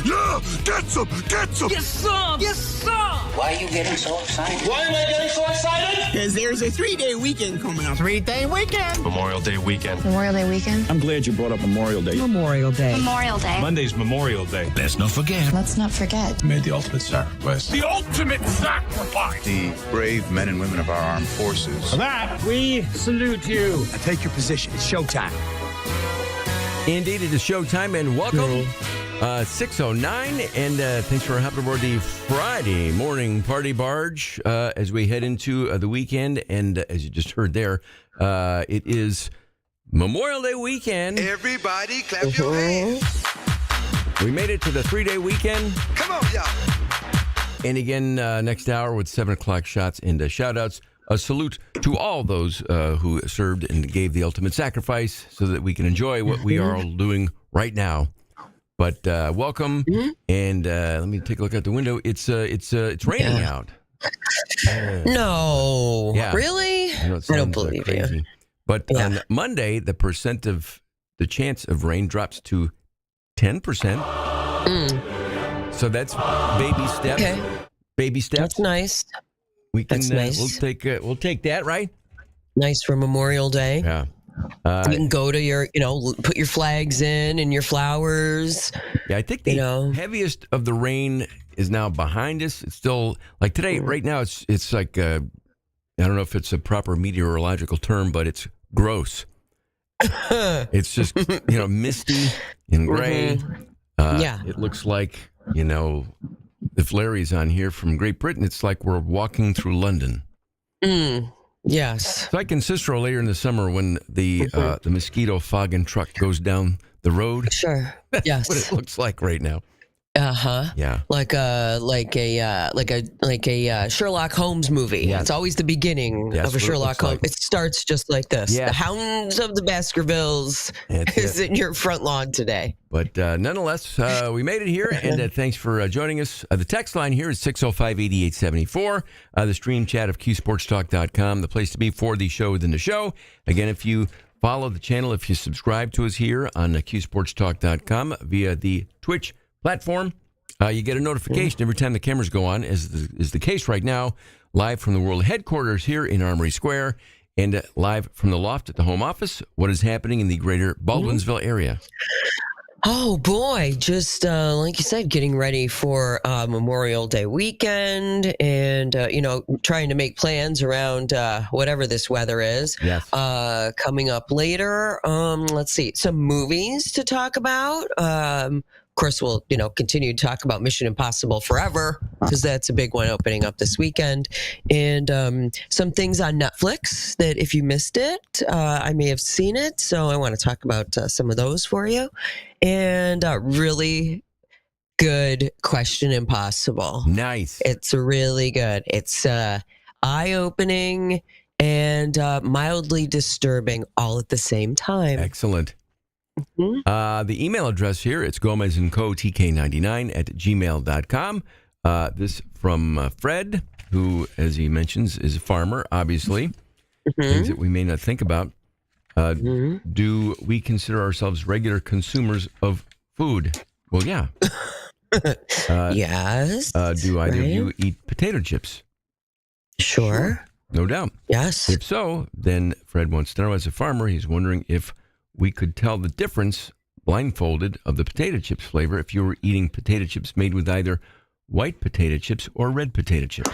Yeah! Get some! Get some! Yes, sir! Yes, sir! Why are you getting so excited? Why am I getting so excited? Because there's a 3-day weekend coming up. 3-day weekend! Memorial Day weekend. Memorial Day weekend. I'm glad you brought up Memorial Day. Memorial Day. Memorial Day. Monday's Memorial Day. Let's not forget. Let's not forget. Made the ultimate sacrifice. The ultimate sacrifice. The brave men and women of our armed forces. For that, we salute you. Now take your position. It's showtime. Indeed, it is showtime, and welcome. 6:09, and thanks for hopping aboard the Friday morning party barge as we head into the weekend. And as you just heard there, it is Memorial Day weekend. Everybody clap your hands. We made it to the 3-day weekend. Come on, y'all. And again, next hour with 7 o'clock shots and shout-outs. A salute to all those who served and gave the ultimate sacrifice so that we can enjoy what we are all doing right now. But welcome, and let me take a look out the window. It's raining out. No, Yeah. really? I know it I don't sounds, believe crazy. you. But Yeah. on Monday, the chance of rain drops to 10%. So that's baby steps. Okay, Baby steps. that's nice. We can. That's nice. We'll take that, right? Nice for Memorial Day. Yeah. You can go to your, put your flags in and your flowers. Yeah, I think the heaviest of the rain is now behind us. It's still like today, right now. It's like I don't know if it's a proper meteorological term, but it's gross. It's just misty and gray. Yeah, it looks like if Larry's on here from Great Britain, it's like we're walking through London. Yes. It's like in Cicero later in the summer when the mosquito fogging truck goes down the road. Sure. That's Yes. what it looks like right now. Yeah. Like a Sherlock Holmes movie. Yes. It's always the beginning Yes, of a what it Sherlock looks Holmes. like. It starts just like this. Yeah. The Hounds of the Baskervilles That's is it. in your front lawn today. But nonetheless, we made it here, and thanks for joining us. The text line here is 605-8874. The stream chat of QSportsTalk.com, the place to be for the show within the show. Again, if you follow the channel, if you subscribe to us here on QSportsTalk.com via the Twitch platform, you get a notification every time the cameras go on, as is the case right now, live from the world headquarters here in Armory Square, and live from the loft at the home office. What is happening in the greater Baldwinsville area? Oh boy, just like you said, getting ready for Memorial Day weekend, and trying to make plans around whatever this weather is. Yes. Coming up later, let's see, some movies to talk about. Of course, we'll continue to talk about Mission Impossible Forever, because that's a big one opening up this weekend, and some things on Netflix that if you missed it, I may have seen it, so I want to talk about some of those for you. And really good Question Impossible. Nice. It's really good. It's eye-opening and mildly disturbing all at the same time. Excellent. The email address here, it's Gomez & Co. TK99@gmail.com. This from Fred, who, as he mentions, is a farmer, obviously. Things that we may not think about. Do we consider ourselves regular consumers of food? Well, yeah. Yes. Do either of you eat potato chips? Sure. No doubt. Yes. If so, then Fred wants to know, as a farmer, he's wondering if we could tell the difference, blindfolded, of the potato chips flavor if you were eating potato chips made with either white potato chips or red potato chips.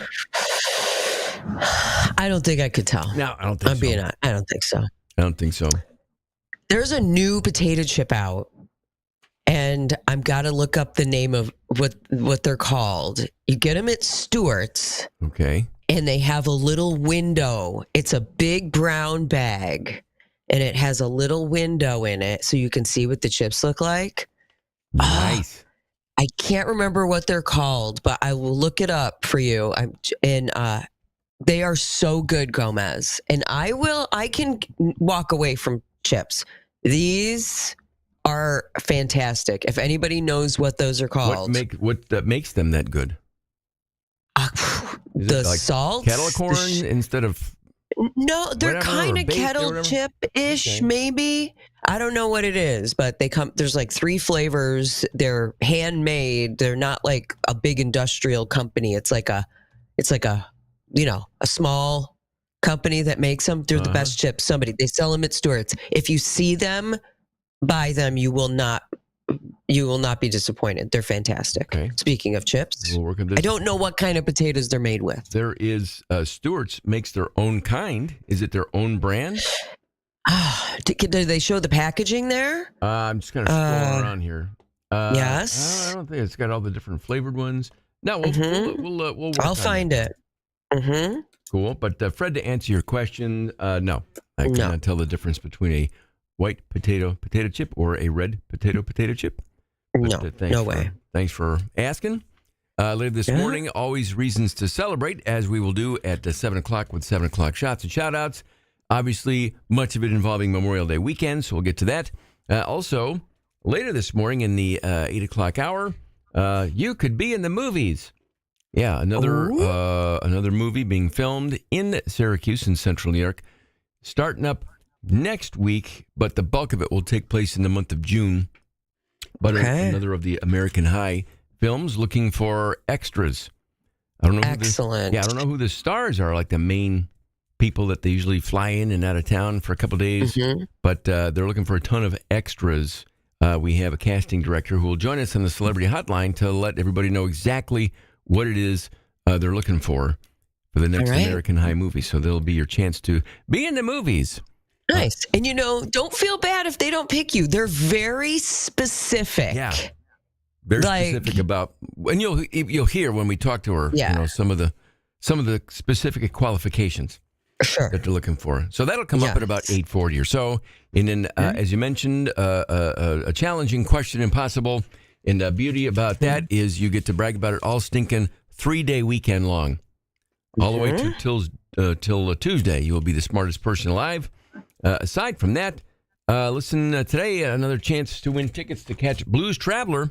I don't think I could tell. No, I don't think so. I don't think so. I don't think so. There's a new potato chip out, and I've got to look up the name of what they're called. You get them at Stewart's. Okay. And they have a little window. It's a big brown bag, and it has a little window in it so you can see what the chips look like. Nice. I can't remember what they're called, but I will look it up for you. They are so good, Gomez. And I can walk away from chips. These are fantastic. If anybody knows what those are called. What makes them that good? The Is it like salt? kettle corn instead of No, they're Whatever, kind or of baked or kettle whatever? chip-ish, Okay. maybe. I don't know what it is, but they come. There's like 3 flavors. They're handmade. They're not like a big industrial company. It's like a, a small company that makes them. They're the best chips. They sell them at Stewart's. If you see them, buy them. You will not be disappointed. They're fantastic. Okay. Speaking of chips, We'll work on this. I don't know what kind of potatoes they're made with. There is Stewart's makes their own kind. Is it their own brand? Do they show the packaging there? I'm just kind of scrolling around here. Yes. I don't think it's got all the different flavored ones. No, we'll work I'll on find that. it. Mm-hmm. Cool. But Fred, to answer your question, no. I cannot tell the difference between a white potato chip or a red potato chip. But, No way. Thanks for asking. Later this morning, always reasons to celebrate, as we will do at 7 o'clock with 7 o'clock shots and shout outs. Obviously, much of it involving Memorial Day weekend, so we'll get to that. Also, later this morning in the 8 o'clock hour, you could be in the movies. Yeah, another movie being filmed in Syracuse in central New York, starting up next week, but the bulk of it will take place in the month of June. But another of the American High films looking for extras. I don't know. Excellent. I don't know who the stars are, like the main people that they usually fly in and out of town for a couple of days. But they're looking for a ton of extras. We have a casting director who will join us on the Celebrity Hotline to let everybody know exactly what it is they're looking for the next American High movie. So there'll be your chance to be in the movies. Nice. And don't feel bad if they don't pick you. They're very specific. Yeah. Very specific about, and you'll hear when we talk to her, some of the specific qualifications that they're looking for. So that'll come up at about 8:40 or so. And then, as you mentioned, a challenging question, impossible. And the beauty about that is you get to brag about it all stinking 3-day weekend long, all the way till Tuesday. You will be the smartest person alive. Aside from that, listen, today, another chance to win tickets to catch Blues Traveler.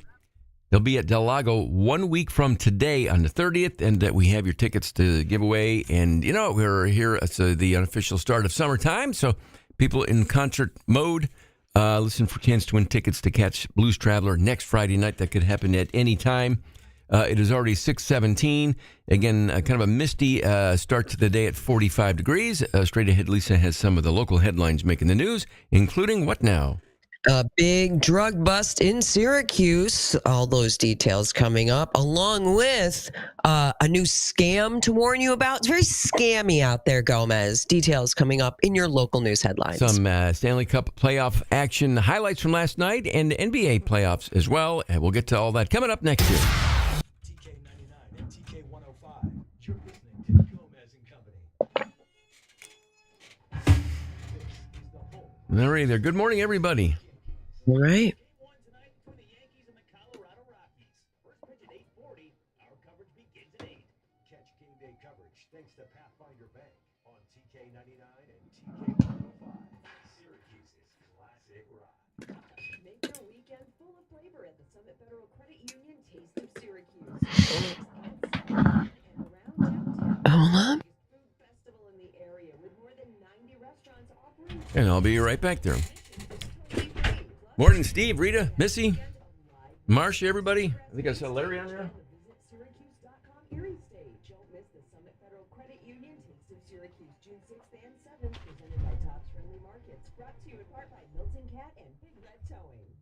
They'll be at Del Lago 1 week from today on the 30th, and we have your tickets to give away. And, we're here. It's the unofficial start of summertime, so people in concert mode, listen for a chance to win tickets to catch Blues Traveler next Friday night. That could happen at any time. It is already 6:17. Again, kind of a misty start to the day at 45 degrees. Straight ahead, Lisa has some of the local headlines making the news, including what now? A big drug bust in Syracuse. All those details coming up, along with a new scam to warn you about. It's very scammy out there, Gomez. Details coming up in your local news headlines. Some Stanley Cup playoff action highlights from last night and NBA playoffs as well. And we'll get to all that coming up next year. TK99 and TK105. You're listening to Gomez and Company. All right there. Good morning, everybody. All right. Tonight between the Yankees and the Colorado Rockies. First pitch at 8:40. Our coverage begins at 8. Catch game day coverage thanks to Pathfinder Bank on TK99 and TK105. Syracuse's classic rock. Make your weekend full of flavor at the Summit Federal Credit Union Taste of Syracuse. And around downtown. Hold on. Food festival in the area with more than 90 restaurants offering. And I'll be right back there. Morning, Steve, Rita, Missy, Marcia, everybody. I think I saw Larry on there. Visit Syracuse.com Erie Stage. Don't miss the Summit Federal Credit Union Taste of Syracuse, June 6th and 7th, presented by Tops Friendly Markets. Brought to you in part by Milton Cat and Big Red Towing.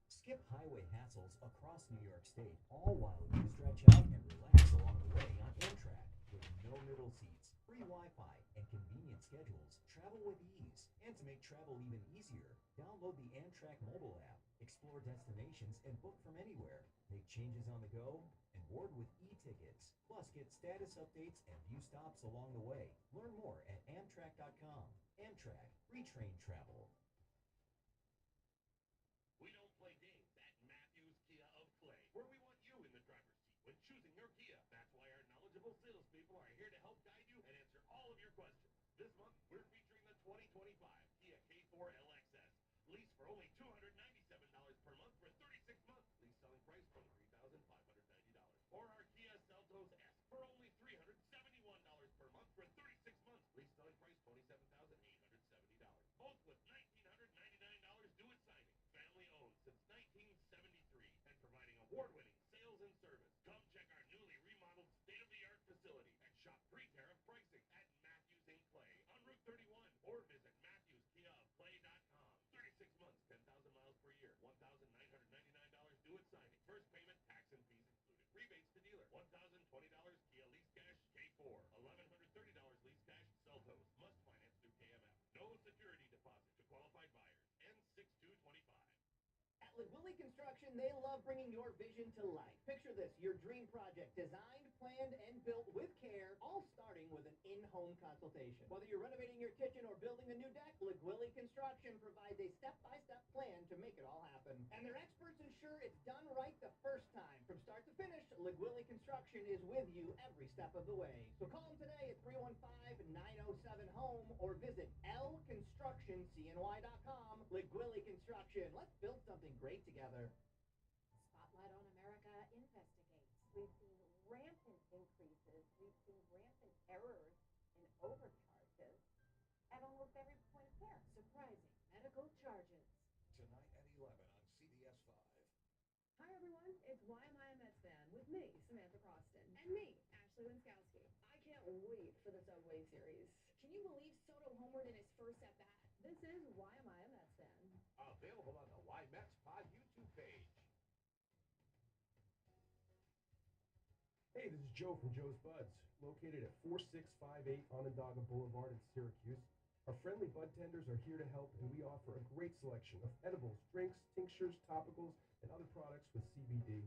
Skip highway hassles across New York State, all while you stretch out and relax along the way on Amtrak. With no middle seats, free Wi-Fi, and convenient schedules, travel with ease. And to make travel even easier, download the Amtrak mobile app, explore destinations, and book from anywhere. Make changes on the go, and board with e-tickets. Plus, get status updates and view stops along the way. Learn more at Amtrak.com. Amtrak, retrain travel. We don't play games at Matthews Kia of Clay, where we want you in the driver's seat when choosing your Kia. That's why our knowledgeable salespeople are here to help guide you and answer all of your questions. This month, we're featuring the 2025 Kia K4 LXS. Lease for only $297 per month for 36 months. Lease selling price from $3,590. Or our Kia Seltos S for only $371 per month for 36 months. award-winning sales and service. Come check our newly remodeled state-of-the-art facility and shop pre-tariff pricing at Matthews in Clay on Route 31 or visit MatthewsKiaofClay.com. 36 months, 10,000 miles per year, $1,999 due at signing. First payment, tax and fees included. Rebates to dealer, $1,020 Kia lease cash K4, $1,130 lease cash Seltos. Must finance through KMF. No security deposit to qualified buyers. N6225. At LeGuilly Construction, they love bringing your vision to life. Picture this, your dream project, designed, planned, and built with care, all starting with an in-home consultation. Whether you're renovating your kitchen or building a new deck, LeGuilly Construction provides a step-by-step plan to make it all happen. And their experts ensure it's done right the first time. From start to finish, LeGuilly Construction is with you every step of the way. So call them today at 315-907-HOME or visit lconstructioncny.com. LeGuilly Construction, let's build something great together. Spotlight on America investigates. We've seen rampant increases. We've seen rampant errors and overcharges at almost every point of care. Surprising medical charges. Tonight at 11 on CBS 5. Hi, everyone. It's Why Am I a Mets Fan with me, Samantha Croston. And me, Ashley Winskowski. I can't wait for the Subway Series. Can you believe Soto homered in his first at-bat? This is Why Am I a Mets Fan? Available on the Why Mets Pod YouTube page. Hey, this is Joe from Joe's Buds, located at 4658 Onondaga Boulevard in Syracuse. Our friendly bud tenders are here to help, and we offer a great selection of edibles, drinks, tinctures, topicals, and other products with CBD.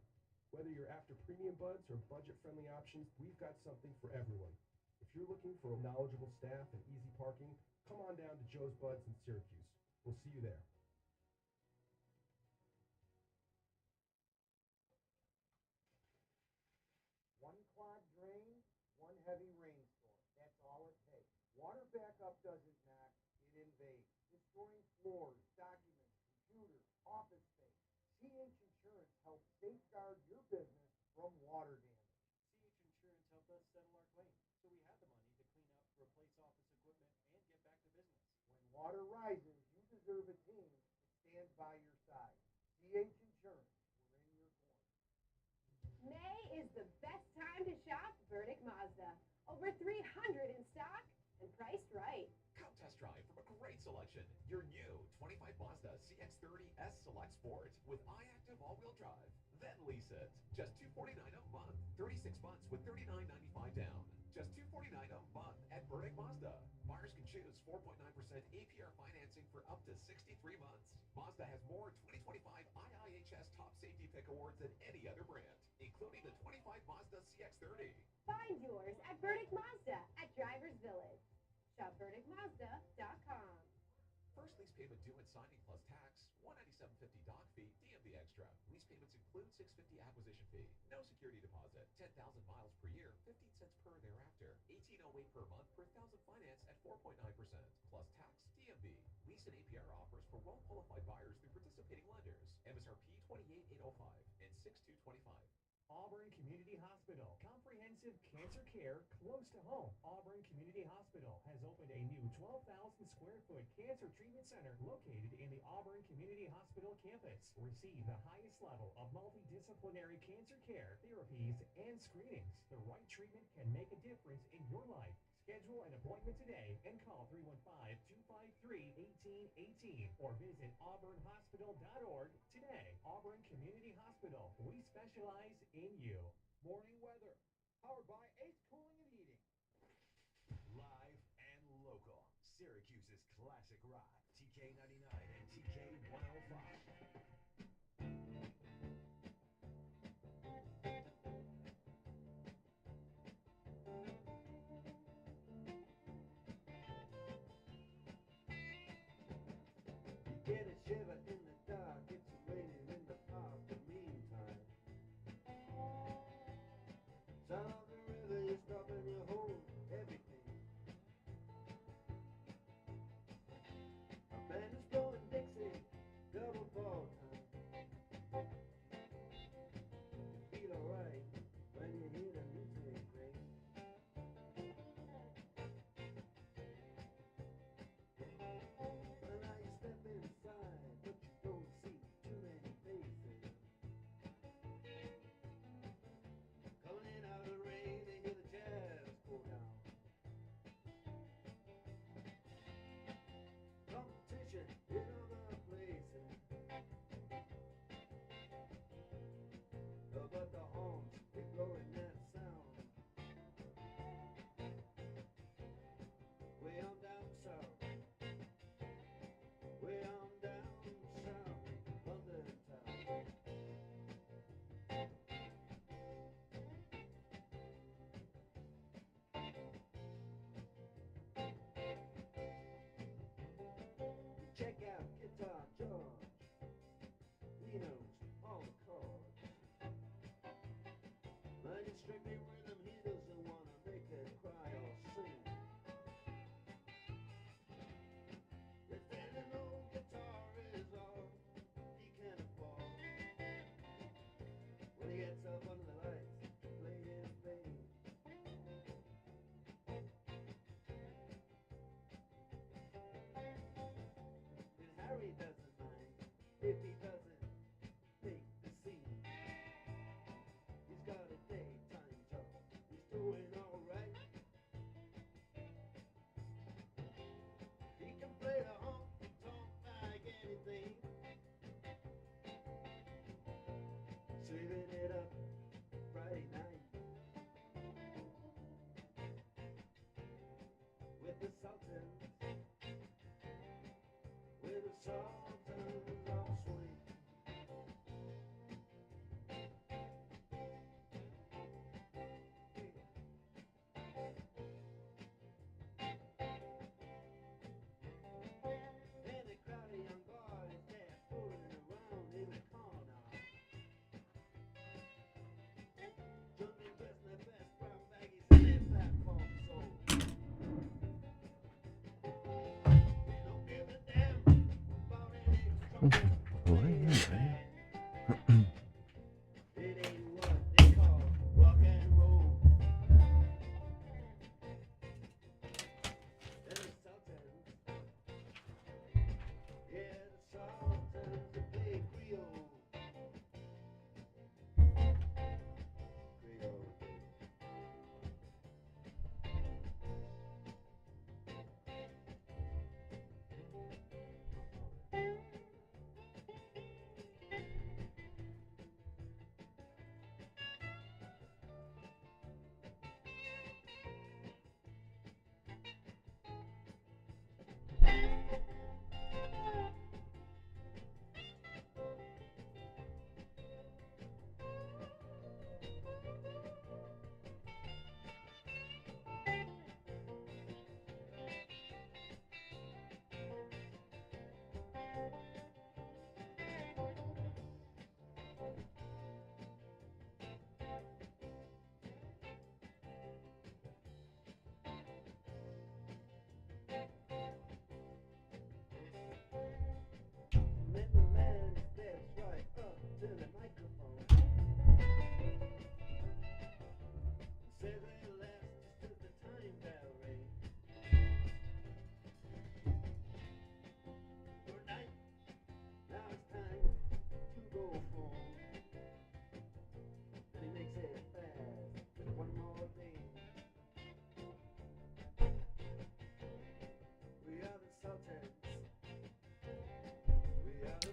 Whether you're after premium buds or budget-friendly options, we've got something for everyone. If you're looking for a knowledgeable staff and easy parking, come on down to Joe's Buds in Syracuse. We'll see you there. One clogged drain, one heavy rainstorm. That's all it takes. Water backup doesn't knock, it invades, destroying floors, documents, computers, office space. CH Insurance helps safeguard your business from water damage. CH Insurance helped us settle our claims, so we had the money to clean up, replace office equipment, and get back to business. When water rises, you deserve a team that stands by your side. CH Insurance, we're in your corner. May is the best time to shop Burdick Mazda. Over 300 in stock and priced right. Come test drive from a great selection. Your new 25 Mazda CX-30 S Select Sport with iActive all-wheel drive. Then lease it. Just $249 a month. 36 months with $39.95 down. Just $249 a month at Burdick Mazda. Buyers can choose 4.9% APR financing for up to 63 months. Mazda has more 2025 IIHS Top Safety Pick Awards than any other brand, including the 25 Mazda CX-30. Find yours at Burdick Mazda at Drivers Village. Shop BurdickMazda.com. First lease payment due at signing plus tax, $197.50 doc fee, DMV extra. Lease payments include $650 acquisition fee. No security deposit. 10,000 miles per year, 15 cents per thereafter. $18.08 per month per thousand finance at 4.9%. Plus tax, DMV. Lease and APR offers for well-qualified buyers through participating lenders. MSRP 28805 and 6225. Auburn Community Hospital. Comprehensive cancer care close to home. Auburn Community Hospital has opened a new 12,000 square foot cancer treatment center located in the Auburn Community Hospital campus. Receive the highest level of multidisciplinary cancer care, therapies, and screenings. The right treatment can make a difference in your life. Schedule an appointment today and call 315-253-1818 or visit auburnhospital.org today. Auburn Community Hospital. We specialize in you. Morning weather, powered by Ace Cooling and Heating. Live and local. Syracuse's classic rock. TK99 and TK105. Get a shiver in the dark, it's raining in the park. The meantime, sound of the river, you stop and you hold everything. A band is blowing Dixie, double fall.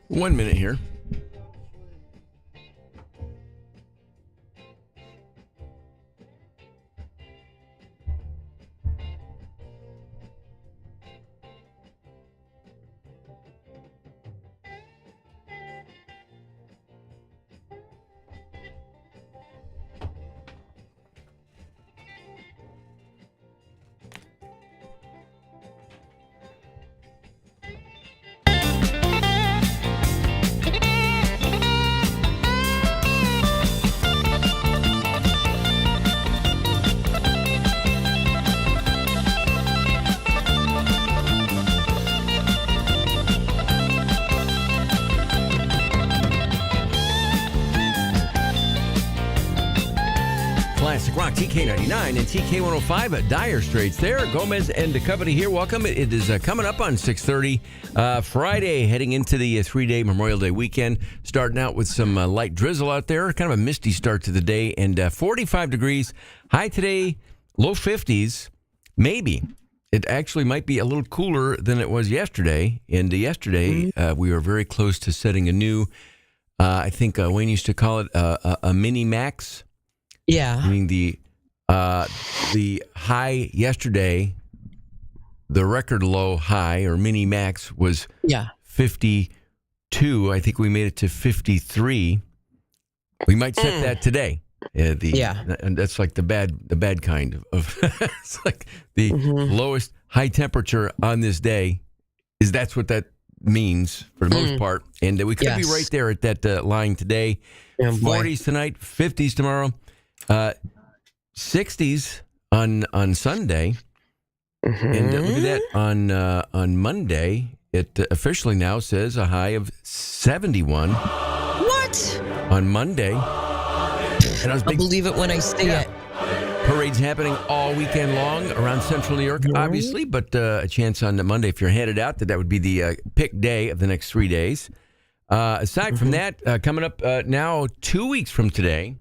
1 minute here. Classic Rock, TK99 and TK105 at Dire Straits there. Gomez and the company here. Welcome. It is coming up on 6:30 Friday, heading into the 3-day Memorial Day weekend. Starting out with some light drizzle out there. Kind of a misty start to the day. And 45 degrees. High today, low 50s. Maybe. It actually might be a little cooler than it was yesterday. And yesterday, we were very close to setting a new, I think Wayne used to call it a mini max. Yeah. I mean, the high yesterday, the record low high or mini max was 52. I think we made it to 53. We might set that today. And that's like the bad kind of it's like the lowest high temperature on this day that's what that means for the most part. And we could be right there at that line today. 40s tonight, 50s tomorrow. 60s on Sunday, and look at that on Monday. It officially now says a high of 71. What? On Monday, and I'll believe it when I see it. Parades happening all weekend long around Central New York, obviously, but a chance on Monday if you're headed out that would be the pick day of the next 3 days. Aside from that, coming up now 2 weeks from today.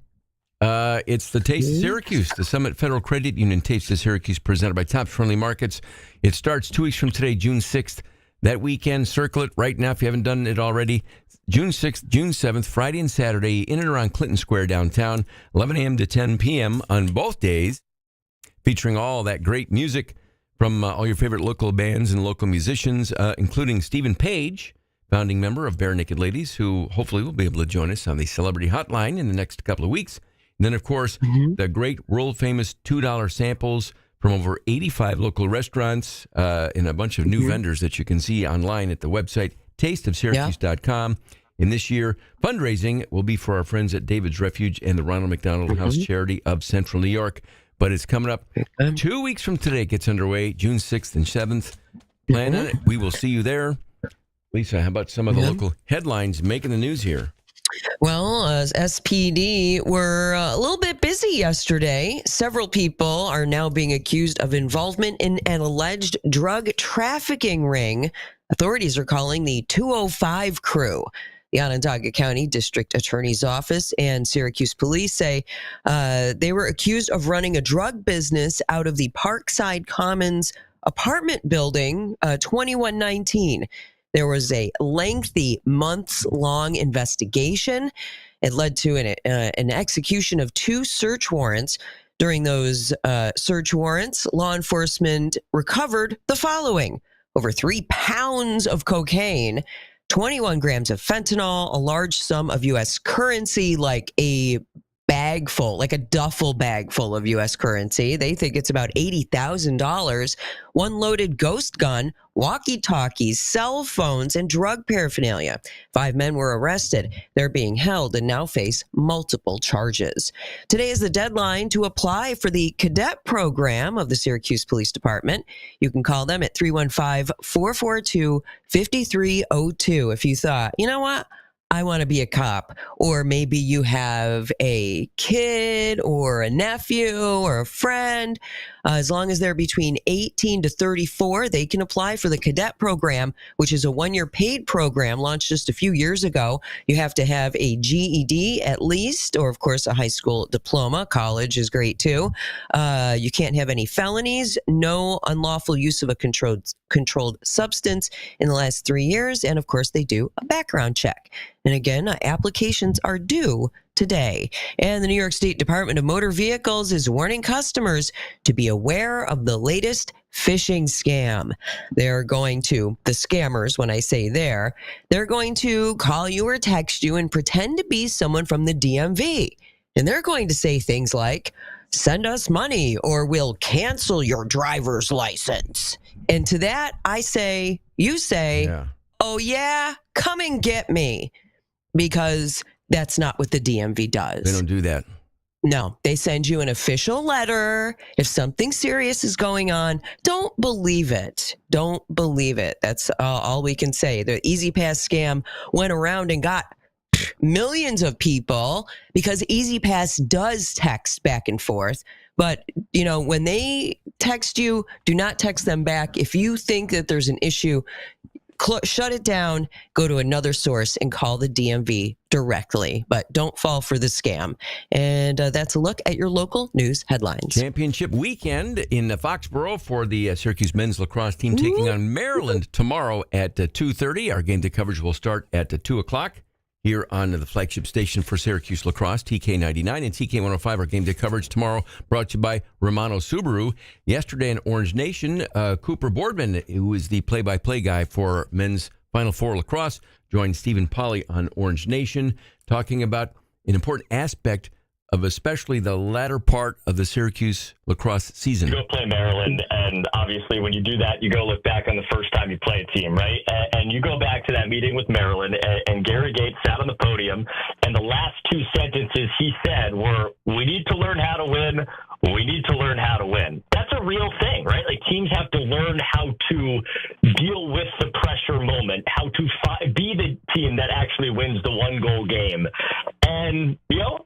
It's the Taste of Syracuse, the Summit Federal Credit Union Taste of Syracuse, presented by Tops Friendly Markets. It starts 2 weeks from today, June 6th. That weekend, circle it right now if you haven't done it already. June 6th, June 7th, Friday and Saturday, in and around Clinton Square downtown, 11 a.m. to 10 p.m. on both days, featuring all that great music from all your favorite local bands and local musicians, including Stephen Page, founding member of Bare Naked Ladies, who hopefully will be able to join us on the Celebrity Hotline in the next couple of weeks. And then, of course, the great world-famous $2 samples from over 85 local restaurants and a bunch of new vendors that you can see online at the website, tasteofsyracuse.com. And this year, fundraising will be for our friends at David's Refuge and the Ronald McDonald House Charity of Central New York. But it's coming up 2 weeks from today. It gets underway, June 6th and 7th. Plan on it. We will see you there. Lisa, how about some of the local headlines making the news here? Well, SPD were a little bit busy yesterday. Several people are now being accused of involvement in an alleged drug trafficking ring. Authorities are calling the 205 crew. The Onondaga County District Attorney's Office and Syracuse Police say they were accused of running a drug business out of the Parkside Commons apartment building, 2119. There was a lengthy, months-long investigation. It led to an execution of 2 search warrants. During those search warrants, law enforcement recovered the following: over 3 pounds of cocaine, 21 grams of fentanyl, a large sum of U.S. currency, like a bag full, like a duffel bag full of U.S. currency. They think it's about $80,000, 1 loaded ghost gun, walkie-talkies, cell phones, and drug paraphernalia. 5 men were arrested. They're being held and now face multiple charges. Today is the deadline to apply for the cadet program of the Syracuse Police Department. You can call them at 315-442-5302 if you thought, you know what? I want to be a cop. Or maybe you have a kid or a nephew or a friend. As long as they're between 18 to 34, they can apply for the cadet program, which is a 1-year paid program launched just a few years ago. You have to have a GED at least, or of course a high school diploma. College is great too. You can't have any felonies, no unlawful use of a controlled substance in the last 3 years. And of course they do a background check. And again, applications are due today. And the New York State Department of Motor Vehicles is warning customers to be aware of the latest phishing scam. They're going to, the scammers, when I say they're going to call you or text you and pretend to be someone from the DMV. And they're going to say things like, send us money or we'll cancel your driver's license. And to that, I say, you say, oh yeah, come and get me. Because that's not what the DMV does. They don't do that. No, they send you an official letter. If something serious is going on, don't believe it. Don't believe it. That's all we can say. The Easy Pass scam went around and got millions of people because Easy Pass does text back and forth. But, you know, when they text you, do not text them back. If you think that there's an issue, shut it down, go to another source and call the DMV directly, but don't fall for the scam. And that's a look at your local news headlines. Championship weekend in Foxborough for the Syracuse men's lacrosse team taking on Maryland tomorrow at 2:30. Our game day coverage will start at 2 o'clock here on the flagship station for Syracuse lacrosse, TK99 and TK105. Our game day coverage tomorrow brought to you by Romano Subaru. Yesterday in Orange Nation, Cooper Boardman, who is the play-by-play guy for men's Final Four lacrosse, joined Stephen Polly on Orange Nation, talking about an important aspect of especially the latter part of the Syracuse lacrosse season. You go play Maryland, and obviously when you do that, you go look back on the first time you play a team, right? And you go back to that meeting with Maryland, and Gary Gates sat on the podium, and the last 2 sentences he said were, we need to learn how to win, we need to learn how to win. That's a real thing, right? Like, teams have to learn how to deal with the pressure moment, how to be the team that actually wins the 1-goal game. And, you know,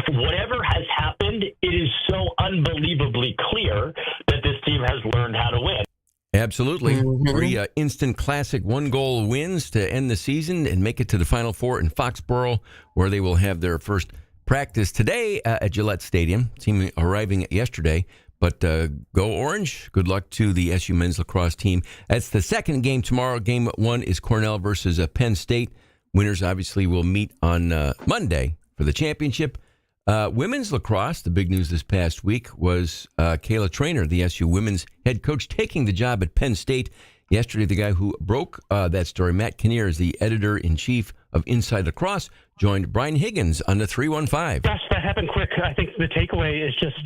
whatever has happened, it is so unbelievably clear that this team has learned how to win. Absolutely. 3 instant classic 1-goal wins to end the season and make it to the Final Four in Foxborough, where they will have their first practice today at Gillette Stadium. Team arriving yesterday. But go Orange. Good luck to the SU men's lacrosse team. That's the second game tomorrow. Game 1 is Cornell versus Penn State. Winners obviously will meet on Monday for the championship. Women's lacrosse, the big news this past week was Kayla Trainer, the SU women's head coach, taking the job at Penn State. Yesterday, the guy who broke that story, Matt Kinnear, is the editor-in-chief of Inside Lacrosse, joined Brian Higgins on the 315. Gosh, that happened quick. I think the takeaway is just,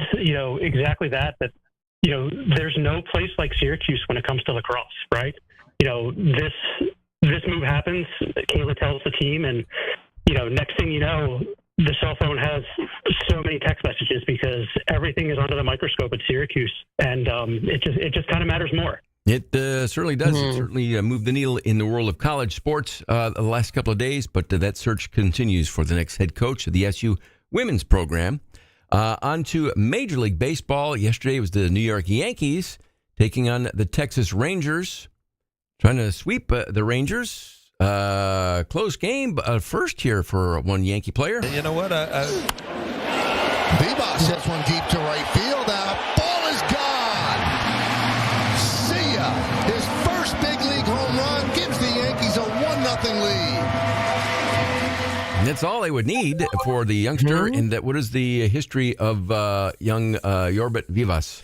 exactly that there's no place like Syracuse when it comes to lacrosse, right? This move happens. Kayla tells the team, and, next thing you know, the cell phone has so many text messages because everything is under the microscope at Syracuse, and it just kind of matters more. It certainly does. It certainly moved the needle in the world of college sports the last couple of days, but that search continues for the next head coach of the SU women's program. On to Major League Baseball. Yesterday was the New York Yankees taking on the Texas Rangers, trying to sweep the Rangers. Close game, first here for one Yankee player. You know what? Vivas hits one deep to right field. Ball is gone. See ya. His first big league home run gives the Yankees a 1-0 lead. And that's all they would need for the youngster. And what is the history of young Yorbit Vivas?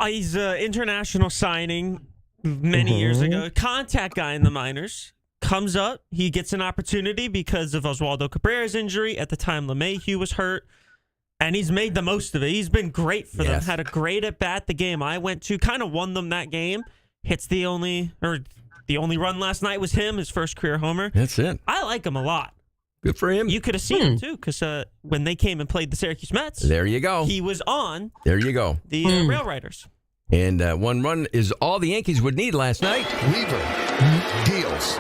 He's an international signing many years ago. Contact guy in the minors. Comes up, he gets an opportunity because of Oswaldo Cabrera's injury. At the time, LeMahieu was hurt, and he's made the most of it. He's been great for them. Had a great at-bat the game I went to. Kind of won them that game. Hits the only run last night was him, his first career homer. That's it. I like him a lot. Good for him. You could have seen him, too, because when they came and played the Syracuse Mets. There you go. He was on. There you go. The Rail Riders. And one run is all the Yankees would need last night. Weaver deals.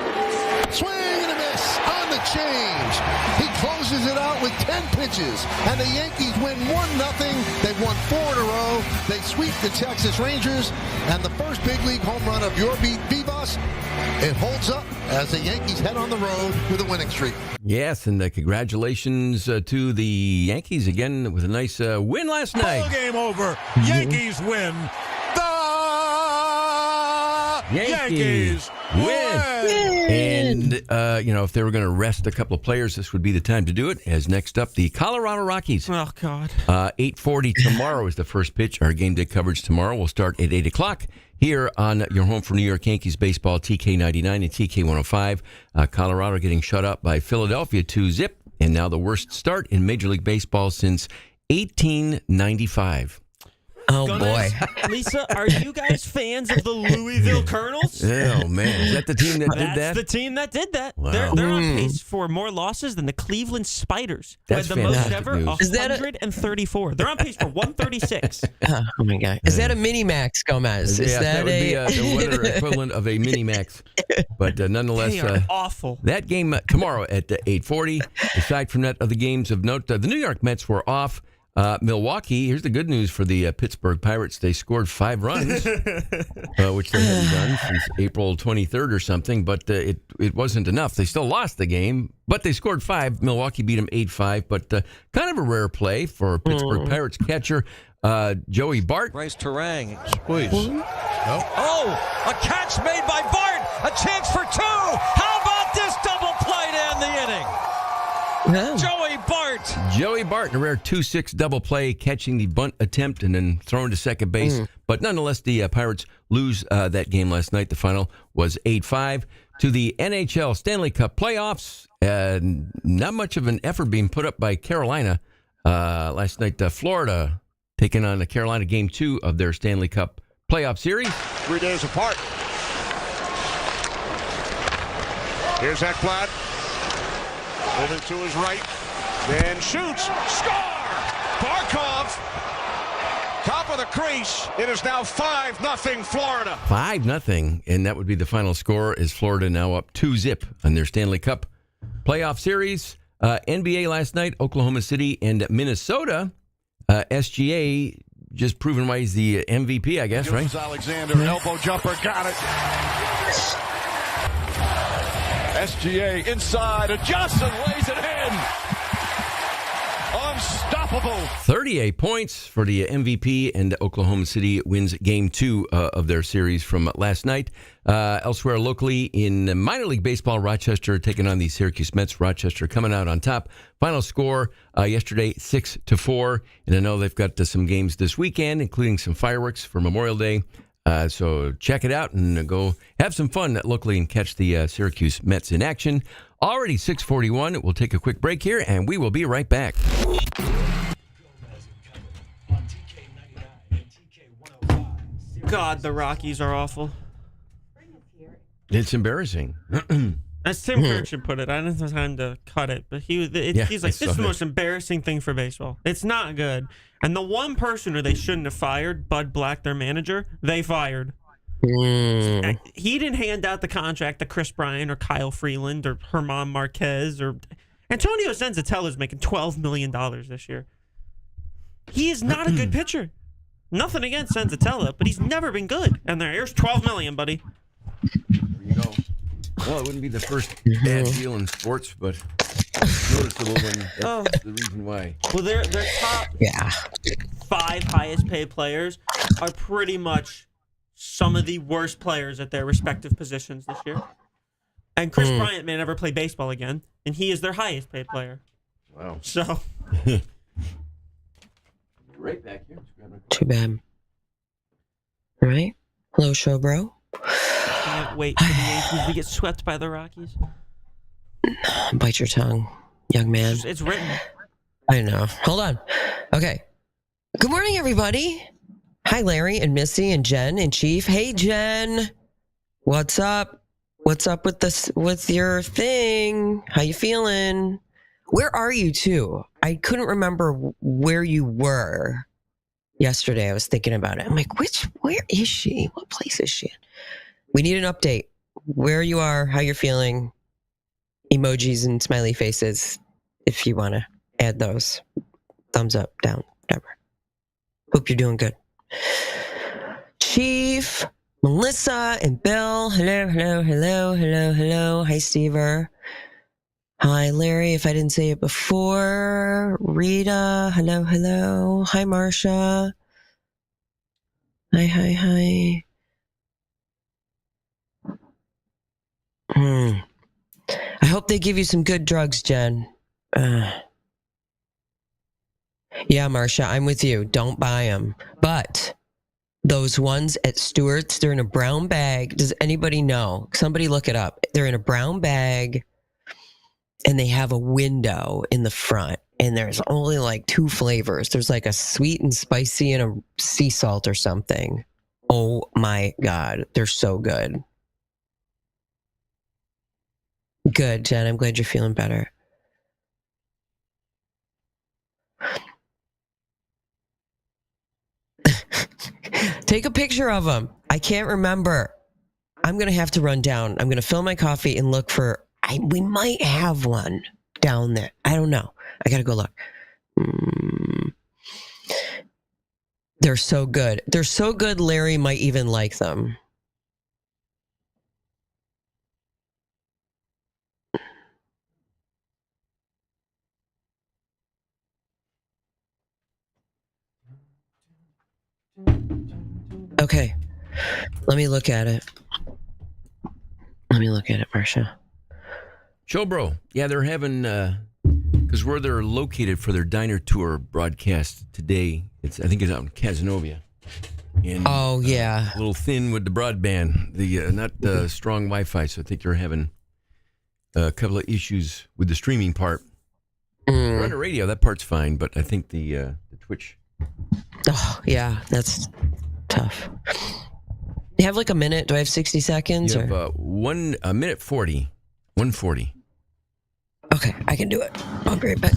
Swing and a miss on the change. He closes it out with 10 pitches, and the Yankees win 1-0. They've won 4 in a row. They sweep the Texas Rangers, and the first big league home run of Yorbit Vivas, it holds up as the Yankees head on the road with a winning streak. Yes, and congratulations to the Yankees again with a nice win last night. Ball game over. Yankees win. Yankees win. And, if they were going to rest a couple of players, this would be the time to do it. As next up, the Colorado Rockies. Oh, God. 8:40 tomorrow is the first pitch. Our game day coverage tomorrow will start at 8 o'clock here on your home for New York Yankees baseball, TK99 and TK105. Colorado getting shut up by Philadelphia 2-0, and now the worst start in Major League Baseball since 1895. Oh, boy. Lisa, are you guys fans of the Louisville Colonels? Oh, man. Is that the team that did that? That's the team that did that. Wow. They're on pace for more losses than the Cleveland Spiders, who had That's the most fantastic ever, news. Is that 134. They're on pace for 136. Oh, my God. Is that a Mini-Max, Gomez? Is that would be the weather equivalent of a Mini-Max. But nonetheless, They are awful. That game tomorrow at 8:40. Aside from that, other games of note, the New York Mets were off. Milwaukee, here's the good news for the Pittsburgh Pirates. They scored 5 runs, which they hadn't done since April 23rd or something, but it wasn't enough. They still lost the game, but they scored 5. Milwaukee beat them 8-5, but kind of a rare play for Pittsburgh Pirates catcher Joey Bart. Bryce Terang, squeeze. Oh, a catch made by Bart. A chance for 2. How about this double play to end the inning? Joey Bart. Joey Bart in a rare 2-6 double play, catching the bunt attempt and then throwing to second base. But nonetheless, the Pirates lose that game last night. The final was 8-5. To the NHL Stanley Cup playoffs, not much of an effort being put up by Carolina. Last night, Florida taking on the Carolina Game 2 of their Stanley Cup playoff series. 3 days apart. Here's Ekblad. Moving to his right. Then shoots. Score! Barkov. Top of the crease. It is now 5-0 Florida. 5-0, and that would be the final score as Florida now up 2-0 on their Stanley Cup playoff series. NBA last night, Oklahoma City and Minnesota. SGA just proven why he's the MVP, I guess, right? Alexander, elbow jumper, got it. SGA inside, adjusts and lays it in. Unstoppable. unstoppable. 38 points for the MVP, and Oklahoma City wins game 2 of their series from last night. Elsewhere locally in minor league baseball, Rochester taking on the Syracuse Mets. Rochester coming out on top. Final score yesterday, 6-4. And I know they've got some games this weekend, including some fireworks for Memorial Day. So check it out and go have some fun locally and catch the Syracuse Mets in action. Already 6:41. We'll take a quick break here, and we will be right back. God, the Rockies are awful. It's embarrassing. As Tim Kirchin put it, I didn't have time to cut it, but he's like, this is the most embarrassing thing for baseball. It's not good. And the one person who they shouldn't have fired, Bud Black, their manager, they fired. He didn't hand out the contract to Chris Bryant or Kyle Freeland or Herman Marquez or Antonio Senzatello's making $12 million this year. He is not a good pitcher. Nothing against Senzatello, but he's never been good. And here's $12 million, buddy. There you go. Well, it wouldn't be the first bad deal in sports, but noticeable when that's the reason why. Well, their top 5 highest paid players are pretty much some of the worst players at their respective positions this year. And Chris Bryant may never play baseball again, and he is their highest paid player. Wow. So. Right back here. Too bad. All right. Hello, show bro. Can't wait for the Yankees to get swept by the Rockies. Bite your tongue, young man. It's written. I know. Hold on. Okay. Good morning, everybody. Hi, Larry and Missy and Jen and Chief. Hey, Jen. What's up? What's up with this? With your thing? How you feeling? Where are you two? I couldn't remember where you were yesterday. I was thinking about it. I'm like, where is she? What place is she in? We need an update. Where you are, how you're feeling, emojis and smiley faces, if you want to add those. Thumbs up, down, whatever. Hope you're doing good. Chief, Melissa, and Bill. Hello, hello, hello, hello, hello. Hi, Stever. Hi, Larry, if I didn't say it before. Rita, hello, hello. Hi, Marcia. Hi, hi, hi. I hope they give you some good drugs, Jen. Yeah, Marcia, I'm with you. Don't buy them. But those ones at Stewart's, they're in a brown bag. Does anybody know? Somebody look it up. They're in a brown bag, and they have a window in the front. And there's only like 2 flavors. There's like a sweet and spicy and a sea salt or something. Oh my God. They're so good. Good, Jen. I'm glad you're feeling better. Take a picture of them. I can't remember. I'm going to have to run down. I'm going to fill my coffee and look for... we might have one down there. I don't know. I got to go look. They're so good. They're so good, Larry might even like them. Okay. Let me look at it. Let me look at it, Marcia. Showbro. Yeah, they're having, because where they're located for their diner tour broadcast today, I think it's out in Casanova. And, oh, yeah. A little thin with the broadband, not strong Wi-Fi, so I think they're having a couple of issues with the streaming part. We're on the radio, that part's fine, but I think the Twitch. Oh, yeah, that's tough. You have like a minute? Do I have 60 seconds? You have 1 minute 40. 140. Okay, I can do it. I'll be right back.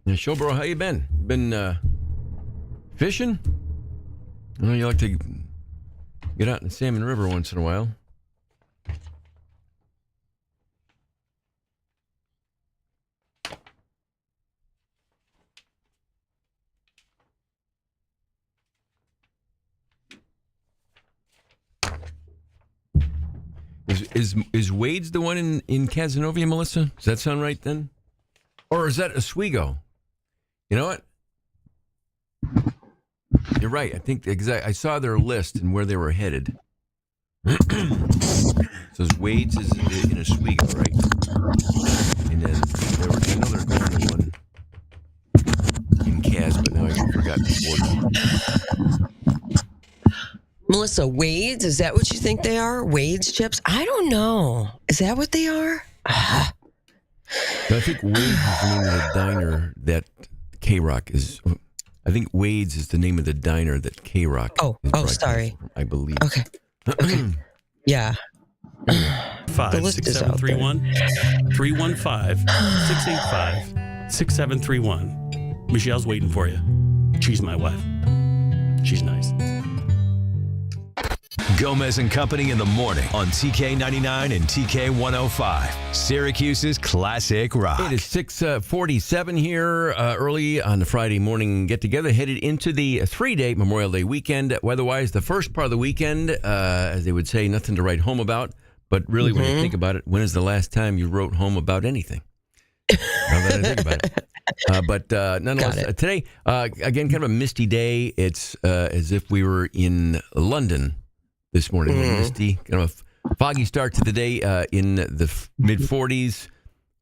Yeah, Showbro, how you been? Been fishing? I know you like to get out in the Salmon River once in a while. Is Wade's the one in Cazenovia, Melissa? Does that sound right then? Or is that Oswego? You know what? You're right. I think I saw their list and where they were headed. So Wade's is in Oswego, right? And then I know they're going to one in Kaz, but now I forgot the order. Melissa, Wade's, is that what you think they are? Wade's chips? I don't know. Is that what they are? I think Wade's is the name of the diner that K-Rock is. I think Wade's is the name of the diner that K-Rock is sorry. from, I believe. Okay. Yeah. 56731-315-685-6731. Michelle's waiting for you. She's my wife. She's nice. Gomez and Company in the morning on TK99 and TK105. Syracuse's classic rock. It is 6:47 here, early on the Friday morning get-together, headed into the 3-day Memorial Day weekend. Weather-wise, the first part of the weekend, as they would say, nothing to write home about. But really, when you think about it, when is the last time you wrote home about anything? Now that I think about it. But nonetheless, today, again, kind of a misty day. It's as if we were in London this morning. Misty, kind of a foggy start to the day in the mid-40s.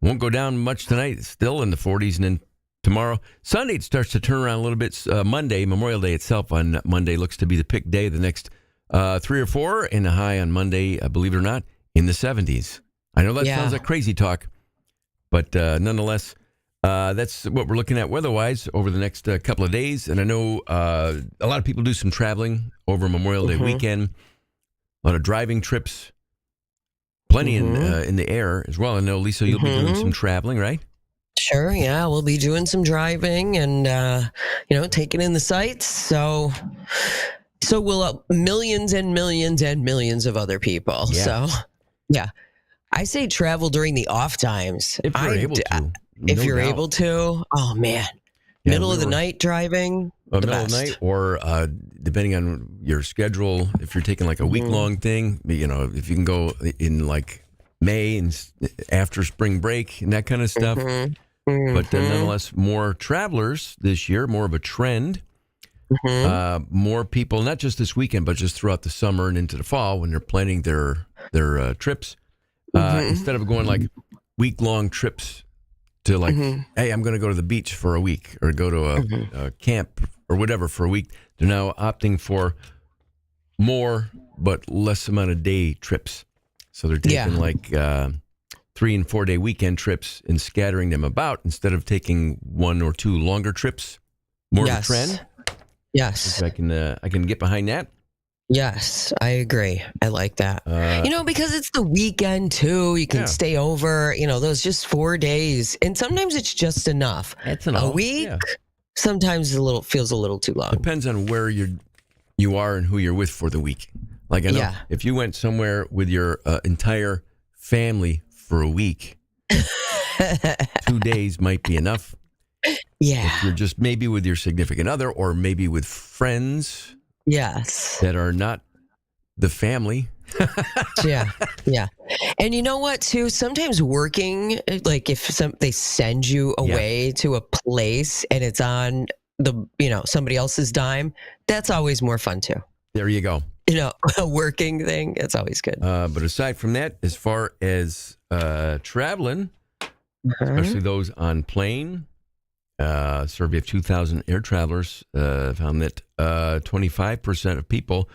Won't go down much tonight. It's still in the 40s. And then tomorrow, Sunday, it starts to turn around a little bit. Monday, Memorial Day itself on Monday looks to be the pick day. The next 3 or 4 and a high on Monday, believe it or not, in the 70s. I know that sounds like crazy talk, but nonetheless, that's what we're looking at weather-wise over the next couple of days. And I know a lot of people do some traveling over Memorial Day weekend. A lot of driving trips, plenty in the air as well. I know, Lisa, you'll be doing some traveling, right? Sure, yeah. We'll be doing some driving and, taking in the sights. So will millions and millions and millions of other people. Yeah. So, yeah. I say travel during the off times. If you're able to. If you're able to. Oh, man. Yeah, middle of the night driving. Middle of the night, or depending on your schedule, if you're taking like a week-long thing, if you can go in like May and after spring break and that kind of stuff. But nonetheless, more travelers this year, more of a trend. More people, not just this weekend, but just throughout the summer and into the fall when they're planning their trips. Instead of going like week-long trips to like, hey, I'm going to go to the beach for a week or go to a camp or whatever for a week. They're now opting for more but less amount of day trips. So they're taking like 3 and 4 day weekend trips and scattering them about instead of taking 1 or 2 longer trips. More of a trend. Yes. I can get behind that. Yes, I agree. I like that. Because it's the weekend too. You can stay over, those just 4 days. And sometimes it's just enough. That's enough. A week, sometimes feels a little too long. Depends on where you are and who you're with for the week. Like I know if you went somewhere with your entire family for a week, 2 days might be enough. Yeah. If you're just maybe with your significant other or maybe with friends. Yes. That are not the family. Yeah. And you know what, too? Sometimes working, like if they send you away to a place and it's on somebody else's dime, that's always more fun, too. There you go. A working thing, it's always good. But aside from that, as far as traveling, especially those on plane, survey of 2,000 air travelers found that 25% of people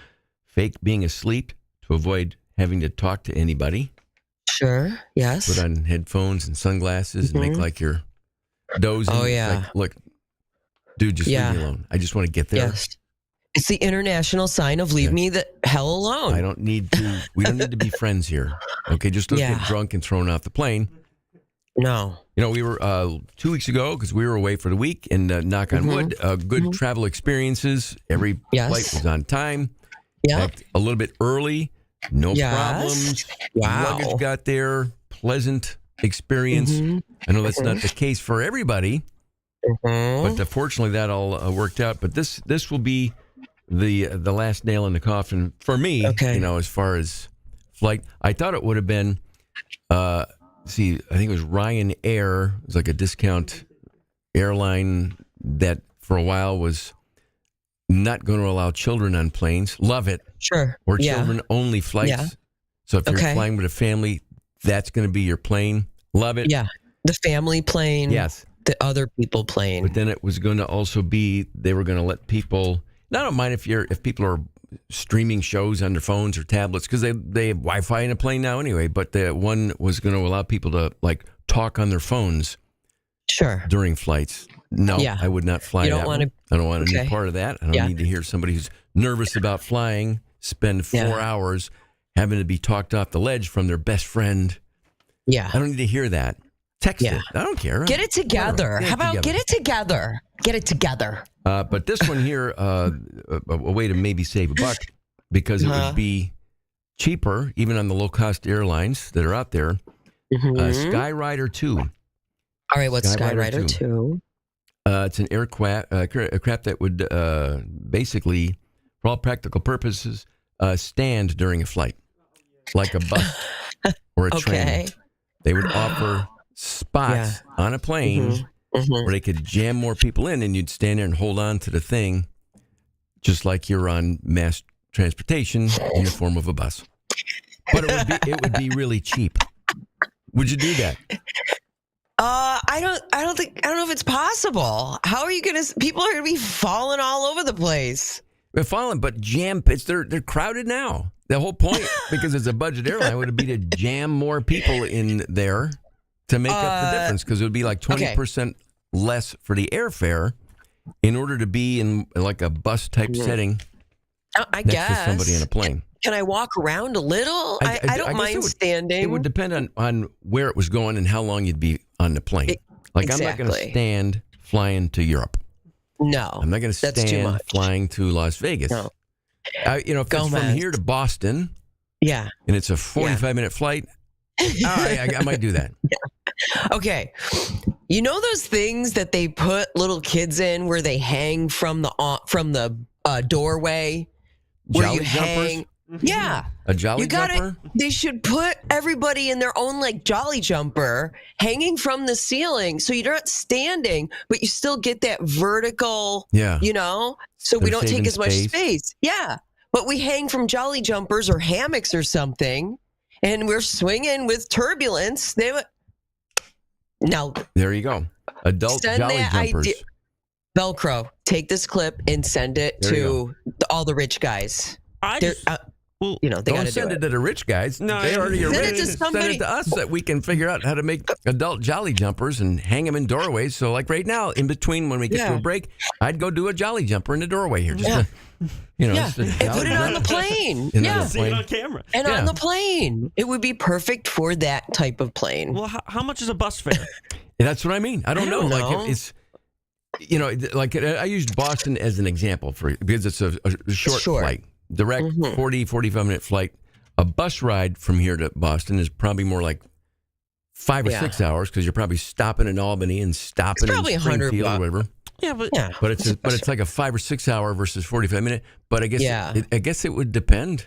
fake being asleep to avoid having to talk to anybody. Sure, yes. Put on headphones and sunglasses and make like you're dozing. Oh, yeah. Like, look, dude, just leave me alone. I just want to get there. Yes. It's the international sign of leave me the hell alone. We don't need to be friends here. Okay, just don't get drunk and thrown off the plane. No. We were 2 weeks ago because we were away for the week, and knock on wood, good travel experiences. Every flight was on time. Yeah. A little bit early, no problems. Wow. Luggage got there, pleasant experience. I know that's not the case for everybody, but fortunately that all worked out. But this will be the last nail in the coffin for me. Okay. As far as flight. I thought it would have been, I think it was Ryanair. It was like a discount airline that for a while was not going to allow children on planes. Love it. Sure. Or Yeah. children-only flights. Yeah. So if you're Okay. flying with a family, that's going to be your plane. Love it. Yeah. The family plane. Yes. The other people plane. But then it was going to also be, they were going to let people, and I don't mind if people are streaming shows on their phones or tablets, because they have Wi-Fi in a plane now anyway, but the one was going to allow people to like talk on their phones during flights. No, Yeah. I would not fly You don't that wanna- one. I don't want to okay. be part of that. I don't Yeah. need to hear somebody who's nervous about flying spend 4 hours having to be talked off the ledge from their best friend. Yeah. I don't need to hear that. Text it. I don't care. Get it together. How about get it together? Get it together. But this one here, a way to maybe save a buck, because it would be cheaper, even on the low-cost airlines that are out there. Skyrider 2. All right, what's Skyrider 2? It's an aircraft that would basically, for all practical purposes, stand during a flight, like a bus or a train. They would offer spots on a plane where they could jam more people in, and you'd stand there and hold on to the thing, just like you're on mass transportation in the form of a bus. But it would be really cheap. Would you do that? I don't know if it's possible. How are you gonna? People are gonna be falling all over the place. They're falling, but they're crowded now. The whole point, because it's a budget airline, would be to jam more people in there to make up the difference, because it would be like 20% less for the airfare in order to be in like a bus type setting I next guess. to somebody in a plane. Can I walk around a little? I don't guess mind standing. It would depend on where it was going and how long you'd be on the plane. I'm not going to exactly. stand flying to Europe. No, I'm not going to that's too stand much. flying to Las Vegas. No. If it's from Gomez. here to Boston, Yeah. and it's a 45-minute flight, I might do that. Okay. You know those things that they put little kids in where they hang from the doorway? Where Jolly you hang. Yeah. A jolly You got jumper? it. They should put everybody in their own like jolly jumper hanging from the ceiling, so you're not standing, but you still get that vertical. Yeah. So we They're don't take saving as much space. space. Yeah, but we hang from jolly jumpers or hammocks or something, and we're swinging with turbulence. Now There you go. Adult send jolly that jumpers. idea. Velcro, take this clip and send it There you to all the rich guys. I They're- just- they got Don't to send do it to the rich guys. No, They already Send it arranged to to send somebody- it to us that we can figure out how to make adult jolly jumpers and hang them in doorways. So, like right now, in between when we get to Yeah. a break, I'd go do a jolly jumper in the doorway here. Just Yeah. just a and jolly put it on the jumper. plane. And on Yeah, the See it plane. on camera. and Yeah. on the plane, it would be perfect for that type of plane. Well, how much is a bus fare? That's what I mean. I don't know. know. Like it's, like I used Boston as an example because it's a short flight, direct 40, 45-minute flight. A bus ride from here to Boston is probably more like 5 or 6 hours, because you're probably stopping in Albany and stopping in probably $100 Springfield or whatever. Yeah, but But it's like a 5 or 6 hour versus 45-minute. But I guess Yeah. I guess it would depend.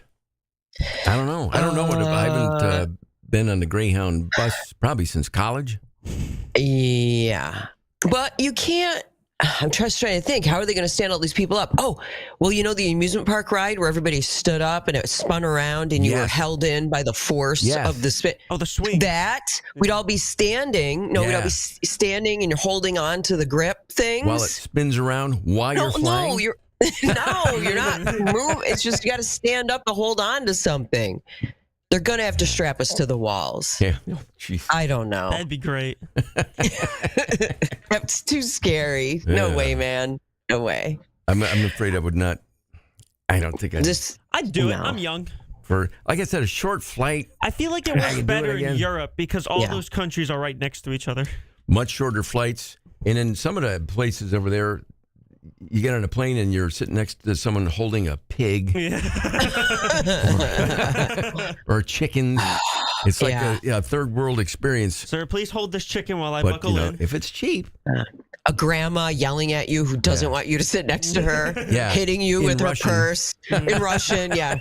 I don't know. I don't know what I haven't been on the Greyhound bus probably since college. Yeah, but you can't. I'm just trying to think. How are they going to stand all these people up? Oh, well, the amusement park ride where everybody stood up and it spun around and you were Yes. held in by the force Yes. of the spin. Oh, the swing. That we'd all be standing. No, we'd all Yeah. be standing and you're holding on to the grip things. While it spins around while you're flying. No, you're you're not moving. It's just you got to stand up to hold on to something. They're gonna have to strap us to the walls. Yeah. Oh, jeez. I don't know. That'd be great. That's too scary. No Yeah. way, man. No way. I'm afraid I would not. I don't think I'd. I'd do it. No. I'm young. For, like I said, a short flight, I feel like it I works could do it better in again. Europe because all Yeah. those countries are right next to each other. much shorter flights. And in some of the places over there, you get on a plane and you're sitting next to someone holding a pig or chickens. It's like a third world experience. Sir, please hold this chicken while I But buckle in. if it's cheap, a grandma yelling at you who doesn't want you to sit next to her, hitting you In with Russian. her purse in Russian. Yeah.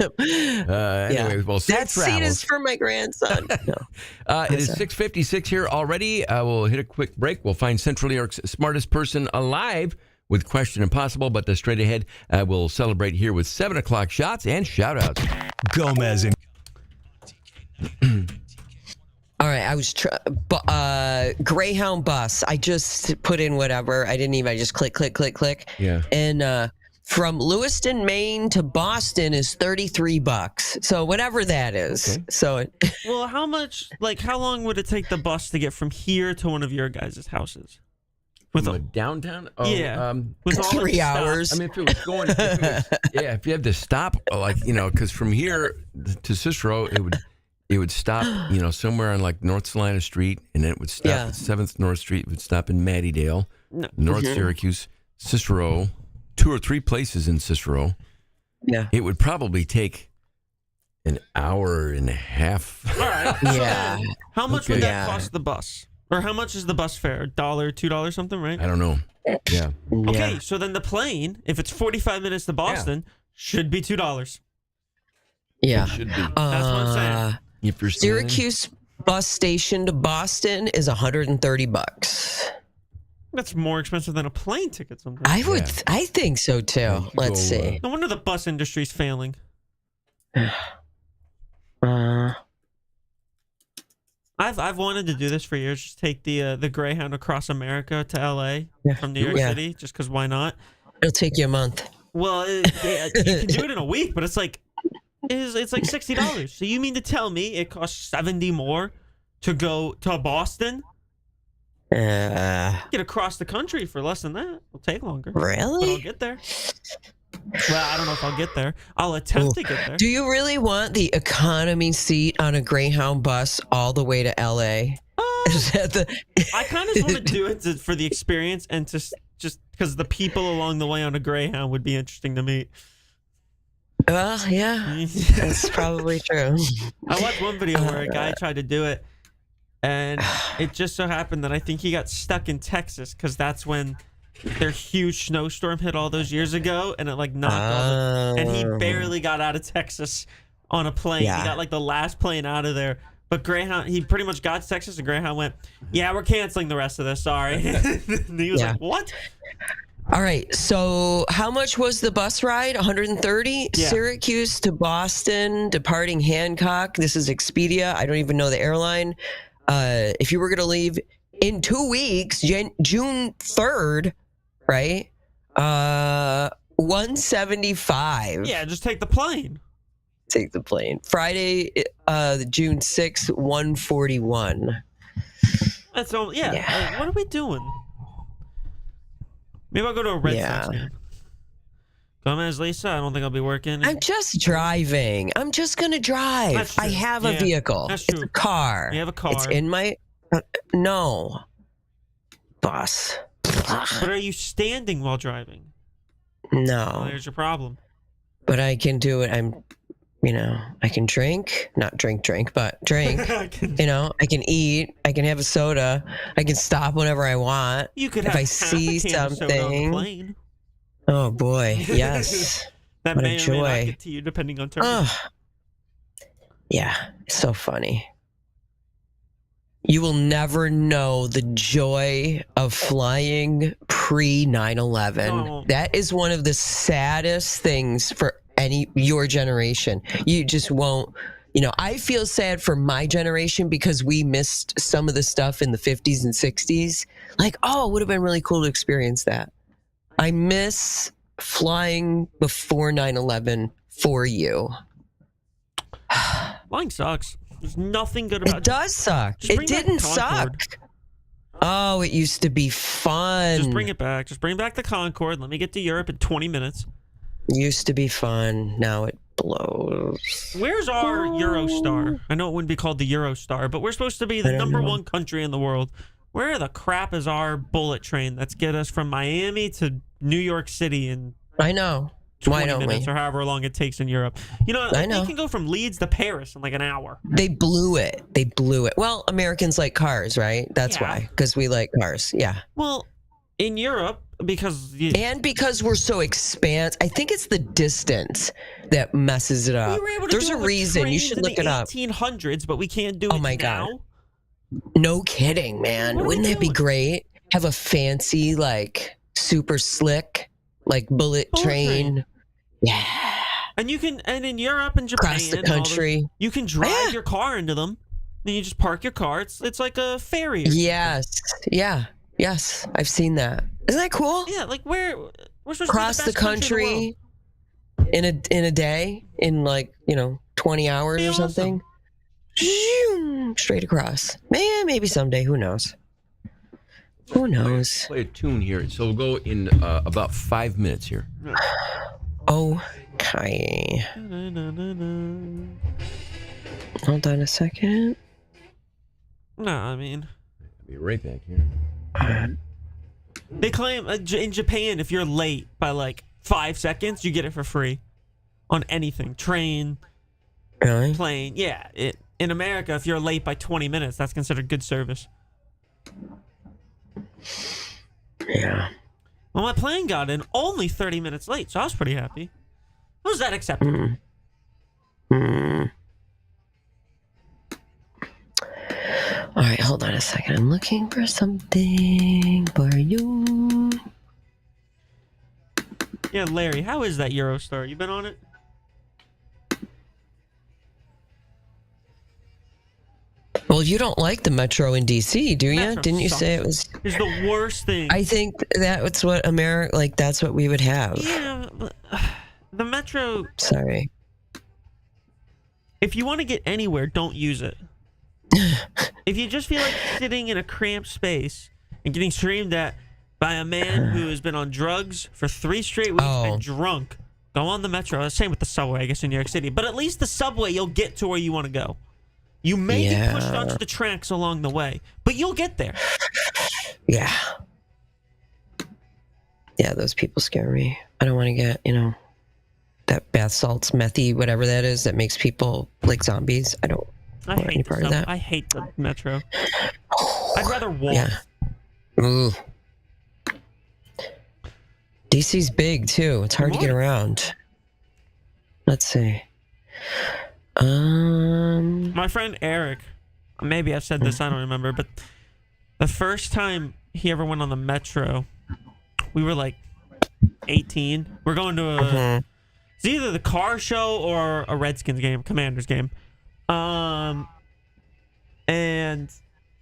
Anyway, well, safe that seat travels. is for my grandson. No. It is 6:56 here already. We'll hit a quick break. We'll find Central New York's smartest person alive with Question Impossible, but straight ahead, we'll celebrate here with 7 o'clock shots and shout-outs. Gomez and All right, I was Greyhound bus. I just put in whatever. I didn't even. I just click. Yeah. And from Lewiston, Maine to Boston is $33. So whatever that is. Okay. So Well, how much? Like, how long would it take the bus to get from here to one of your guys' houses? With downtown? Oh, yeah. With all the 3 stops. hours. I mean, if it was going, if you had to stop, like, because from here to Cicero, it would stop, somewhere on like North Salina Street, and then it would stop at 7th North Street. It would stop in Mattydale, North Syracuse, Cicero, 2 or 3 places in Cicero. Yeah. It would probably take an hour and a half. All right. Yeah. How much would Okay. that cost the bus? Or how much is the bus fare? $1, $2 something, right? I don't know. Yeah. Okay, so then the plane, if it's 45 minutes to Boston, should be $2. Yeah. It should be. That's what I'm saying. If you're standing- Syracuse bus station to Boston is $130. That's more expensive than a plane ticket sometimes. I think so too. Let's see. No wonder the bus industry's failing. I've wanted to do this for years. Just take the Greyhound across America to LA from New York City, just because why not? It'll take you a month. Well, you can do it in a week, but it's like $60. So you mean to tell me it costs $70 more to go to Boston? Get across the country for less than that. It'll take longer. Really? But I'll get there. Well, I don't know if I'll get there. I'll attempt to get there. Do you really want the economy seat on a Greyhound bus all the way to LA? Is that I kind of just want to do it for the experience and just because the people along the way on a Greyhound would be interesting to meet. Well, yeah, that's probably true. I watched one video where a guy tried to do it, and it just so happened that I think he got stuck in Texas because that's when their huge snowstorm hit all those years ago, and it like knocked and he barely got out of Texas on a plane. Yeah. He got like the last plane out of there. But Greyhound, he pretty much got to Texas, and Greyhound went, "Yeah, we're canceling the rest of this. Sorry." And he was like, "What?" All right. So how much was the bus ride? 130? Yeah. Syracuse to Boston, departing Hancock. This is Expedia. I don't even know the airline. If you were going to leave in 2 weeks, June 3rd, right? 175. Yeah, just take the plane. Take the plane. Friday, June 6th, 141. That's all. Yeah. What are we doing? Maybe I'll go to a Red Sox game. Gomez, Lisa, I don't think I'll be working. I'm just driving. I'm just going to drive. That's true. I have a vehicle. That's It's true. a car. You have a car. It's in my... no. Bus. But are you standing while driving? No. Well, there's your problem. But I can do it. I can drink. Not drink, but drink. I can eat. I can have a soda. I can stop whenever I want. You could if have I half see a can of soda on the something. plane. Oh boy, yes. That What may a or may not joy. get to you depending on terms. Oh, yeah, it's so funny. You will never know the joy of flying pre 9/11. No. That is one of the saddest things for your generation. You just won't. I feel sad for my generation because we missed some of the stuff in the 50s and 60s. Like, it would have been really cool to experience that. I miss flying before 9/11 for you. Flying sucks. There's nothing good about It does suck. Just It bring back didn't Concorde. suck. Oh, it used to be fun. Just bring it back. Just bring back the Concorde. Let me get to Europe in 20 minutes. Used to be fun. Now it blows. Where's our Eurostar? I know it wouldn't be called the Eurostar, but we're supposed to be the number one country in the world. Where the crap is our bullet train that's get us from Miami to New York City in I know. 20 minutes or however long it takes in Europe? I know. They can go from Leeds to Paris in like an hour. They blew it. Well, Americans like cars, right? That's why. Because we like cars. Yeah. Well, In Europe, because and because we're so expansive, I think it's the distance that messes it up. we were able to There's do a it with reason. You trains should in look the it up. 1800s, but we can't do it Oh my now. God. No kidding, man. Wouldn't that be great? Have a fancy, like, super slick, like bullet train. Yeah. And you can, and in Europe and Japan, Across the and all those- country. you can drive your car into them. Then you just park your car. It's like a ferry. or Yes. Yeah. Yes. I've seen that. Isn't that cool? Yeah, like we're supposed Across to be the the best country in the world. country in a day, in like, 20 hours Be or awesome. something. Zoom, straight across. Man, maybe someday. Who knows? Who knows? Play a tune here. So we'll go in about 5 minutes here. Okay. Hold on a second. No, I mean, I'll be right back here. they claim in Japan, if you're late by like 5 seconds, you get it for free on anything. Train, Really? plane. Yeah. In America, if you're late by 20 minutes, that's considered good service. Yeah. Well, my plane got in only 30 minutes late, so I was pretty happy. How was that acceptable? All right, hold on a second. I'm looking for something for you. Yeah, Larry, how is that Eurostar? You been on it? Well, you don't like the Metro in DC, do you? Metro Didn't you sucks. say it was? It's the worst thing. I think that's what America, like, that's what we would have. Yeah, but, the Metro. Sorry. If you want to get anywhere, don't use it. If you just feel like sitting in a cramped space and getting screamed at by a man who has been on drugs for 3 straight weeks and drunk, go on the Metro. Same with the subway, I guess, in New York City. But at least the subway, you'll get to where you want to go. You may get pushed onto the tracks along the way, but you'll get there. Yeah. Yeah, those people scare me. I don't want to get, that bath salts, methy, whatever that is, that makes people like zombies. I don't want any part of that. I hate the Metro. I'd rather walk. Yeah. Ooh. DC's big too. It's hard to get around. Let's see. My friend Eric, maybe I've said this, I don't remember, but the first time he ever went on the Metro, we were like 18. We're going to it's either the car show or a Redskins game, Commanders game. And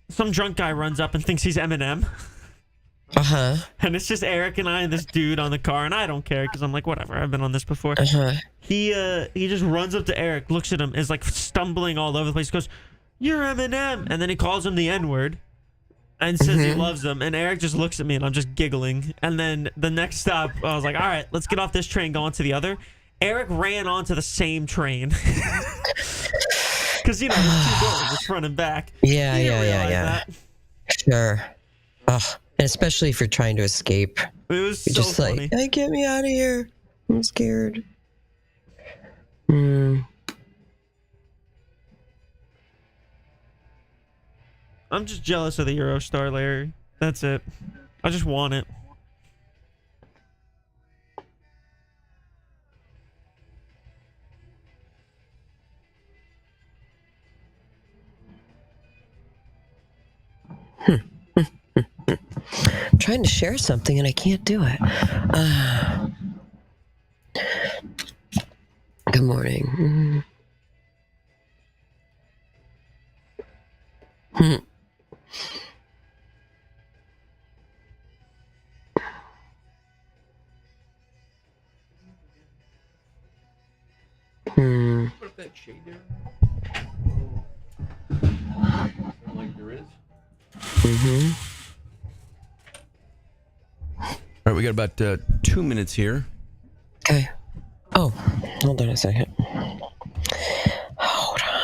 some drunk guy runs up and thinks he's Eminem. And it's just Eric and I and this dude on the car, and I don't care because I'm like, whatever, I've been on this before. He just runs up to Eric, looks at him, is like stumbling all over the place, goes, "You're Eminem," and then he calls him the N-word and says he loves him, and Eric just looks at me and I'm just giggling. And then the next stop, I was like, all right, let's get off this train, go on to the other. Eric ran onto the same train because there's 2 doors, it's front and back. Yeah. Sure. Ugh. And especially if you're trying to escape. It was you're so just funny. like, hey, get me out of here. I'm scared. I'm just jealous of the Eurostar, Larry. That's it. I just want it. I'm trying to share something and I can't do it. Good morning. Put up that shade there. Like there is. All right, we got about 2 minutes here. Okay. Oh, hold on a second. Hold on.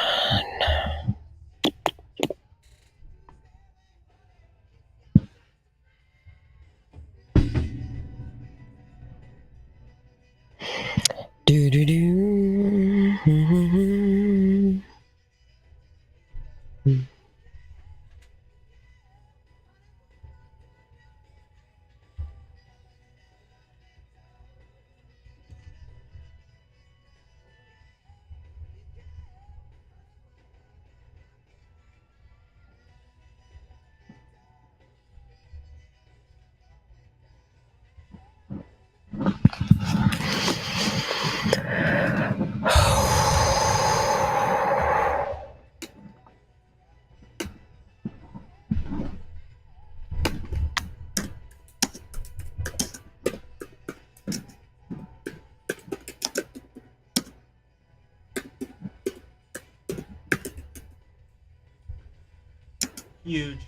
huge.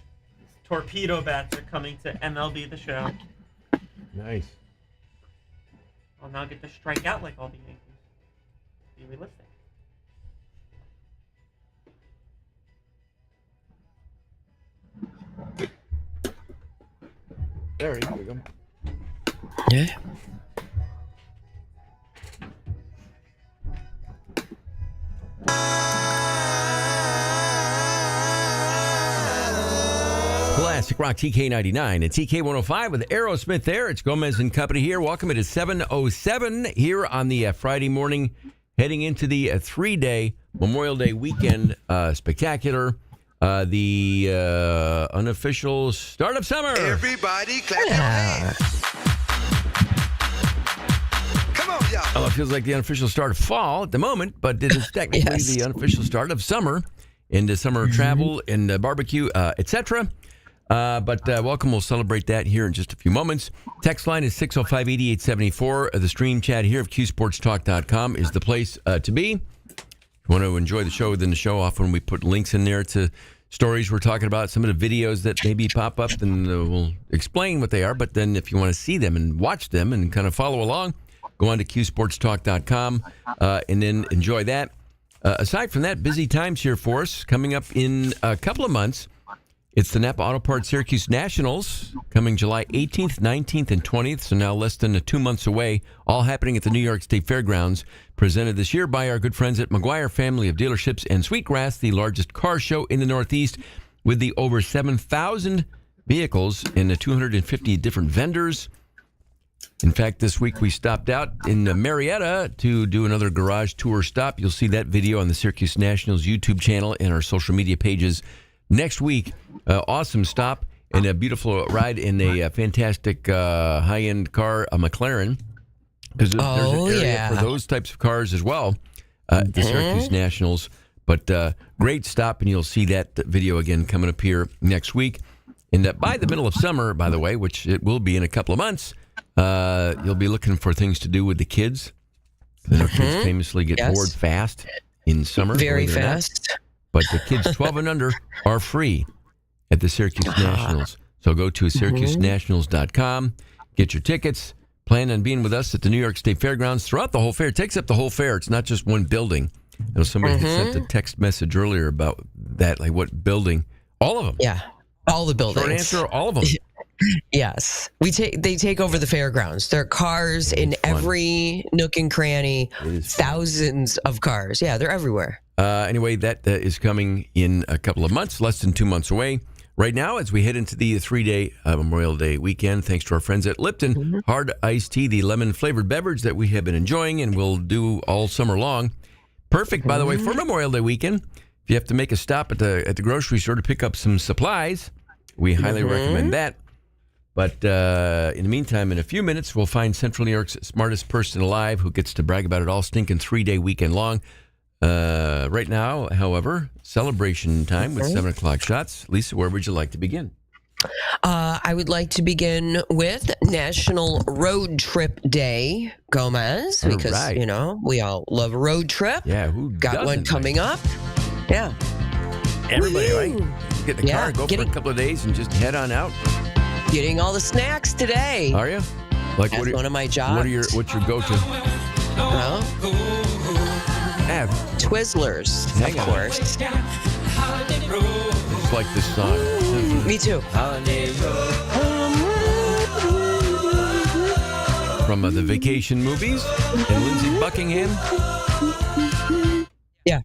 Torpedo bats are coming to MLB The Show. Nice. I'll now get to strike out like all the Yankees. Be realistic. There we go. Yeah. Classic Rock TK99 and TK105 with Aerosmith there. It's Gomez and Company here. Welcome. It is 7:07 here on the Friday morning, heading into the 3-day Memorial Day weekend spectacular. The unofficial start of summer. Everybody clap your hands. Come on, y'all. Oh, it feels like the unofficial start of fall at the moment, but it is technically the unofficial start of summer, into summer travel and barbecue, etc. But welcome. We'll celebrate that here in just a few moments. Text line is 605-8874. The stream chat here of QSportsTalk.com is the place to be. If you want to enjoy the show within the show, often we put links in there to stories we're talking about, some of the videos that maybe pop up, and we'll explain what they are. But then if you want to see them and watch them and kind of follow along, go on to QSportsTalk.com and then enjoy that. Aside from that, busy times here for us. Coming up in a couple of months, it's the Napa Auto Parts Syracuse Nationals coming July 18th, 19th, and 20th, so now less than 2 months away, all happening at the New York State Fairgrounds, presented this year by our good friends at McGuire Family of Dealerships and Sweetgrass, the largest car show in the Northeast, with the over 7,000 vehicles and 250 different vendors. In fact, this week we stopped out in Marietta to do another garage tour stop. You'll see that video on the Syracuse Nationals YouTube channel and our social media pages next week. Awesome stop and a beautiful ride in a fantastic high-end car, a McLaren. Because there's an area for those types of cars as well at the Syracuse Nationals. But great stop, and you'll see that video again coming up here next week. And by the middle of summer, by the way, which it will be in a couple of months, you'll be looking for things to do with the kids. Kids famously get bored fast in summer. Very fast. But the kids 12 and under are free at the Syracuse Nationals. So go to SyracuseNationals.com, get your tickets, plan on being with us at the New York State Fairgrounds throughout the whole fair. It takes up the whole fair. It's not just one building. You know, somebody had sent a text message earlier about that, like what building? All of them. Yeah, all the buildings. Short answer, all of them. Yes. They take over the fairgrounds. There are cars in every nook and cranny, thousands of cars. Yeah, they're everywhere. Anyway, that is coming in a couple of months, less than 2 months away. Right now, as we head into the 3-day Memorial Day weekend, thanks to our friends at Lipton, hard iced tea, the lemon-flavored beverage that we have been enjoying and will do all summer long. Perfect, by the way, for Memorial Day weekend. If you have to make a stop at the grocery store to pick up some supplies, we highly recommend that. But in the meantime, in a few minutes, we'll find Central New York's smartest person alive who gets to brag about it all stinking 3-day weekend long. Right now, however, celebration time with 7 o'clock shots. Lisa, where would you like to begin? I would like to begin with National Road Trip Day, Gomez, because, you know, we all love a road trip. Yeah, who got one coming up? Yeah. Everybody, right? Get in the car, go for a couple of days, and just head on out. Getting all the snacks today. Are you? Like, that's one of my jobs. What's your go-to? Well, Twizzlers, of course. Just like this song. Me too. From the Vacation movies and Lindsey Buckingham. Yeah.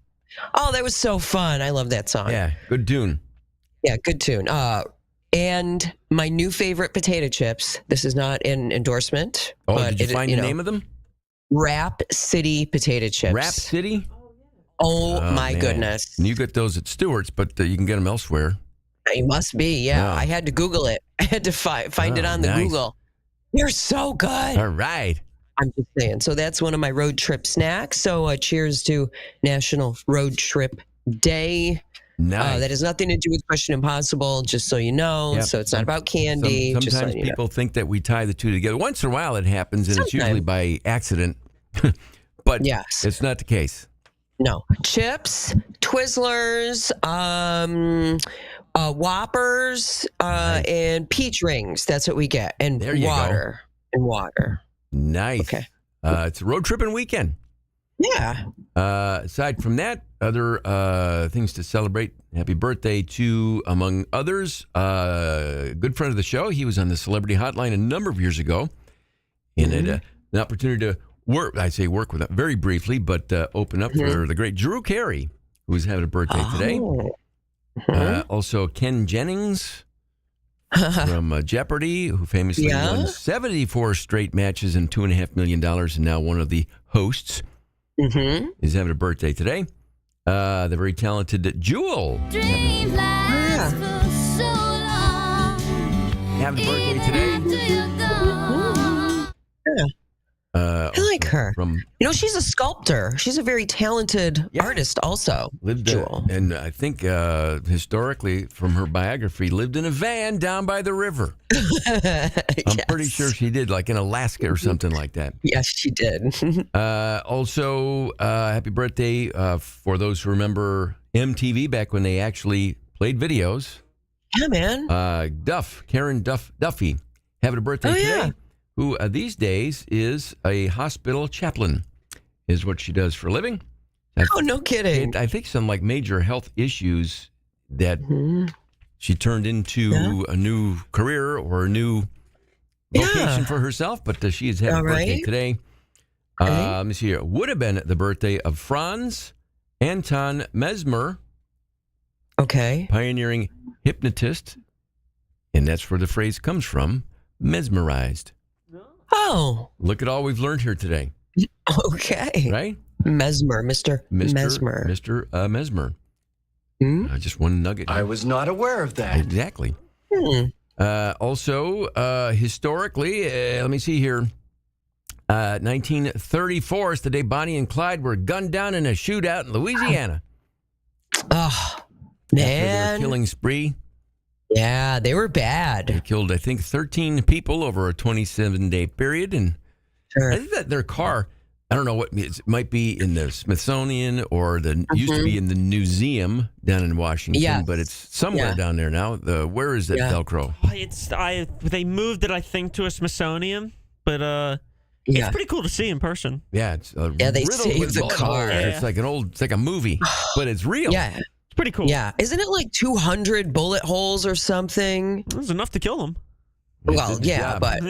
Oh, that was so fun. I love that song. Yeah, good tune. Yeah, good tune. And my new favorite potato chips. This is not an endorsement. Oh, but did you find the name of them? Rap City potato chips. Rap City? Oh my goodness. And you get those at Stewart's, but you can get them elsewhere. It must be, yeah. I had to Google it. I had to find it on the Google. You're so good. All right. I'm just saying. So that's one of my road trip snacks. So cheers to National Road Trip Day. Nice. That has nothing to do with Question Impossible, just so you know. Yep. So it's not about candy. Sometimes just so you people think that we tie the two together. Once in a while it happens, and it's usually by accident. But it's not the case. No. Chips, Twizzlers, Whoppers and peach rings. That's what we get. And There you water. And water. Nice. Okay. It's a road tripping weekend. Yeah. Aside from that, other things to celebrate. Happy birthday to, among others, a good friend of the show. He was on the Celebrity Hotline a number of years ago and had an opportunity to work. I say work with him very briefly, but open up for the great Drew Carey, who's having a birthday today. Also, Ken Jennings from Jeopardy, who famously won 74 straight matches and $2.5 million, and now one of the hosts. Is having a birthday today. The very talented Jewel. Having a birthday today. I like her. From she's a sculptor. She's a very talented artist also. Jewel. And I think historically, from her biography, lived in a van down by the river. I'm pretty sure she did, like in Alaska or something like that. Yes, she did. Also, happy birthday for those who remember MTV back when they actually played videos. Yeah, man. Karen Duffy, having a birthday today. Who these days is a hospital chaplain, is what she does for a living. Oh, no kidding. I think some like major health issues that she turned into a new career or a new vocation for herself, but she is having a birthday today. Let me see here. Would have been the birthday of Franz Anton Mesmer. Okay. Pioneering hypnotist. And that's where the phrase comes from, mesmerized. Oh. Look at all we've learned here today. Okay. Right? Mesmer, Mr. Mesmer. Mr. Mesmer. Just one nugget. I was not aware of that. Exactly. Also, historically, let me see here. 1934 is the day Bonnie and Clyde were gunned down in a shootout in Louisiana. Oh, man. After their killing spree. Yeah, they were bad. They killed, I think, 13 people over a 27-day period. And I think that their car, I don't know what, it might be in the Smithsonian or used to be in the museum down in Washington, but it's somewhere down there now. Where is that Velcro? They moved it, I think, to a Smithsonian, but it's pretty cool to see in person. Yeah, it's they saved the car. It's like it's like a movie, but it's real. Yeah. Pretty cool. Yeah. Isn't it like 200 bullet holes or something? It was enough to kill them. Well, but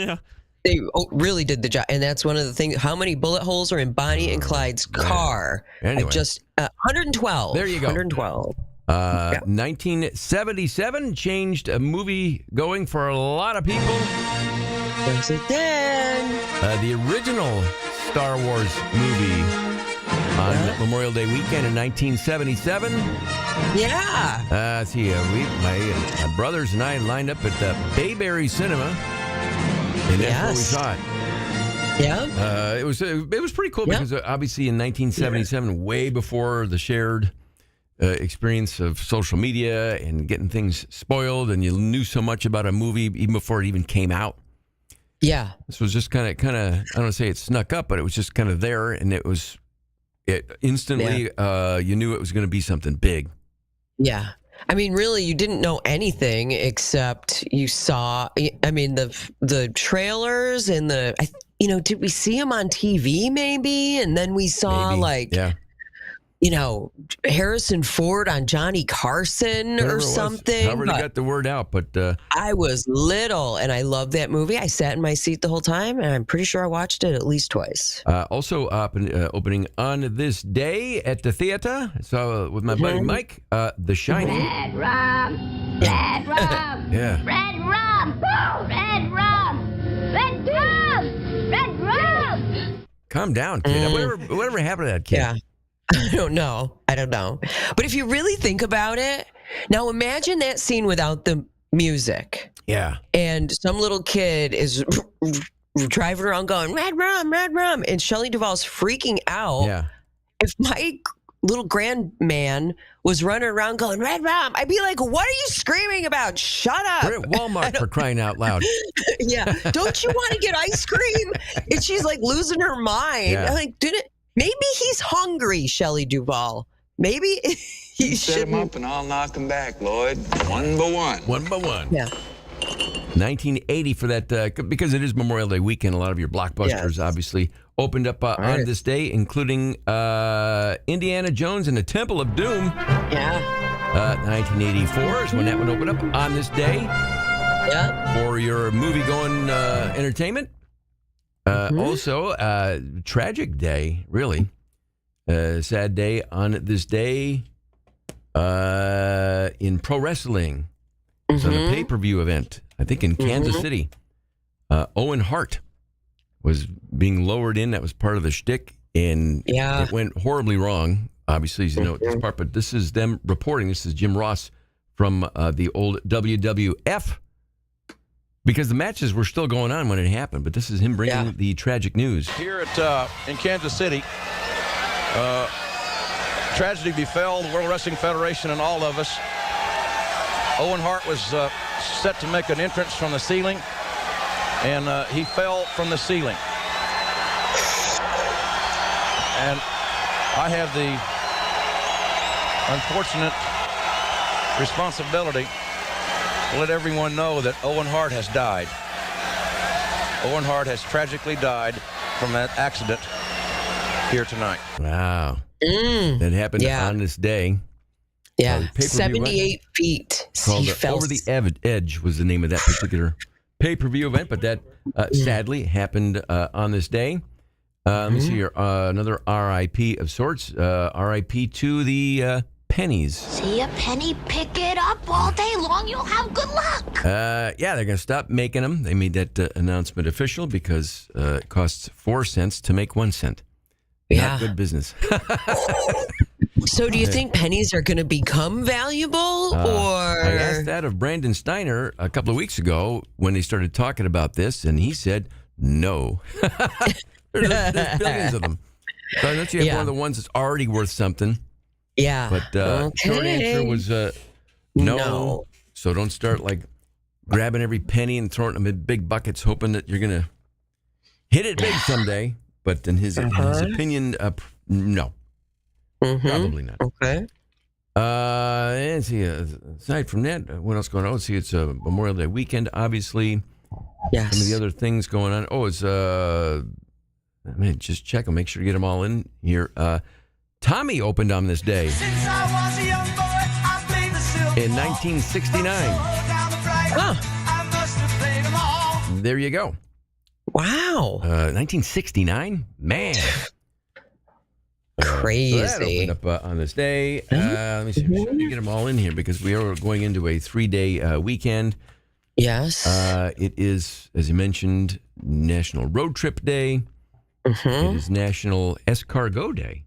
they really did the job. And that's one of the things. How many bullet holes are in Bonnie and Clyde's car? Anyway. Just 112. There you go. 112. 1977 changed a movie going for a lot of people. Yes, it did. The original Star Wars movie on Memorial Day weekend in 1977. Yeah. Let's see, my brothers and I lined up at the Bayberry Cinema, and that's where we saw it. Yeah. It was pretty cool because obviously in 1977, way before the shared experience of social media and getting things spoiled, and you knew so much about a movie even before it even came out. Yeah. This was just kind of I don't want to say it snuck up, but it was just kind of there, and it instantly you knew it was going to be something big. Yeah. I mean, really, you didn't know anything except you saw, I mean, the trailers and did we see them on TV maybe? And then we saw Harrison Ford on Johnny Carson or something. I already got the word out, but I was little and I loved that movie. I sat in my seat the whole time, and I'm pretty sure I watched it at least twice. Also opening on this day at the theater. So with my buddy Mike, The Shining. Red rum, red rum, yeah. Red rum, red rum, red rum, red rum. Calm down, kid. Whatever happened to that kid? Yeah. I don't know. But if you really think about it, now imagine that scene without the music. Yeah. And some little kid is driving around going, red rum. And Shelley Duvall's freaking out. Yeah. If my little grandman was running around going, red rum, I'd be like, what are you screaming about? Shut up. We're at Walmart for crying out loud. Yeah. Don't you want to get ice cream? And she's like losing her mind. Yeah. I'm like, maybe he's hungry, Shelley Duvall. maybe he Set him shouldn't. up and I'll knock him back, Lloyd. One by one. One by one. Yeah. 1980 for that, because it is Memorial Day weekend. A lot of your blockbusters obviously opened up on this day, including Indiana Jones and the Temple of Doom. Yeah. 1984 is when that one opened up on this day. Yeah. For your movie-going entertainment. Also, tragic day, really. Sad day on this day in pro wrestling. It's on a pay-per-view event, I think in Kansas City. Owen Hart was being lowered in. That was part of the shtick, and it went horribly wrong. Obviously, as you know this part, but this is them reporting. This is Jim Ross from the old WWF, because the matches were still going on when it happened. But this is him bringing the tragic news. Here at in Kansas City, tragedy befell the World Wrestling Federation and all of us. Owen Hart was set to make an entrance from the ceiling, and he fell from the ceiling. And I have the unfortunate responsibility to let everyone know that Owen Hart has died. Owen Hart has tragically died from that accident here tonight. Wow. That happened on this day. Yeah, 78 feet. Called Over the Edge was the name of that particular pay-per-view event, but that sadly happened on this day. Let me see here. Another RIP of sorts. RIP to the pennies. See a penny, pick it up all day long. You'll have good luck. Yeah, they're going to stop making them. They made that announcement official because it costs 4 cents to make 1 cent. Not good business. So do you think pennies are going to become valuable, or? I asked that of Brandon Steiner a couple of weeks ago when they started talking about this, and he said no. there's billions of them. So unless you have one of the ones that's already worth something. Yeah. But short answer was no. So don't start like grabbing every penny and throwing them in big buckets, hoping that you're going to hit it big someday. But in his opinion, no. Probably not. Okay. And see, aside from that, what else going on? Let's see, it's a Memorial Day weekend, obviously. Yes. Some of the other things going on. Oh, it's, I mean, just check and make sure to get them all in here. Tommy opened on this day in 1969. There you go. Wow. 1969? Man. Crazy. So that opened up on this day. Let me see. I'm sure to get them all in here because we are going into a 3-day weekend. Yes. It is, as you mentioned, National Road Trip Day. It is National Escargot Day.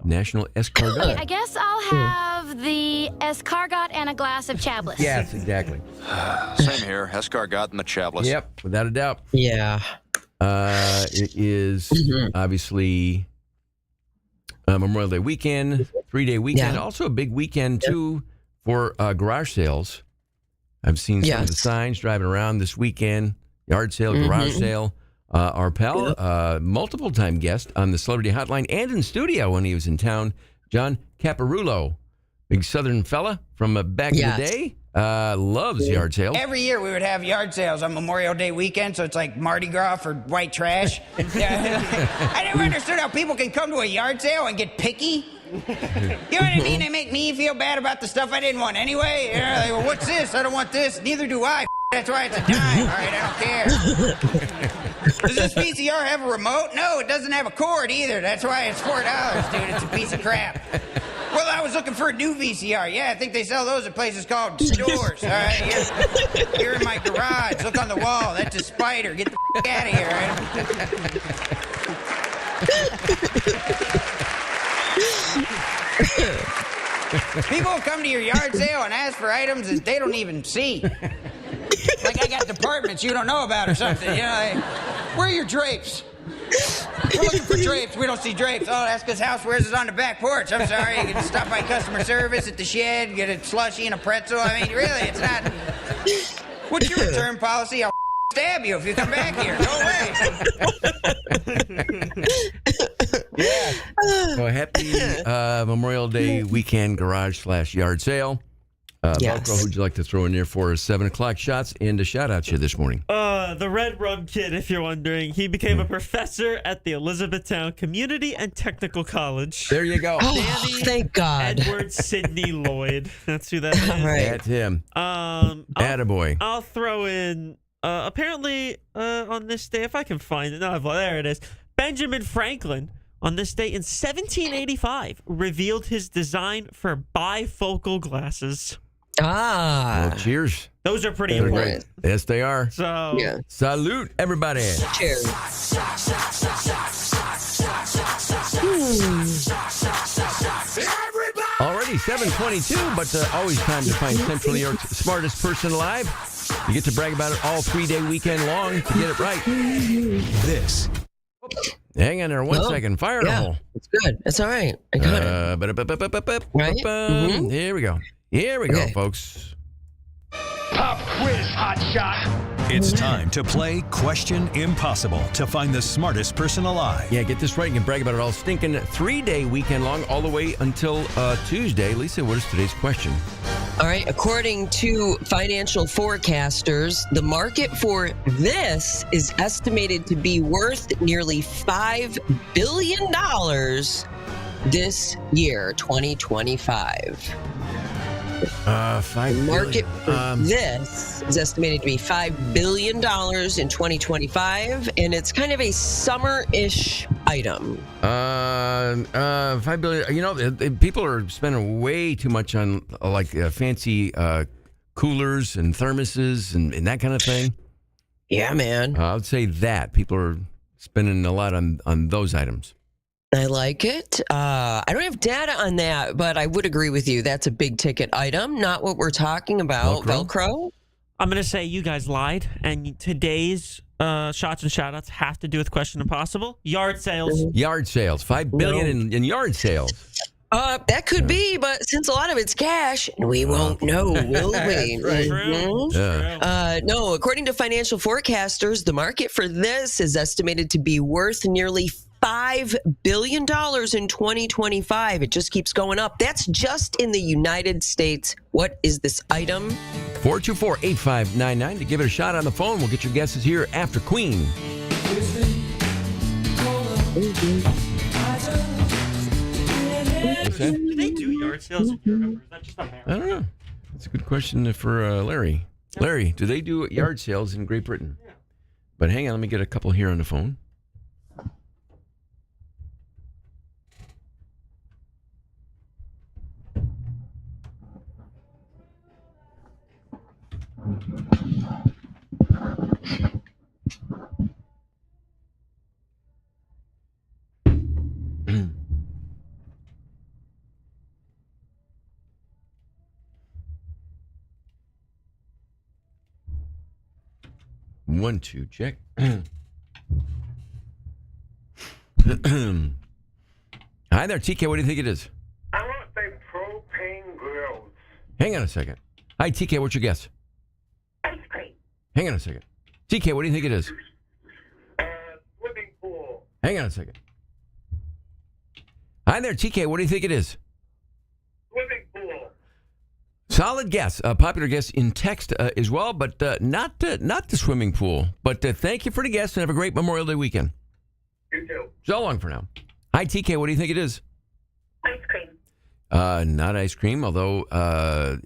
National Escargot. I guess I'll have the escargot and a glass of Chablis. Yes, exactly. Same here. Escargot and the Chablis. Yep, without a doubt. Yeah. It is obviously Memorial Day weekend, 3-day weekend. Also a big weekend, too, for garage sales. I've seen some of the signs driving around this weekend. Yard sale, garage sale. Our pal, multiple-time guest on the Celebrity Hotline and in studio when he was in town, John Caparulo, big Southern fella from back in the day, loves yard sales. Every year we would have yard sales on Memorial Day weekend, so it's like Mardi Gras for white trash. I never understood how people can come to a yard sale and get picky. You know what I mean? They make me feel bad about the stuff I didn't want anyway. You know, like, well, what's this? I don't want this. Neither do I. That's why it's a dime. All right, I don't care. Does this VCR have a remote? No, it doesn't have a cord either. That's why it's $4, dude. It's a piece of crap. Well, I was looking for a new VCR. Yeah, I think they sell those at places called stores. All right, here in my garage. Look on the wall. That's a spider. Get the out of here. Right? People come to your yard sale and ask for items that they don't even see. Like I got departments you don't know about or something. You know, like, where are your drapes? We're looking for drapes. We don't see drapes. Oh, that's because Housewares is on the back porch. I'm sorry. You can stop by customer service at the shed, get a slushie and a pretzel. I mean, really, it's not. What's your return policy? I'll stab you if you come back here. Go away. So happy Memorial Day weekend garage/yard sale. Yes. Velcro, who'd you like to throw in there for 7 o'clock shots and a shout out to you this morning? The Red Rum Kid, if you're wondering. He became a professor at the Elizabethtown Community and Technical College. There you go. Oh, thank God. Edward Sidney Lloyd. That's who that is. Right. That's him. Attaboy. Attaboy. I'll throw in, apparently, on this day, if I can find it. No, there it is. Benjamin Franklin, on this day in 1785, revealed his design for bifocal glasses. Well, cheers. Those are pretty They're important. great. Yes, they are. So, Salute, everybody. Cheers. Already 7:22, but always time to find Central New York's smartest person alive. You get to brag about it all 3-day weekend long to get it right. This. Hang on there one second. Fire in the hole. It's good. It's all right. I got it. Right? Mhm. Here we go. Here we go, folks. Pop quiz, hot shot. It's time to play Question Impossible to find the smartest person alive. Yeah, get this right. You can brag about it all stinking 3-day weekend long, all the way until Tuesday. Lisa, what is today's question? All right. According to financial forecasters, the market for this is estimated to be worth nearly $5 billion this year, 2025. $5 The market billion. for this is estimated to be $5 billion in 2025, and it's kind of a summer-ish item. $5 billion. You know, people are spending way too much on fancy coolers and thermoses and that kind of thing. Yeah, man. I would say that people are spending a lot on those items. I like it. I don't have data on that, but I would agree with you. That's a big ticket item, not what we're talking about. Velcro? I'm going to say you guys lied, and today's shots and shout-outs have to do with Question Impossible. Yard sales. Yard sales. $5 billion in yard sales. That could be, but since a lot of it's cash, we won't know, will we? That's right. Mhm. No, according to financial forecasters, the market for this is estimated to be worth nearly $5 billion in 2025. It just keeps going up. That's just in the United States. What is this item? 424-8599 to give it a shot on the phone. We'll get your guesses here after Queen. What's that? Do they do yard sales in Europe, or is that just America? I don't know. That's a good question for Larry. Larry, do they do yard sales in Great Britain? Yeah. But hang on, let me get a couple here on the phone. One, two, check. Hi there, TK. What do you think it is? I want to say propane grills. Hang on a second. Hi, TK. What's your guess? Ice cream. Hang on a second. TK, what do you think it is? Swimming pool. Hang on a second. Hi there, TK. What do you think it is? Swimming pool. Solid guess. Popular guess in text as well, but not the swimming pool. But thank you for the guess and have a great Memorial Day weekend. You too. So long for now. Hi, TK. What do you think it is? Ice cream. Not ice cream, although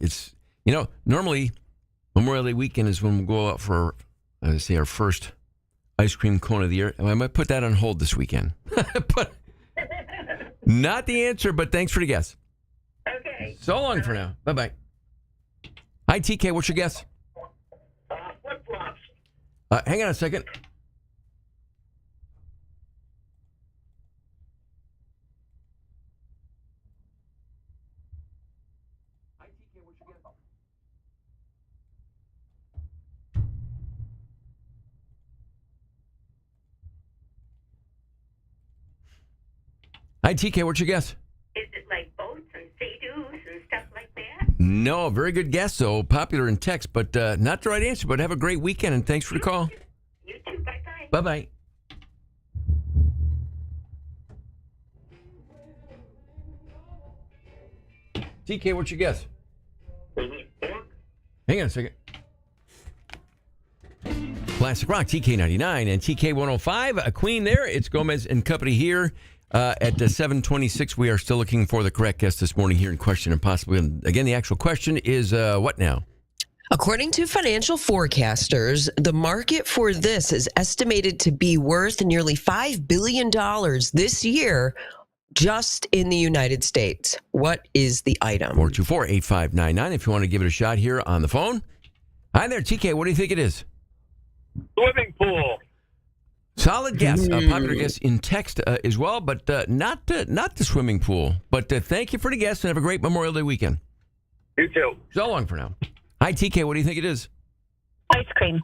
it's, normally Memorial Day weekend is when we go out for, our first ice cream cone of the year. I might put that on hold this weekend. But not the answer, but thanks for the guess. Okay. So long for now. Bye-bye. Hi, TK. What's your guess? Flip-flops. Hang on a second. Hi, TK. What's your guess? Is it like boats and Sea-Doos and stuff like that? No, very good guess, though. Popular in text, but not the right answer. But have a great weekend, and thanks for the call. You too. Bye-bye. Bye-bye. TK, what's your guess? Hang on a second. Classic Rock, TK99 and TK105. A Queen there. It's Gomez and company here at 7:26. We are still looking for the correct guess this morning here in Question Impossible. And again, the actual question is what now? According to financial forecasters, the market for this is estimated to be worth nearly $5 billion this year just in the United States. What is the item? 424-8599 if you want to give it a shot here on the phone. Hi there, TK. What do you think it is? Swimming pool. Solid guess. Popular guess in text as well, but not the swimming pool. But thank you for the guess and have a great Memorial Day weekend. You too. So long for now. Hi, TK. What do you think it is? Ice cream.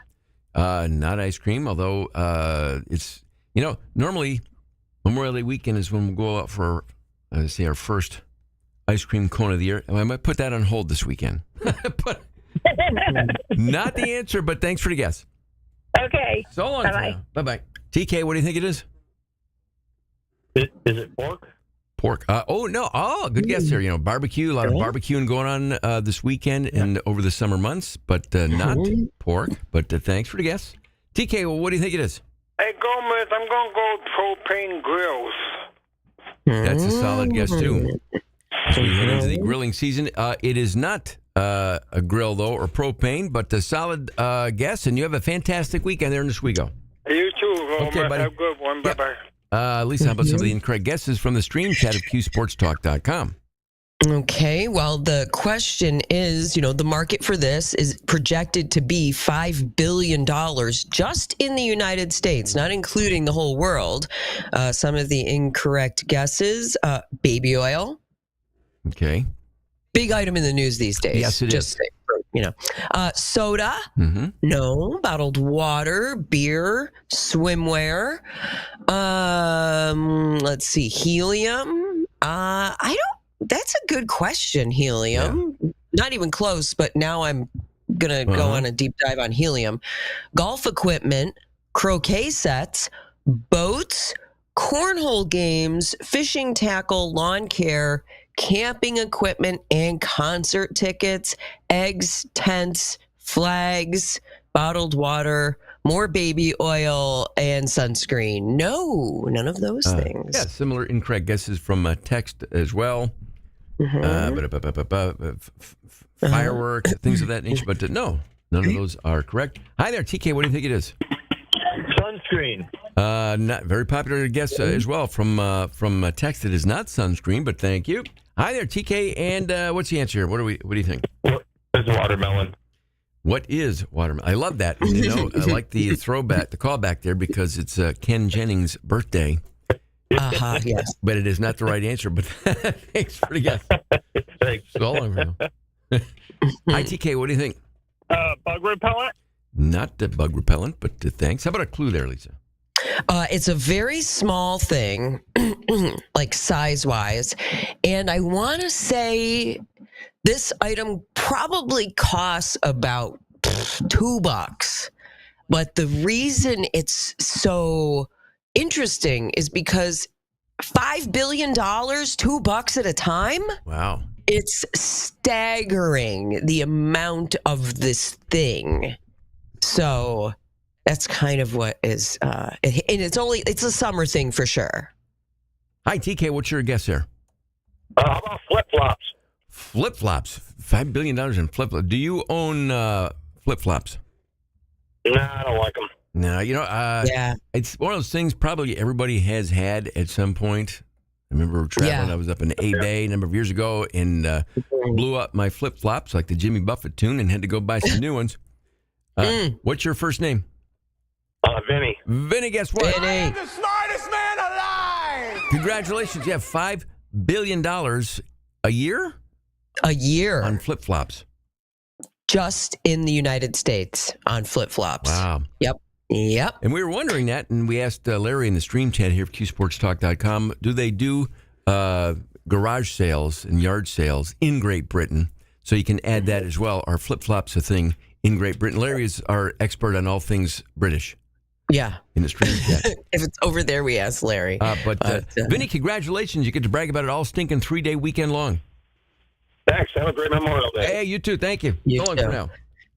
Not ice cream, although it's, normally Memorial Day weekend is when we go out for, our first ice cream cone of the year. I might put that on hold this weekend. But not the answer, but thanks for the guess. Okay. So long. Bye-bye. Bye-bye. TK, what do you think it is? Is it pork? Pork. Good guess there. Barbecue, a lot of barbecuing going on this weekend and over the summer months, but not pork. But thanks for the guess. TK, what do you think it is? Hey, Gomez, I'm going to go propane grills. That's a solid guess, too. So we head into the grilling season. It is not a grill, though, or propane, but a solid guess, and you have a fantastic weekend there in Oswego. You too, Gomez. Okay, buddy. Have a good one. Bye-bye. Lisa, how about some of the incorrect guesses from the stream chat of QSportsTalk.com? Okay, well, the question is, the market for this is projected to be $5 billion just in the United States, not including the whole world. Some of the incorrect guesses, baby oil. Okay. Big item in the news these days. Yes, it is. Soda. Mm-hmm. No. Bottled water, beer, swimwear. Let's see. Helium. That's a good question, helium. Yeah. Not even close, but now I'm going to go on a deep dive on helium. Golf equipment, croquet sets, boats, cornhole games, fishing tackle, lawn care, camping equipment, and concert tickets, eggs, tents, flags, bottled water, more baby oil, and sunscreen. No, none of those things. Yeah, similar incorrect guesses from text as well. Fireworks, things of that nature. But no, none of those are correct. Hi there, TK. What do you think it is? Sunscreen. Not very popular guess as well from text. It is not sunscreen, but thank you. Hi there, TK. And what's the answer? What do you think? It's watermelon. What is watermelon? I love that. I like the callback there because it's Ken Jennings' birthday. Yes. But it is not the right answer. But thanks for the guess. Thanks. So long for now. Hi, TK. What do you think? Bug repellent? Not the bug repellent, but thanks. How about a clue there, Lisa? It's a very small thing, like size-wise. And I want to say this item probably costs about $2. But the reason it's so interesting is because $5 billion, $2 at a time. Wow. It's staggering the amount of this thing. So that's kind of what is, and it's a summer thing for sure. Hi, TK. What's your guess there? How about flip-flops? Flip-flops. $5 billion in flip-flops. Do you own flip-flops? Nah, I don't like them. No, it's one of those things probably everybody has had at some point. I remember traveling. I was up in A-Bay a number of years ago and blew up my flip-flops like the Jimmy Buffett tune and had to go buy some new ones. What's your first name? Vinny. Vinny, guess what? I am the smartest man alive! Congratulations. You have $5 billion a year? A year. On flip-flops. Just in the United States on flip-flops. Wow. Yep. And we were wondering that, and we asked Larry in the stream chat here at QSportsTalk.com, do they do garage sales and yard sales in Great Britain? So you can add that as well. Are flip-flops a thing in Great Britain? Larry is our expert on all things British. Yeah. In the stream chat. If it's over there, we ask Larry. But Vinny, congratulations. You get to brag about it all stinking 3-day weekend long. Thanks. Have a great Memorial Day. Hey, you too. Thank you. You So long too. for now.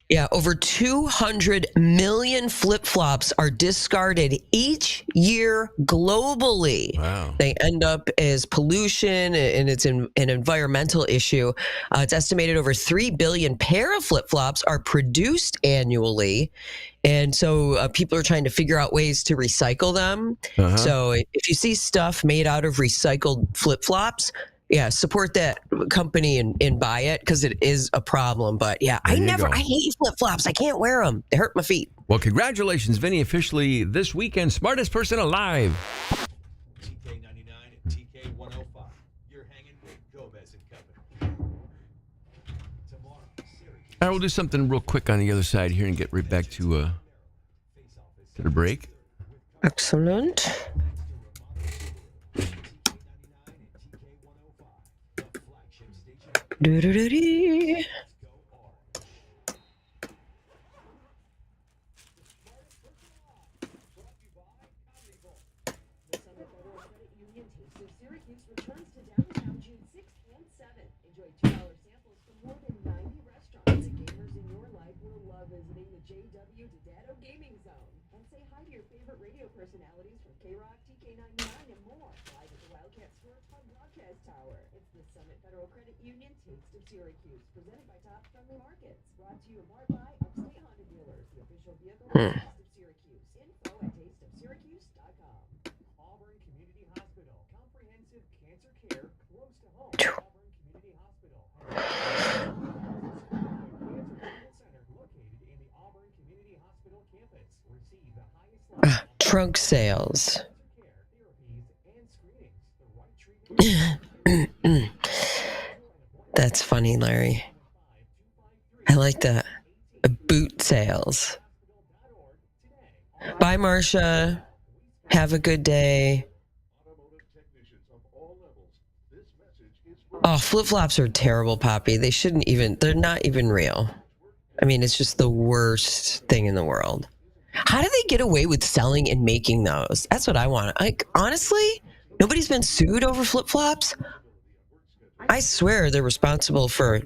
Yeah, over 200 million flip-flops are discarded each year globally. Wow. They end up as pollution, and it's an environmental issue. It's estimated over 3 billion pair of flip-flops are produced annually. And so people are trying to figure out ways to recycle them. Uh-huh. So if you see stuff made out of recycled flip-flops, yeah, support that company and buy it because it is a problem. But yeah, There you go. I hate flip flops. I can't wear them. They hurt my feet. Well, congratulations, Vinny. Officially this weekend, smartest person alive. TK99 and TK105. You're hanging with Gomez and Company. Tomorrow, Syracuse. All right, we'll do something real quick on the other side here and get right back to the break. Excellent. Do-do-do-dee. The Summit Federal Credit Union Taste of Syracuse returns to downtown June 6th and 7th. Enjoy $2 samples from more than 90 restaurants. The gamers in your life will love visiting the JW Didado Gaming Zone. And say hi to your favorite radio personalities from K-Rock, TK99, and more. Live at the Wildcat Sports Pub Broadcast Tower. It's the Summit Federal Credit Union Taste of Syracuse, presented by Top Friendly Markets. Brought to you in part by Upstate Honda Dealers, the official vehicle of Taste of Syracuse. Info at tasteofsyracuse.com. Auburn Community Hospital. Comprehensive cancer care close to home. Auburn Community Hospital. Cancer Treatment Center located in the Auburn Community Hospital campus. Receive the highest level of Trunk sales. care, therapies, and screenings. The right treatment. That's funny, Larry. I like that. Boot sales. Bye, Marcia. Have a good day. Oh, flip-flops are terrible, Poppy. They shouldn't even, they're not even real. I mean, it's just the worst thing in the world. How do they get away with selling and making those? That's what I want. Like, honestly, nobody's been sued over flip-flops. I swear they're responsible for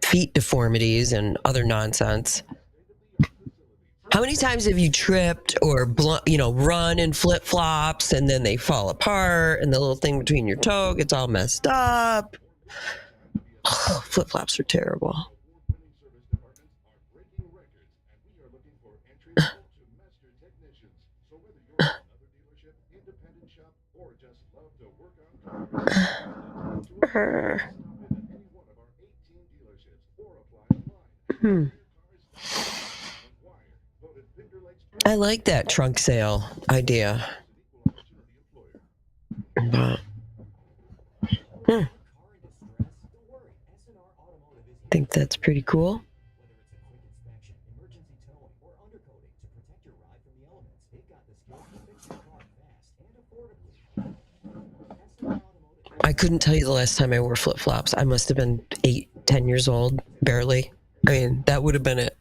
feet deformities and other nonsense. How many times have you tripped or run in flip-flops and then they fall apart and the little thing between your toe gets all messed up? Oh, flip-flops are terrible. I like that trunk sale idea. But, I think that's pretty cool. I couldn't tell you the last time I wore flip-flops. I must have been 8-10 years old, barely. I mean, that would have been it.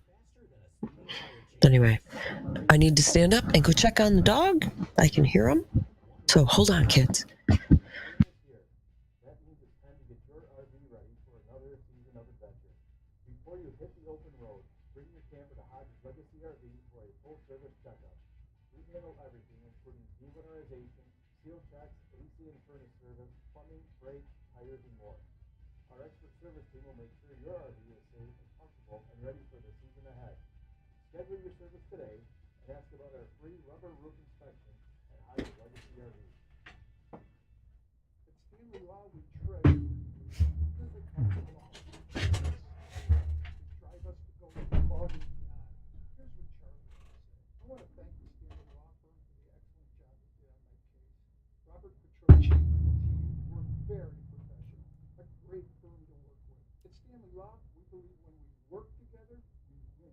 Anyway, I need to stand up and go check on the dog. I can hear him. So hold on, kids. Before you hit the open road, bring your camper to Hodges Legacy RV for a full-service checkup. We handle everything, including de-winterization, seal checks, AC and furnace service, plumbing, brakes, tires, and more. Our expert service team will make sure your RV is safe and comfortable and ready for the season ahead. Schedule your service today and ask about our free rubber roof inspection at Hodges Legacy RV. It's Stanley Law we treasure. Drive us to go above and beyond. Here's what Charlie has to say. I want to thank the Stanley Law Firm for the excellent job they did on my case. Robert Petrucci and the team were very professional. A great firm to work with. At Stanley Law, we believe when we work together, we win.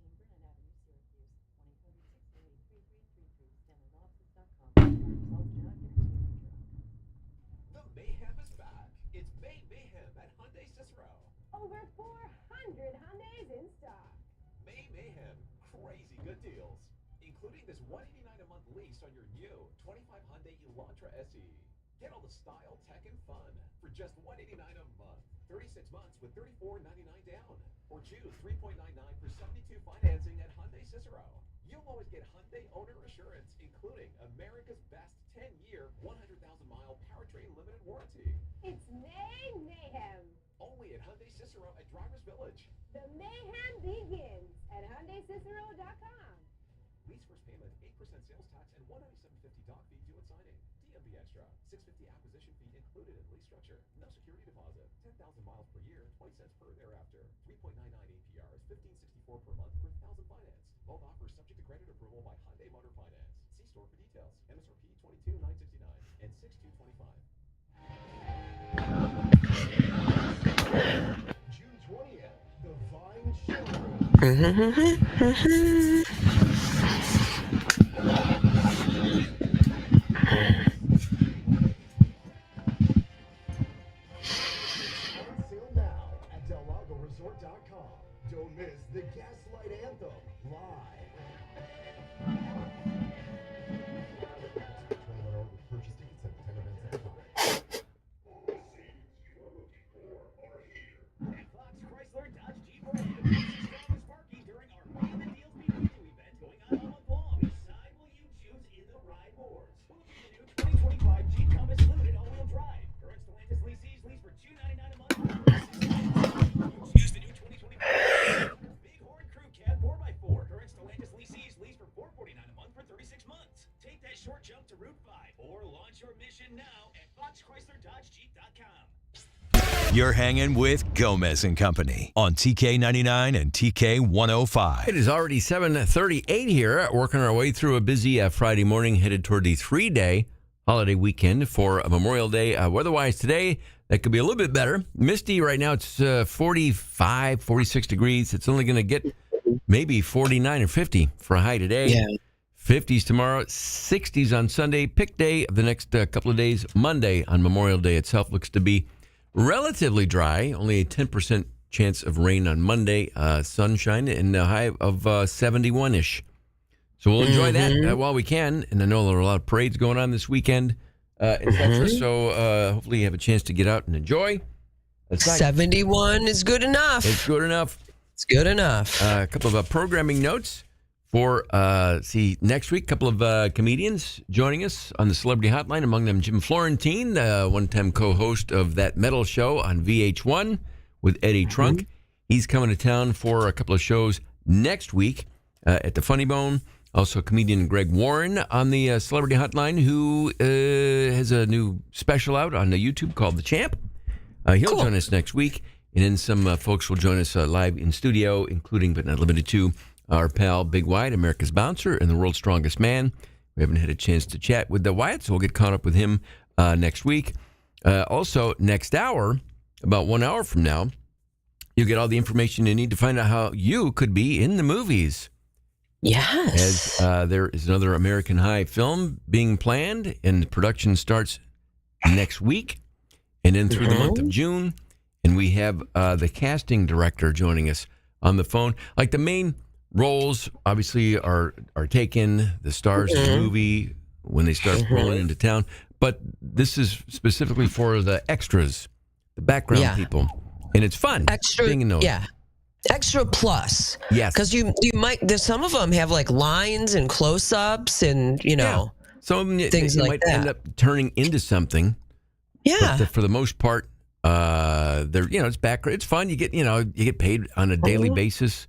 215 Burnett Avenue, Syracuse. 1-800-688-3333. The mayhem is back. It's May Mayhem at Hyundai Cicero. Over 400 Hyundais in stock. May Mayhem, crazy good deals, including this $189 a month lease on your new 25 Hyundai Elantra SE. Get all the style, tech, and fun for just $189 a month. 36 months with $34.99 down. Or choose 3.99 for 72 financing at Hyundai Cicero. You'll always get Hyundai owner assurance, including America's best 10-year, 100,000-mile powertrain limited warranty. It's mayhem. Only at Hyundai Cicero at Drivers Village. The mayhem begins at HyundaiCicero.com. Lease first payment, 8% sales tax, and $197.50 doc fee due at signing. DMV Extra, $650 acquisition fee included in lease structure. No security deposit. 10,000 miles per year, 20 cents per thereafter. 3.99 APR is $15.64 per month per 1,000 finance. Both offers subject to credit approval by Hyundai Motor Finance. See store for details. MSRP $22,969 and $6,225. June 20th, the Vine Showroom. Sale now at DelLagoResort.com. Don't miss the Gaslight Anthem live. 21 or older. Purchase tickets at 10 events at a time. Fox Chrysler Dodge Jeep Ram. Strongest parking during our May the Deals Be With You event going on all month long. Which side will you choose in the Ride Wars? Who's the new 2025 Jeep Compass Limited all-wheel drive? Current Stellantis leases lease for $299 a month. Choose the new 2025 Bighorn Crew Cab 4x4. Current Stellantis leases lease for $449 a month for 36 months. Take that short jump to Route 5 or launch your mission now at FoxChryslerDodgeJeep.com. You're hanging with Gomez and Company on TK99 and TK105. It is already 7:38 here, working our way through a busy Friday morning, headed toward the 3-day holiday weekend for Memorial Day. Weather-wise today, that could be a little bit better. Misty right now, it's 45, 46 degrees. It's only going to get maybe 49 or 50 for a high today. Yeah. 50s tomorrow, 60s on Sunday. Pick day of the next couple of days. Monday on Memorial Day itself looks to be relatively dry, only a 10% chance of rain on Monday, sunshine, and a high of 71-ish. So we'll enjoy that while we can. And I know there are a lot of parades going on this weekend, etc. So hopefully you have a chance to get out and enjoy. 71 is good enough. It's good enough. It's good enough. A couple of programming notes for, next week, a couple of comedians joining us on the Celebrity Hotline, among them Jim Florentine, one-time co-host of That Metal Show on VH1 with Eddie Trunk. He's coming to town for a couple of shows next week at the Funny Bone. Also, comedian Greg Warren on the Celebrity Hotline, who has a new special out on the YouTube called The Champ. He'll join us next week. And then some folks will join us live in studio, including but not limited to our pal Big Wyatt, America's Bouncer and the World's Strongest Man. We haven't had a chance to chat with the Wyatt, so we'll get caught up with him next week. Also, next hour, about 1 hour from now, you'll get all the information you need to find out how you could be in the movies. Yes. As there is another American High film being planned, and production starts next week and then through the month of June. And we have the casting director joining us on the phone. Like the main roles, obviously, are taken, the stars of the movie when they start rolling into town. But this is specifically for the extras, the background people. And it's fun. Being in those. Yeah. Extra plus. Yes. Because you might, there's some of them have like lines and close-ups and, you know, some of them things they like might that. end up turning into something. Yeah. But for the most part, they're, it's background. It's fun. You get paid on a daily basis.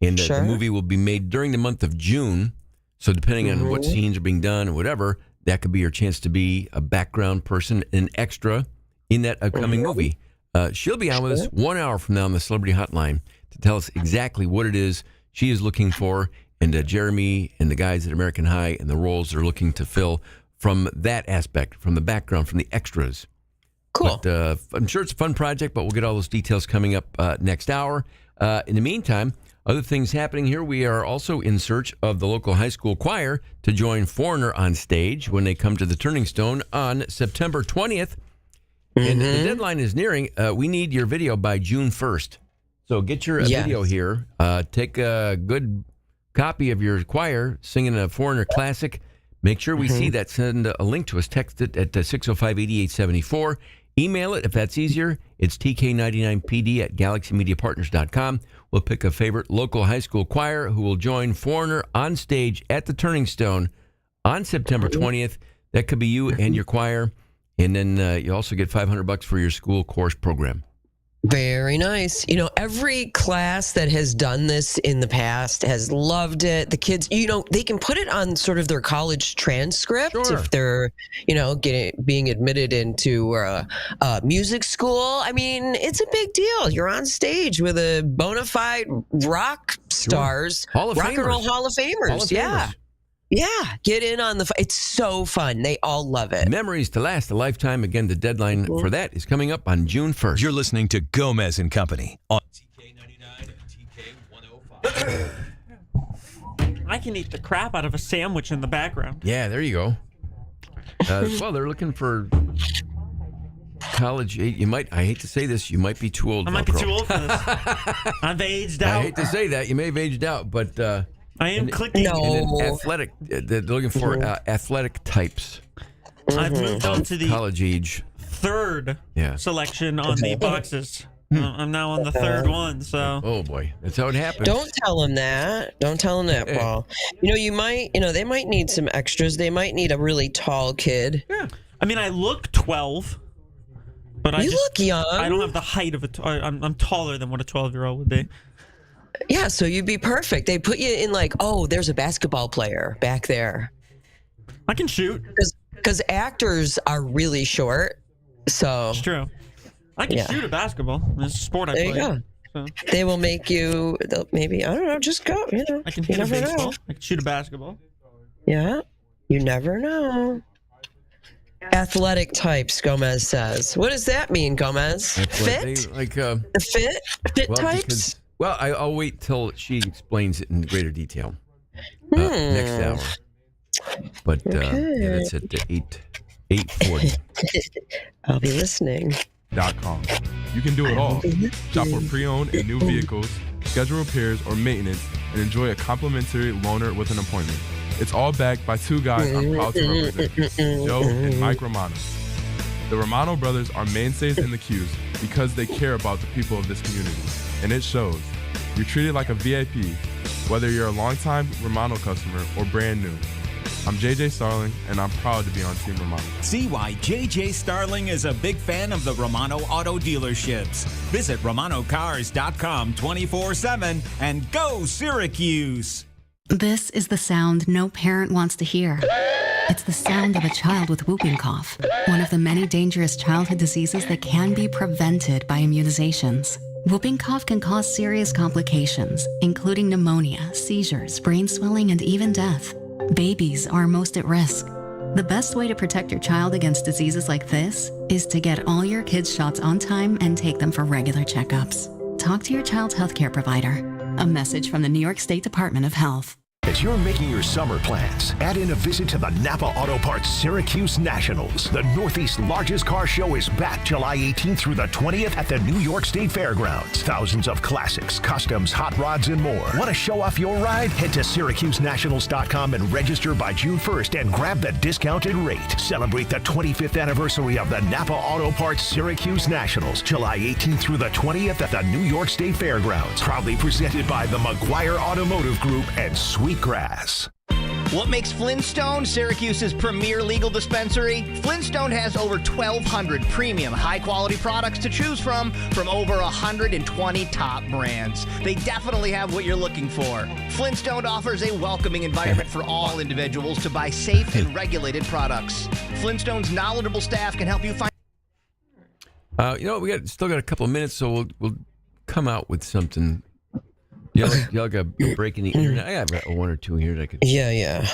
And the movie will be made during the month of June. So depending on what scenes are being done or whatever, that could be your chance to be a background person, an extra in that upcoming movie. She'll be on with us 1 hour from now on the Celebrity Hotline to tell us exactly what it is she is looking for, and Jeremy and the guys at American High and the roles they're looking to fill from that aspect, from the background, from the extras. Cool. But, I'm sure it's a fun project, but we'll get all those details coming up next hour. In the meantime, other things happening here. We are also in search of the local high school choir to join Foreigner on stage when they come to the Turning Stone on September 20th. And the deadline is nearing. We need your video by June 1st. So get your video here. Take a good copy of your choir singing a Foreigner classic. Make sure we see that. Send a link to us. Text it at 605-8874. Email it if that's easier. It's TK99PD at GalaxyMediaPartners.com. We'll pick a favorite local high school choir who will join Foreigner on stage at the Turning Stone on September 20th. That could be you and your choir. And then you also get $500 for your school course program. Very nice. You know, every class that has done this in the past has loved it. The kids, you know, they can put it on sort of their college transcript if they're, you know, being admitted into music school. I mean, it's a big deal. You're on stage with a bona fide rock stars, rock and roll Hall of Famers. Yeah, get in on it's so fun. They all love it. Memories to last a lifetime. Again, the deadline for that is coming up on June 1st. You're listening to Gomez and Company on TK99 and TK105. I can eat the crap out of a sandwich in the background. Yeah, there you go. Well, they're looking for college. You might, I hate to say this, you might be too old. I might be too old for this. I've aged out. I hate to say that. You may have aged out, but... I am clicking. Athletic. They're looking for athletic types. I've moved on to the college age third selection on the boxes. I'm now on the third one. So. Oh boy, that's how it happens. Don't tell them that. Don't tell them that, Paul. You know, they might need some extras. They might need a really tall kid. Yeah. I mean, I look 12, but I look young. I don't have the height of I'm taller than what a 12-year-old would be. Yeah, so you'd be perfect. They put you in like, oh, there's a basketball player back there. I can shoot. Because actors are really short, so... It's true. I can shoot a basketball. It's a sport I play. There you go. So. They will make you, maybe, I don't know, just go, you know. I can hit a baseball. I can shoot a basketball. Yeah, you never know. Athletic types, Gomez says. What does that mean, Gomez? Fit? The fit types? Well, I'll wait till she explains it in greater detail next hour. But that's at 8:40. I'll be listening. .com. You can do it all. Shop for pre-owned and new vehicles, schedule repairs or maintenance, and enjoy a complimentary loaner with an appointment. It's all backed by two guys I'm proud to represent, Joe and Mike Romano. The Romano brothers are mainstays in the queues because they care about the people of this community, and it shows. You're treated like a VIP, whether you're a longtime Romano customer or brand new. I'm JJ Starling, and I'm proud to be on Team Romano. See why JJ Starling is a big fan of the Romano Auto Dealerships. Visit RomanoCars.com 24/7 and go Syracuse! This is the sound no parent wants to hear. It's the sound of a child with whooping cough, one of the many dangerous childhood diseases that can be prevented by immunizations. Whooping cough can cause serious complications, including pneumonia, seizures, brain swelling, and even death. Babies are most at risk. The best way to protect your child against diseases like this is to get all your kids' shots on time and take them for regular checkups. Talk to your child's healthcare provider. A message from the New York State Department of Health. As you're making your summer plans, add in a visit to the Napa Auto Parts Syracuse Nationals. The Northeast's largest car show is back July 18th through the 20th at the New York State Fairgrounds. Thousands of classics, customs, hot rods, and more. Want to show off your ride? Head to SyracuseNationals.com and register by June 1st and grab the discounted rate. Celebrate the 25th anniversary of the Napa Auto Parts Syracuse Nationals, July 18th through the 20th at the New York State Fairgrounds. Proudly presented by the McGuire Automotive Group and Sweetgrass. What makes Flintstone Syracuse's premier legal dispensary? Flintstone has over 1,200 premium, high-quality products to choose from over 120 top brands. They definitely have what you're looking for. Flintstone offers a welcoming environment for all individuals to buy safe and regulated products. Flintstone's knowledgeable staff can help you find... We still got a couple of minutes, so we'll come out with something. Y'all got a break in the internet. I have one or two here that I could. Yeah.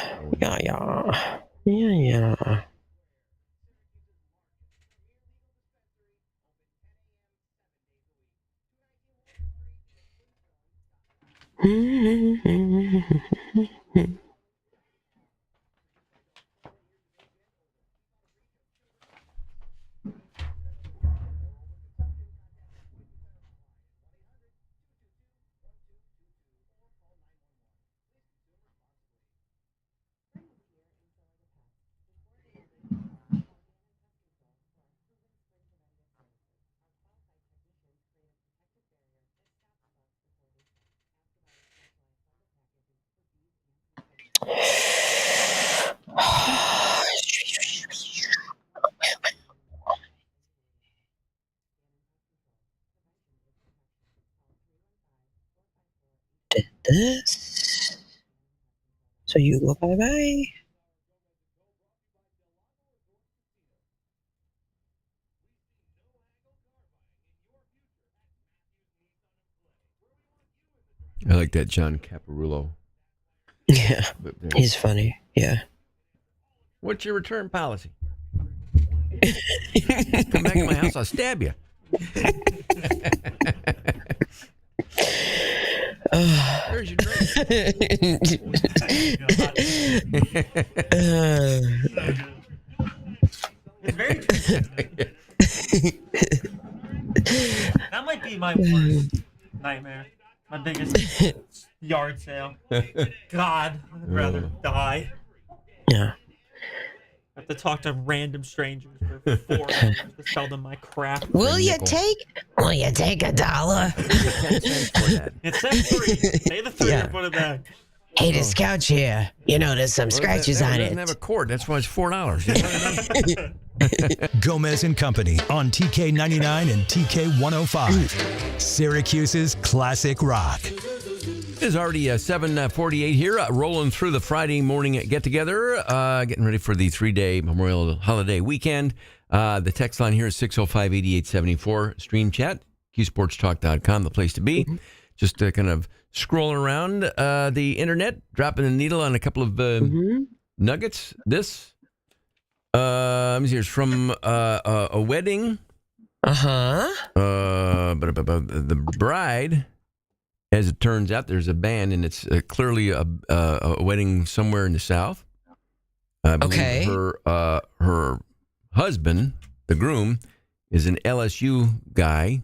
this. So you go bye-bye. I like that John Caparulo. Yeah, he's funny. Yeah. What's your return policy? Come back to my house, I'll stab you. There's your drink. It's very That might be my worst nightmare. My biggest yard sale. God, I'd rather die. Yeah. I have to talk to random strangers for 4 hours to sell them my crap. Will you take $1? It says 3. Say the 3 and put it back. Hey, this couch here. You know, there's some scratches on It it. doesn't have a cord. That's why it's $4. Gomez and Company on TK 99 and TK 105. Syracuse's classic rock. It is already 7:48 here, rolling through the Friday morning get-together, getting ready for the 3-day Memorial Holiday weekend. The text line here is 605-8874. Stream chat, qsportstalk.com, the place to be. Just kind of scrolling around the internet, dropping the needle on a couple of nuggets. This let me see, it's from a wedding. Uh-huh. But the bride, as it turns out, there's a band, and it's clearly a wedding somewhere in the South. I believe her husband, the groom, is an LSU guy,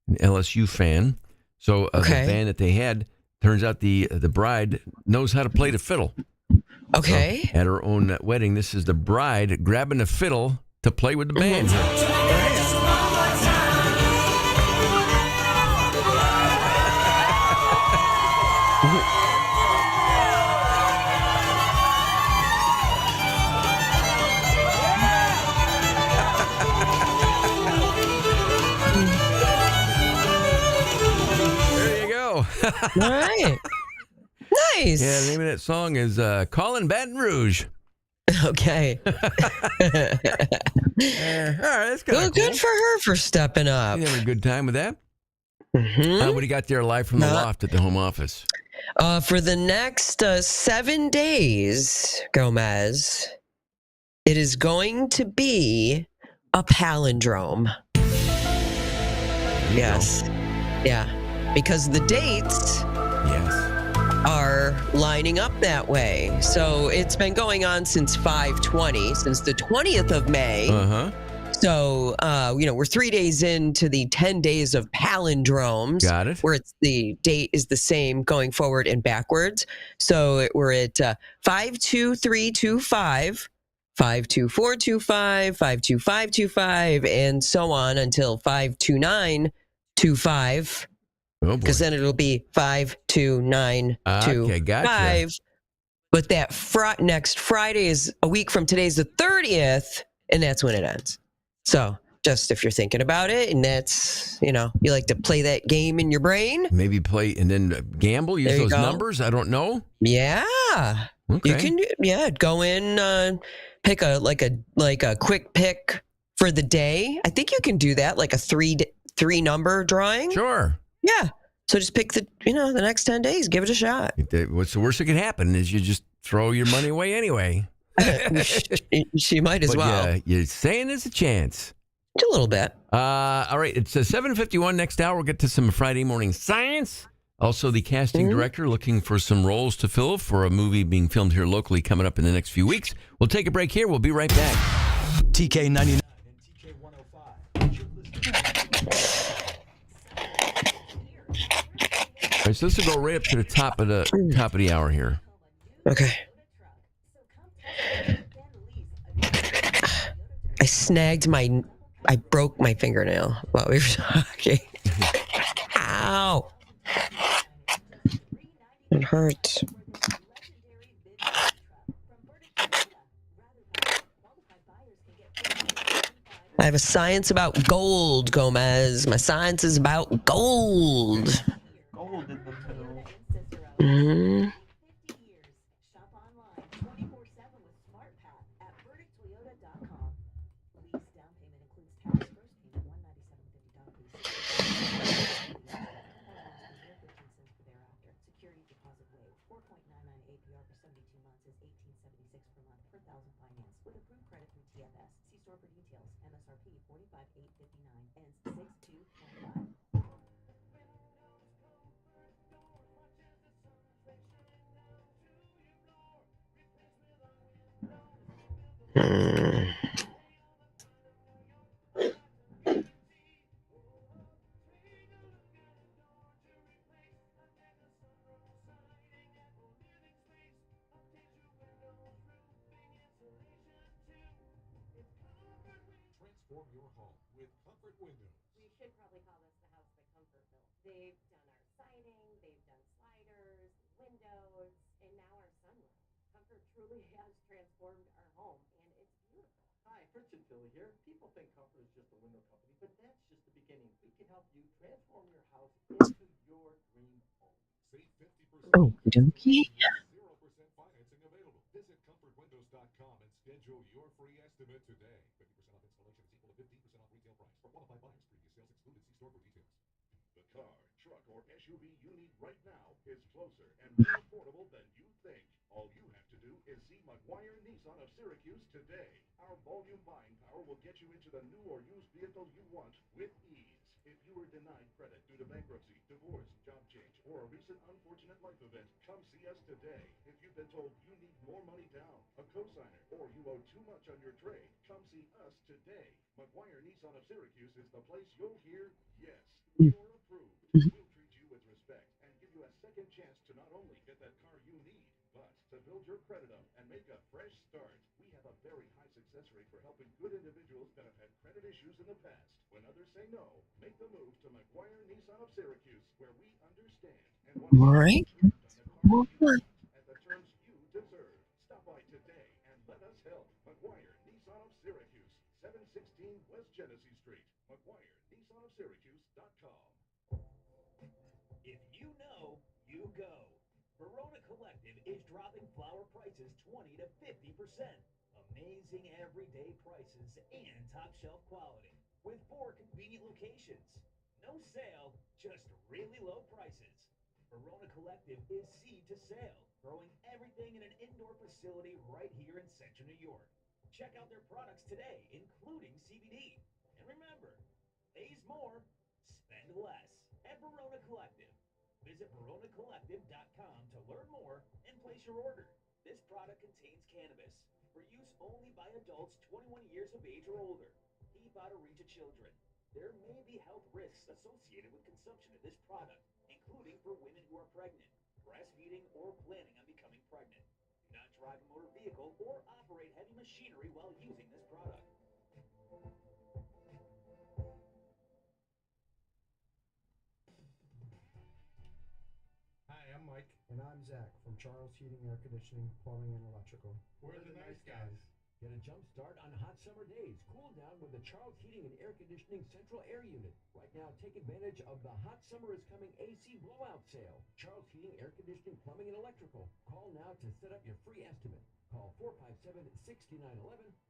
an LSU fan. So the band that they had, turns out the bride knows how to play the fiddle. Okay. So, at her own wedding, this is the bride grabbing the fiddle to play with the band. There you go. All right. Nice. Yeah, the name of that song is Callin' Baton Rouge. Okay. All right, that's kind of cool. Good for her for stepping up. You having a good time with that? What do you got there live from the loft at the home office? For the next 7 days, Gomez, it is going to be a palindrome. Yes. Yeah. Because the dates are lining up that way. So it's been going on since 5/20, since the 20th of May. Uh-huh. So, we're 3 days into the 10 days of palindromes. Got it. Where it's the date is the same going forward and backwards. So we're at 52325, 52425, 52525, and so on until 52925. Because then it'll be 52925. Okay, gotcha. But that next Friday is a week from today's the 30th, and that's when it ends. So just if you're thinking about it, and that's, you like to play that game in your brain. Maybe play and then gamble, use those numbers. I don't know. Yeah. Okay. You can, go in, pick a quick pick for the day. I think you can do that, like a three number drawing. Sure. Yeah. So just pick the next 10 days. Give it a shot. What's the worst that could happen is you just throw your money away anyway. She might as well. Yeah, you're saying there's a chance. A little bit. All right. It's 7:51 next hour. We'll get to some Friday morning science. Also, the casting director looking for some roles to fill for a movie being filmed here locally coming up in the next few weeks. We'll take a break here. We'll be right back. TK 99. All right, so this will go right up to the top of the hour here. Okay. I broke my fingernail while we were talking. Ow. It hurts. I have a science about gold, Gomez. My science is about gold. Gold in the middle. Mm. 50 years. Shop online 24/7 with SmartPath at VerdictToyota.com. Lease down payment includes tax. First payment $197.50 down, please. 15 cents for thereafter. Security deposit waived. 4.99 APR for 72 months is $18.76 per month per thousand finance with approved credit through TFS. See store for details. MSRP $45,859 ends 6/2/25. Mm. Transform your home with Comfort Windows. We should probably call this the House by Comfortville. They've done our siding, they've done sliders, windows, and now our sunroom. Comfort truly has transformed our home, and it's beautiful. Hi, Fritz and Philly here. People think Comfort is just a window company, but that's just the beginning. We can help you transform your house into your dream home. Save 50%. Okie dokie. 0% financing available. Visit comfortwindows.com and schedule your free estimate today. 50% off installation is equal to 15% off retail price. For qualified buyers, previous sales excluded. See store for details. The car, truck, or SUV you need right now is closer and more affordable than you think. All you have to do is see McGuire Nissan of Syracuse today. Our volume buying power will get you into the new or used vehicle you want with ease. If you were denied credit due to bankruptcy, divorce, job change, or a recent unfortunate life event, come see us today. If you've been told you need more money down, a cosigner, or you owe too much on your trade, come see us today. McGuire Nissan of Syracuse is the place you'll hear, yes, you're approved. We'll treat you with respect and give you a second chance to not only get that car you need, but to build your credit up and make a fresh start. We have a very high success rate for helping good individuals that have had credit issues in the past. When others say no, make the move to McGuire Nissan of Syracuse, where we understand and want All right. at the terms you deserve. Stop by today and let us help. McGuire Nissan of Syracuse, 716 West Genesee Street. McGuire-NissanOfSyracuse.com. If you know, you go. Verona Collective is dropping flower prices 20 to 50%. Amazing everyday prices and top shelf quality with 4 convenient locations. No sale, just really low prices. Verona Collective is seed to sale, growing everything in an indoor facility right here in Central New York. Check out their products today, including CBD. And remember, pays more, spend less at Verona Collective. Visit VeronaCollective.com to learn more and place your order. This product contains cannabis for use only by adults 21 years of age or older. Keep out of reach of children. There may be health risks associated with consumption of this product, including for women who are pregnant, breastfeeding, or planning on becoming pregnant. Do not drive a motor vehicle or operate heavy machinery while using this product. Hi, I'm Mike. And I'm Zach from Charles Heating, Air Conditioning, Plumbing, and Electrical. We're the nice guys. Get a jump start on hot summer days. Cool down with the Charles Heating and Air Conditioning Central Air Unit. Right now, take advantage of the Hot Summer is Coming AC Blowout Sale. Charles Heating, Air Conditioning, Plumbing, and Electrical. Call now to set up your free estimate. Call 457-6911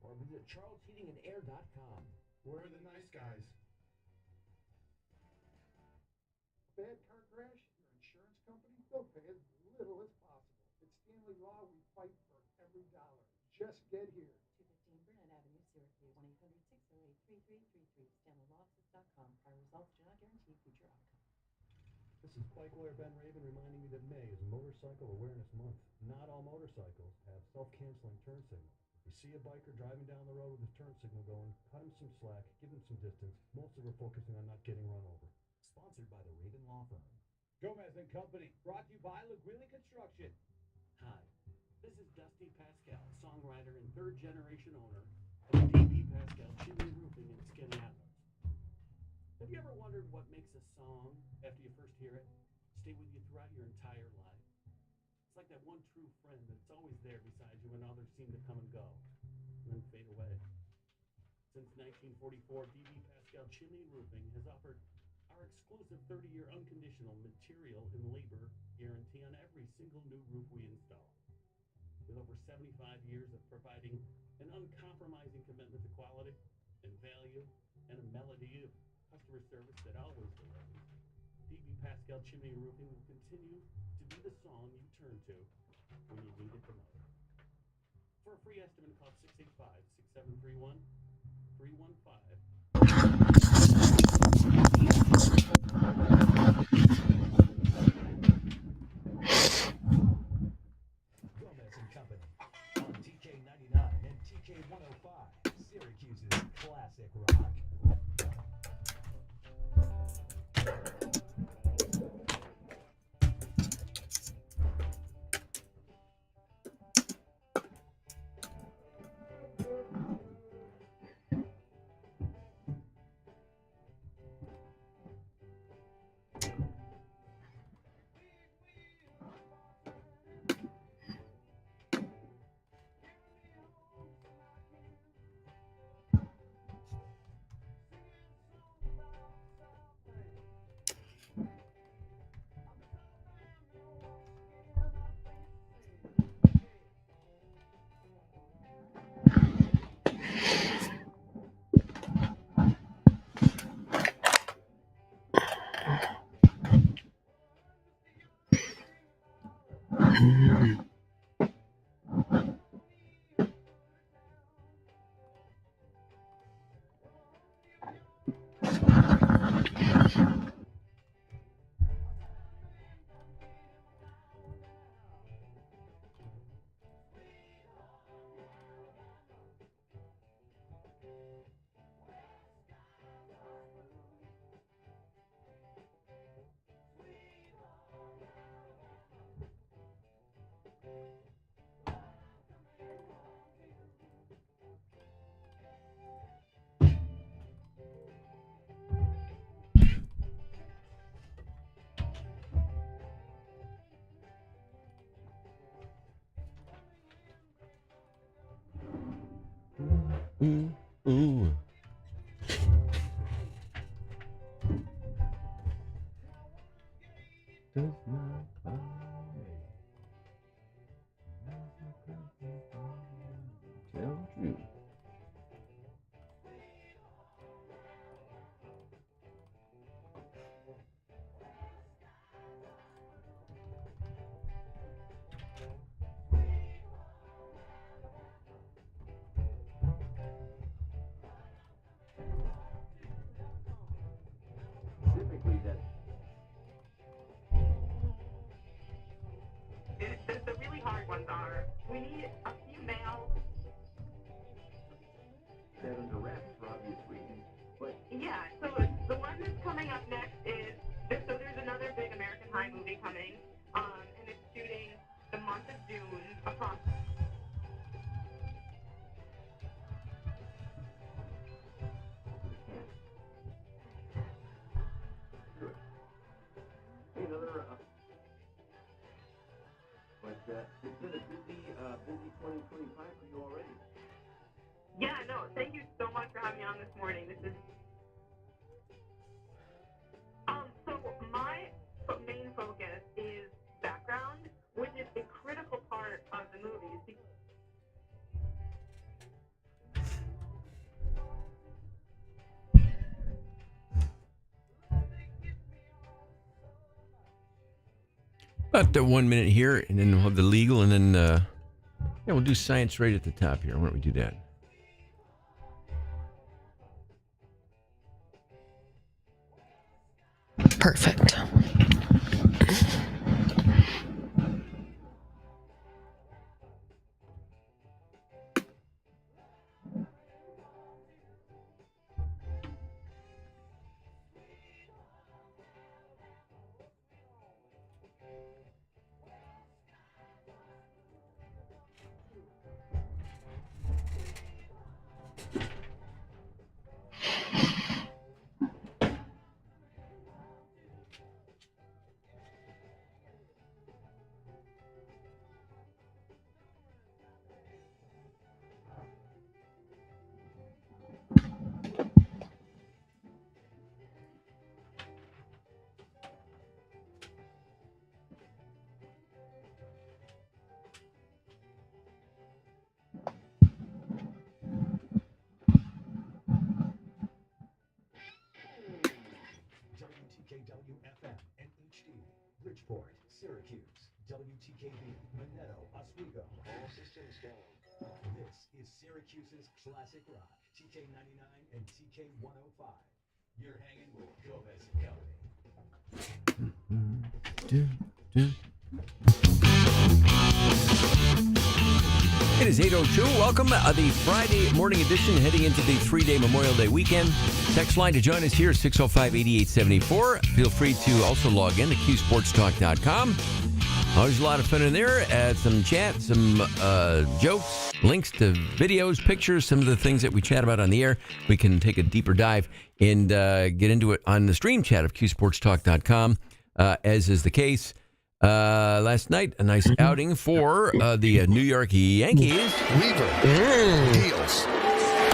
or visit charlesheatingandair.com. We're the nice guys. Bad car crash? Your insurance company? They'll pay as little as possible. It's Stanley Law. We fight for every dollar. Just get here. 215 Burnett Avenue, Syracuse. 1-800-608-3333. StanleyLawoffice.com. Prior results do not guarantee future outcome. This is bike lawyer Ben Raven reminding you that May is Motorcycle Awareness Month. Not all motorcycles have self-canceling turn signals. If you see a biker driving down the road with his turn signal going, cut him some slack, give him some distance. Mostly we're focusing on not getting run over. Sponsored by the Raven Law Firm. Gomez and Company, brought to you by LaGuili Construction. Hi, this is Dusty Pascal, songwriter and third-generation owner of D.B. Pascal Chimney Roofing in Skaneateles. Have you ever wondered what makes a song, after you first hear it, stay with you throughout your entire life? It's like that one true friend that's always there beside you when others seem to come and go, and then fade away. Since 1944, D.B. Pascal Chimney Roofing has offered our our exclusive 30-year unconditional material and labor guarantee on every single new roof we install. With over 75 years of providing an uncompromising commitment to quality and value and a melody of customer service that always delivers, DB Pascal Chimney Roofing will continue to be the song you turn to when you need it the most. For a free estimate, call 685-6731-315. Gomez and Company on TK99 and TK105, Syracuse's classic rock. Ooh, ooh. Does not tell you. Typically, that the really hard ones are, we need a few males. that under wraps for obvious reasons, but Yeah, so the one that's coming up next is, so there's another big American High movie coming, and it's shooting the month of June across. hey, another. But it's been a busy 2025 for you already. Yeah, no, thank you so much for having me on this morning. This is, so my main focus is background, which is a critical part of the movies. About 1 minute here, and then we'll have the legal, and then yeah, we'll do science right at the top here. Why don't we do that? Perfect. Bridgeport, Syracuse, WTKB, Minetto, Oswego. All systems go. This is Syracuse's Classic Rock, TK99 and TK105. You're hanging with Gomez and It is 8:02. Welcome the Friday morning edition heading into the 3-day Memorial Day weekend. Text line to join us here, 605-8874. Feel free to also log in to QSportsTalk.com. Always a lot of fun in there. Some chat, some jokes, links to videos, pictures, some of the things that we chat about on the air. We can take a deeper dive and get into it on the stream chat of QSportsTalk.com, as is the case. Last night, a nice outing for the New York Yankees. Weaver deals.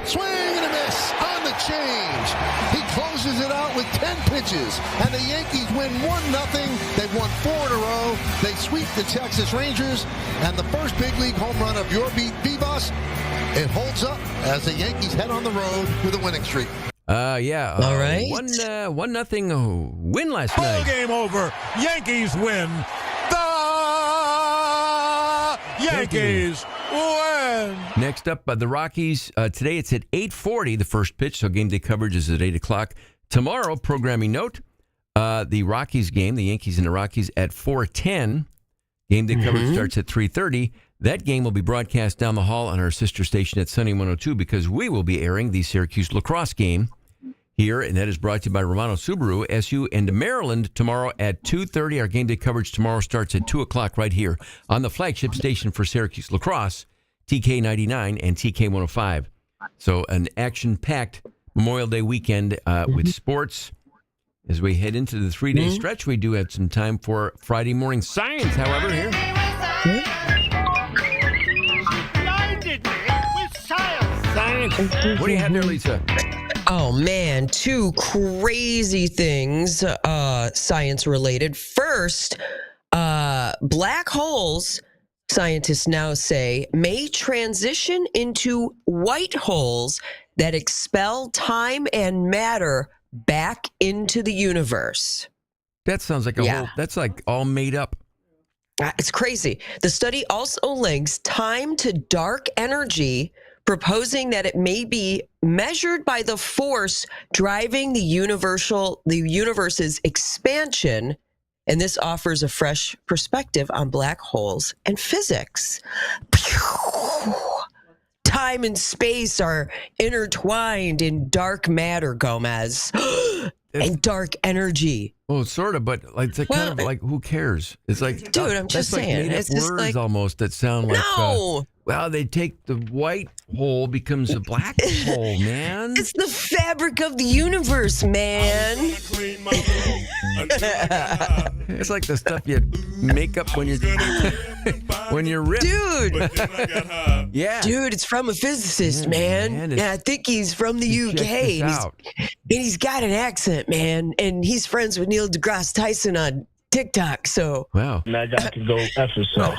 Swing and a miss on the change. He closes it out with 10 pitches, and the Yankees win 1-0. They've won 4 in a row. They sweep the Texas Rangers, and the first big league home run of your beat, Vivas, it holds up as the Yankees head on the road with a winning streak. Yeah. All right. 1-0 win last night. Ball game over. Yankees win. The Yankees win. Next up, the Rockies. Today it's at 8:40, the first pitch, so game day coverage is at 8 o'clock. Tomorrow, programming note, the Rockies game, the Yankees and the Rockies at 4:10. Game day coverage starts at 3:30. That game will be broadcast down the hall on our sister station at Sunny 102 because we will be airing the Syracuse lacrosse game here, and that is brought to you by Romano Subaru, SU, and Maryland tomorrow at 2:30. Our game day coverage tomorrow starts at 2 o'clock right here on the flagship station for Syracuse lacrosse, TK99 and TK105. So an action-packed Memorial Day weekend with sports. As we head into the 3-day stretch, we do have some time for Friday morning science, however, here. What do you have there, Lisa? Oh, man, 2 crazy things, science related. First, black holes, scientists now say, may transition into white holes that expel time and matter back into the universe. That sounds like that's like all made up. It's crazy. The study also links time to dark energy, proposing that it may be measured by the force driving the universe's expansion, and this offers a fresh perspective on black holes and physics. Time and space are intertwined in dark matter, Gomez, and dark energy. Well, sort of, but it's like kind of like, who cares? It's like, dude, I'm just saying, it's just words like, almost that sound like, well, they take the white hole becomes a black hole, man. It's the fabric of the universe, man. It's like the stuff you make up when you're ripped. Dude. Yeah. Dude, it's from a physicist, man. Yeah, I think he's from the UK. And he's got an accent, man. And he's friends with Neil deGrasse Tyson on TikTok, so. Wow. That guy can go F himself.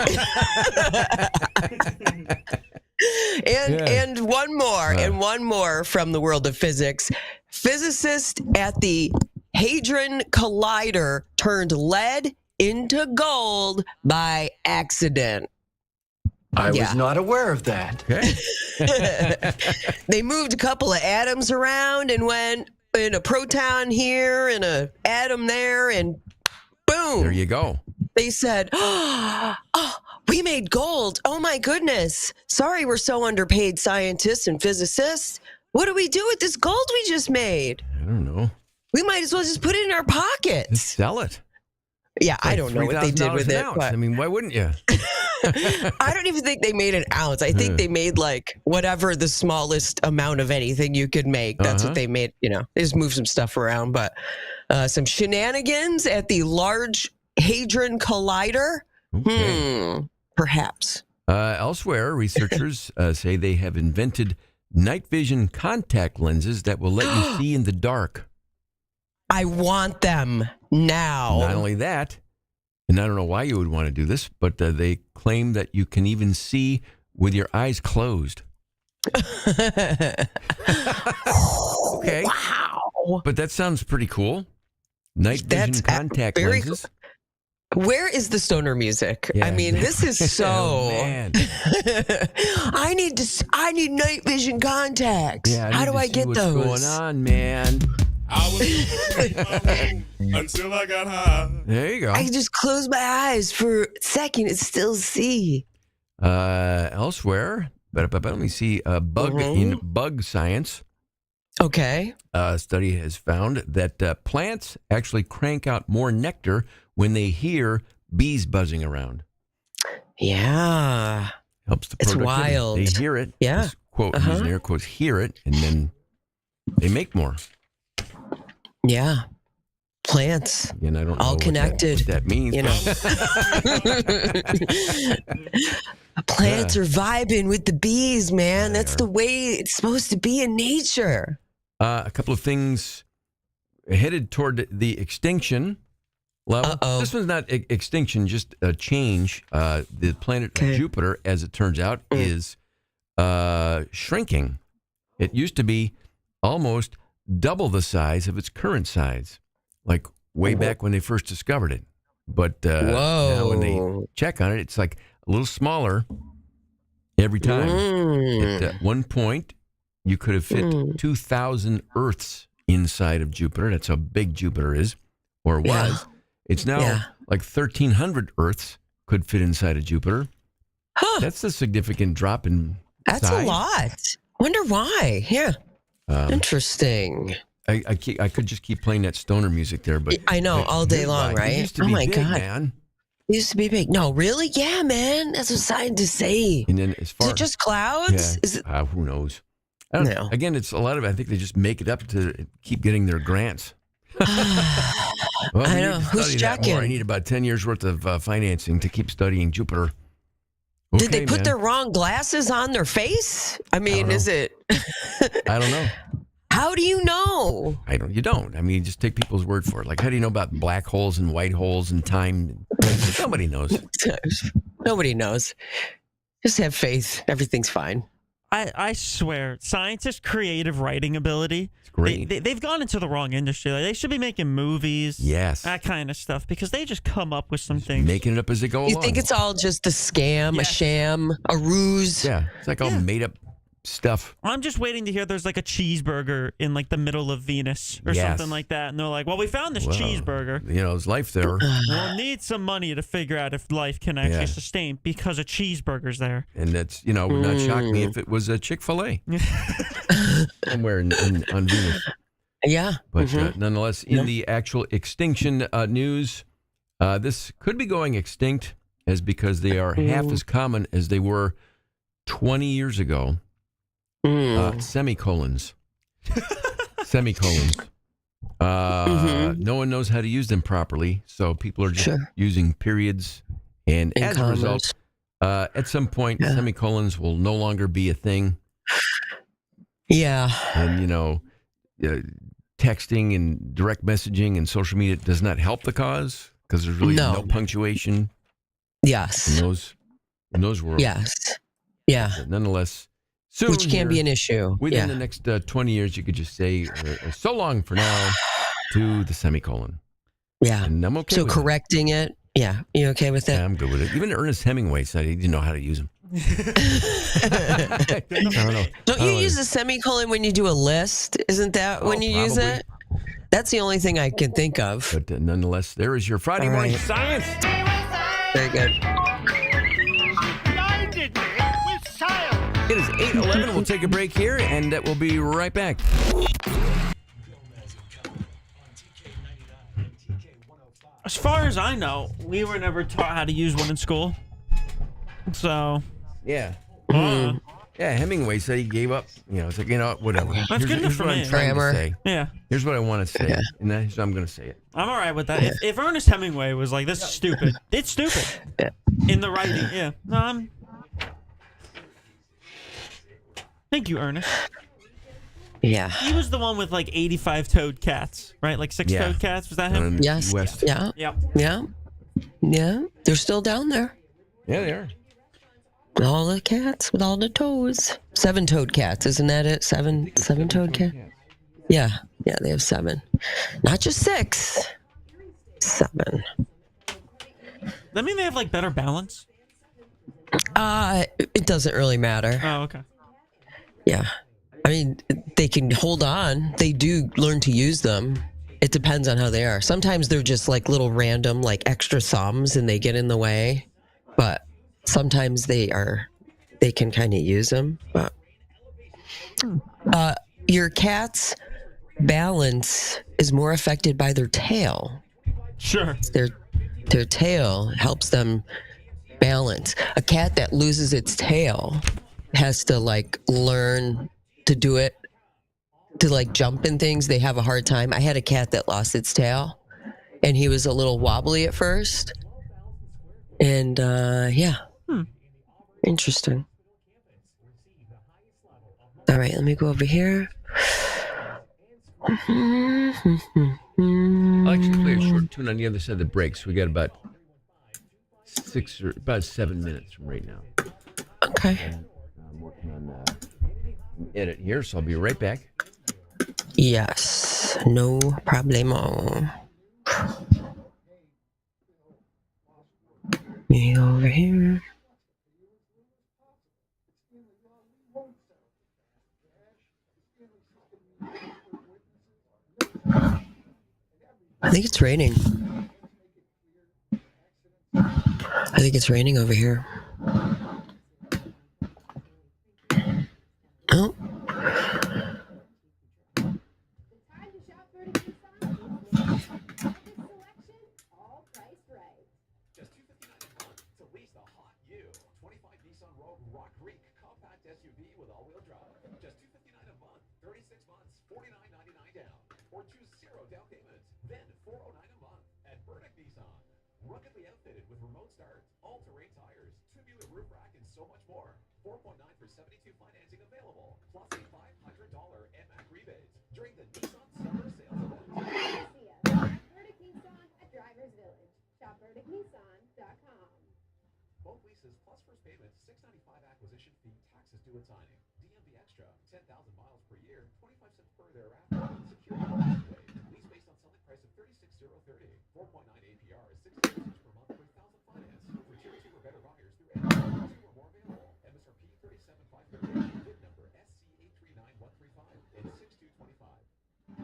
And one more from the world of physics. Physicists at the Hadron Collider turned lead into gold by accident. I was not aware of that. Okay. They moved a couple of atoms around and went in a proton here and a atom there, and boom. There you go. They said, oh, we made gold. Oh, my goodness. Sorry, we're so underpaid scientists and physicists. What do we do with this gold we just made? I don't know. We might as well just put it in our pockets. Just sell it. Yeah, I don't know what they did with it. But I mean, why wouldn't you? I don't even think they made an ounce. I think they made like whatever the smallest amount of anything you could make. That's what they made. You know, they just moved some stuff around. But some shenanigans at the Large Hadron Collider. Okay. Perhaps. Elsewhere, researchers say they have invented night vision contact lenses that will let you see in the dark. I want them now. Not only that, and I don't know why you would want to do this, but they claim that you can even see with your eyes closed. Okay. Wow. But that sounds pretty cool. Night vision contact lenses. Where is the stoner music? Yeah. I mean, this is so. Oh, man. I need night vision contacts. Yeah, How need do to I see get what's those? going on, man? I was until I got high. There you go. I can just close my eyes for a second and still see. Elsewhere, but let me see. In bug science. Okay. A study has found that plants actually crank out more nectar when they hear bees buzzing around. Yeah. Helps the It's productivity. wild. They hear it. Yeah. This quote, using air quotes, hear it, and then they make more. Yeah. Plants. And I don't know all what connected. what that means. You know. Plants are vibing with the bees, man. That's the way it's supposed to be in nature. A couple of things headed toward the extinction level. This one's not extinction, just a change. The planet Jupiter, as it turns out, is shrinking. It used to be almost double the size of its current size, like way back when they first discovered it. But now when they check on it, it's like a little smaller every time. At one point, you could have fit 2,000 Earths inside of Jupiter. That's how big Jupiter is, or was. Yeah. It's now like 1,300 Earths could fit inside of Jupiter. Huh. That's a significant drop in That's size. a lot. Wonder why. Yeah. Interesting. I could just keep playing that stoner music there, but I know all day long, It right? used to be my big, God. man. It used to be big. No, really? Yeah, man. That's what scientists say. And then as far Is it just clouds? Yeah, Is it? who knows? I don't No. Again, it's a lot of. I think they just make it up to keep getting their grants. Well, I we know. need to Who's study that more. I checking? need about 10 years worth of financing to keep studying Jupiter. Did they Okay, put man. their wrong glasses on their face? I mean, is it? I don't know. How do you know? You don't. I mean, just take people's word for it. Like, how do you know about black holes and white holes and time? Nobody knows. Nobody knows. Just have faith. Everything's fine. I swear, scientists' creative writing ability. It's great. They've gone into the wrong industry. Like, they should be making movies. Yes. That kind of stuff, because they just come up with some things. Making it up as they go You along. think it's all just a scam, a sham, a ruse? Yeah. It's like all made up stuff. I'm just waiting to hear there's like a cheeseburger in like the middle of Venus or Yes. something like that. And they're like, well, we found this Well, cheeseburger. You know, there's life there. We'll need some money to figure out if life can actually Yeah. sustain because a cheeseburger's there. And that's, would not shock me if it was a Chick-fil-A somewhere on Venus. Yeah. But nonetheless, in the actual extinction news, this could be going extinct as because they are half as common as they were 20 years ago. Semicolons. Semicolons. No one knows how to use them properly, so people are just using periods. And as a result, at some point, semicolons will no longer be a thing. Yeah. And, texting and direct messaging and social media does not help the cause because there's really no punctuation. Yes. In those worlds. Yes. Yeah. But nonetheless, soon Which can be here, an issue. Within the next 20 years, you could just say, so long for now to the semicolon. Yeah. And I'm okay So with correcting it. Yeah. You okay with that? Yeah, I'm good with it. Even Ernest Hemingway said he didn't know how to use them. I don't know. Don't you use a semicolon when you do a list? Isn't that when you use probably. it? That's the only thing I can think of. But nonetheless, there is your Friday All morning right. science. Very good. It is 8:11. We'll take a break here, and we'll be right back. As far as I know, we were never taught how to use one in school. So. Yeah. Yeah, Hemingway said he gave up. It's like, whatever. That's good enough for what me. I'm trying to Grammar. say. Yeah. Here's what I want to say, Yeah. and that's I'm going to say it. I'm all right with that. If Ernest Hemingway was like, this is stupid, it's stupid. In the writing, yeah. No, Thank you, Ernest. Yeah. He was the one with like 85 toed cats, right? Like 6 toed cats. Was that him? Yes. West. Yeah. Yep. Yeah. Yeah. They're still down there. Yeah, they are. All the cats with all the toes. 7-toed cats, isn't that it? 7-toed cat? Yeah. Yeah, they have 7. Not just 6. 7. That mean they have like better balance? It doesn't really matter. Oh, okay. Yeah. I mean, they can hold on. They do learn to use them. It depends on how they are. Sometimes they're just like little random, like extra thumbs and they get in the way. But sometimes they can kind of use them. But your cat's balance is more affected by their tail. Sure. Their tail helps them balance. A cat that loses its tail has to like learn to do it, to like jump in things. They have a hard time. I had a cat that lost its tail and he was a little wobbly at first. And yeah. Interesting. All right, let me go over here. I'll actually play a short tune on the other side of the break. So we got about 7 minutes from right now. Okay. And I'm working on an edit here, so I'll be right back. Yes, no problemo. Me over here. I think it's raining. I think it's raining over here. Oh.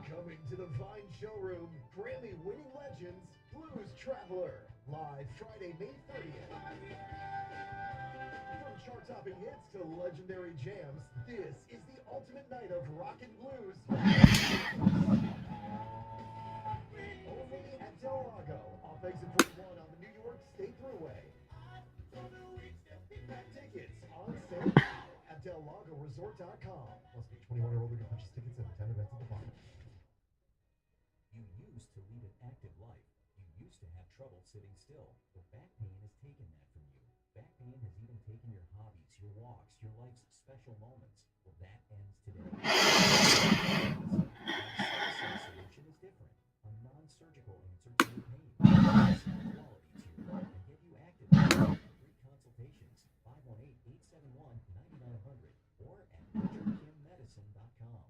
Coming to the Vine Showroom, Grammy-winning legends, Blues Traveler, live Friday, May 30th. From chart-topping hits to legendary jams, this is the ultimate night of rock and blues. Only at Del Lago, off exit 41 on the New York State Thruway. Tickets on sale now at DelLagoResort.com. Must be 21 or older to purchase tickets at the 10 events at the bar. You used to lead an active life. You used to have trouble sitting still, but back pain has taken that from you. Back pain has even taken your hobbies, your walks, your life's special moments. Well, that ends today. The solution is different. A non-surgical answer to your pain. Quality to your life and get you active. Free consultations. 518-871-9900 or at RichardKimMedicine.com.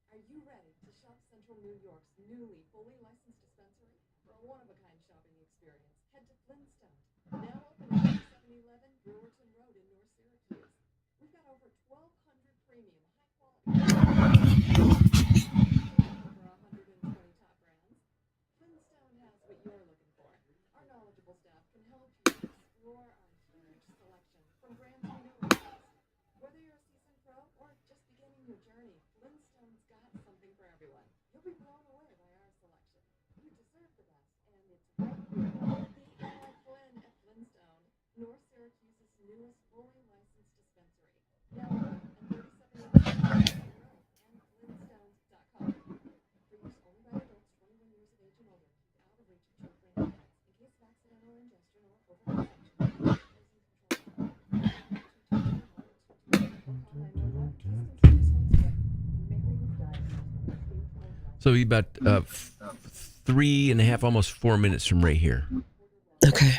Are you ready to shop Central New York's newly fully licensed dispensary? For a one-of-a-kind shopping experience, head to Flintstone, now open at 711 Brewerton Road in North Syracuse. We've got over 1,200 premium, high-quality over 120 top brands. Flintstone has what you're looking for. Our knowledgeable staff can help you explore our huge selection from brands you know and trust. Whether you're a seasoned pro or just beginning your journey, Flintstone's got something for everyone. You'll be blown away by our selection. You deserve the best, and it's right here. The Ally Flynn at Flintstone, North Syracuse's newest fully licensed dispensary. Now open at 37 Road and Flintstones.com. For use only by adults 21 years of age and older. Keep out of reach of children and pets in case of accidental ingestion or overconsumption. So we about 3.5, almost 4 minutes from right here. Okay.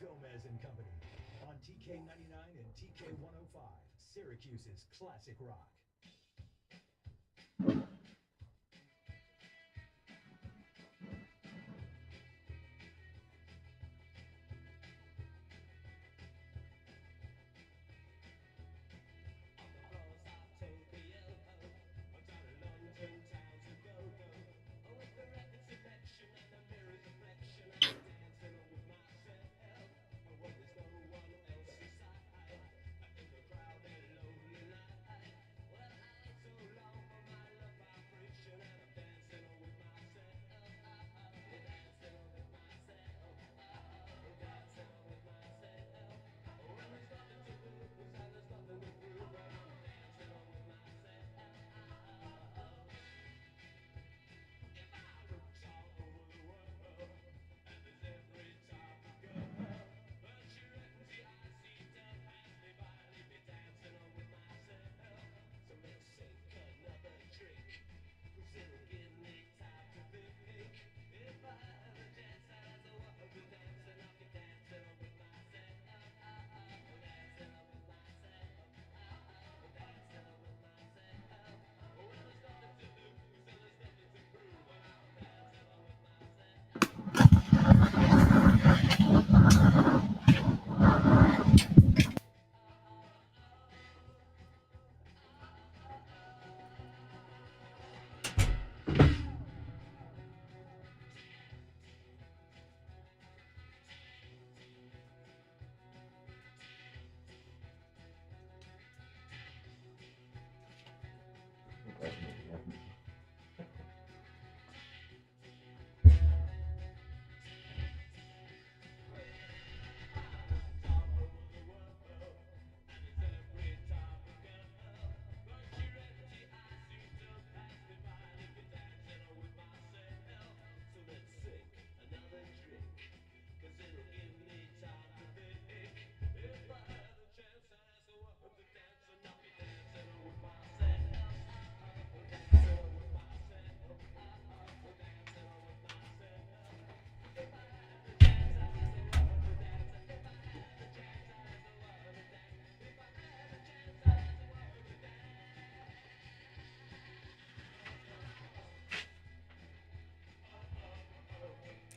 Gomez and Company on TK99 and TK105, Syracuse's classic rock.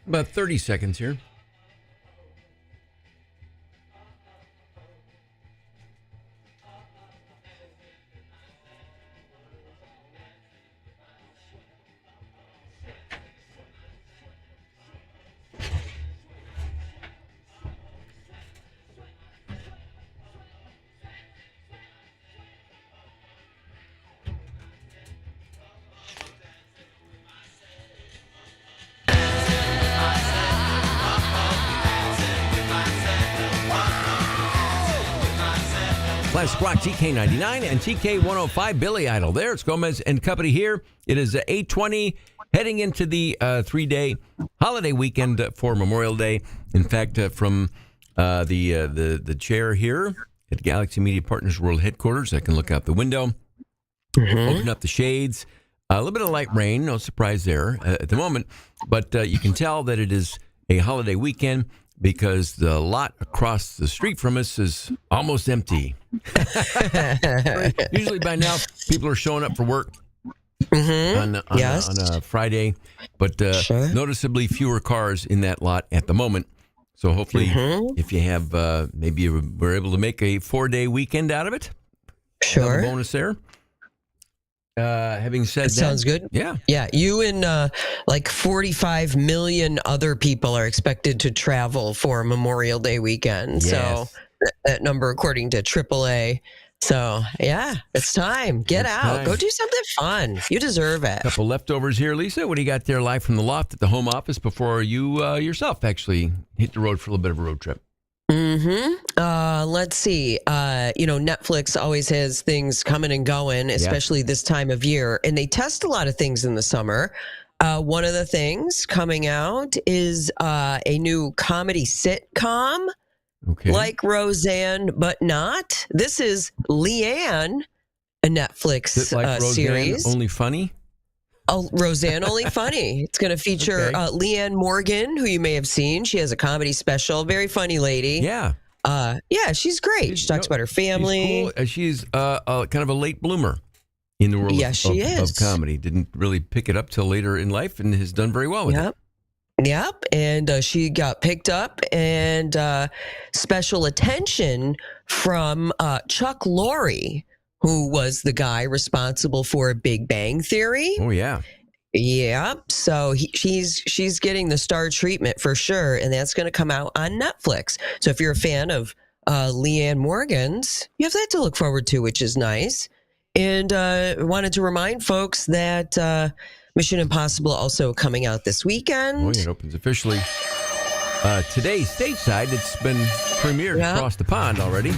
About 30 seconds here. Classic Rock TK99 and TK105 Billy Idol. There, it's Gomez and Company here. It is 8:20, heading into the 3-day holiday weekend for Memorial Day. In fact, from the chair here at Galaxy Media Partners World Headquarters, I can look out the window, open up the shades. A little bit of light rain, no surprise there at the moment, but you can tell that it is a holiday weekend because the lot across the street from us is almost empty. Usually by now, people are showing up for work on a Friday, but noticeably fewer cars in that lot at the moment. So hopefully, if you have, maybe you were able to make a 4-day weekend out of it. Sure. Another bonus there. Having said that, sounds good. Yeah. Yeah. You and like 45 million other people are expected to travel for Memorial Day weekend. Yes. So that number, according to AAA. So yeah, it's time. Get out. Go do something fun. You deserve it. Couple leftovers here, Lisa. What do you got there live from the loft at the home office before you yourself actually hit the road for a little bit of a road trip? Let's see. Netflix always has things coming and going, especially this time of year, and they test a lot of things in the summer. One of the things coming out is a new comedy sitcom, like Roseanne, but not. This is Leanne, a Netflix Is it like Roseanne, series. only funny? Roseanne Only Funny. It's going to feature Leanne Morgan, who you may have seen. She has a comedy special. Very funny lady. Yeah. Yeah, she's great. She talks about her family. She's cool. She's kind of a late bloomer in the world of comedy. Didn't really pick it up till later in life and has done very well with it. Yep. And she got picked up and special attention from Chuck Lorre, who was the guy responsible for Big Bang Theory. Oh, yeah. Yeah. So she's getting the star treatment for sure. And that's going to come out on Netflix. So if you're a fan of Leanne Morgan's, you have that to look forward to, which is nice. And wanted to remind folks that Mission Impossible also coming out this weekend. Oh, yeah, it opens officially today stateside. It's been premiered across the pond already.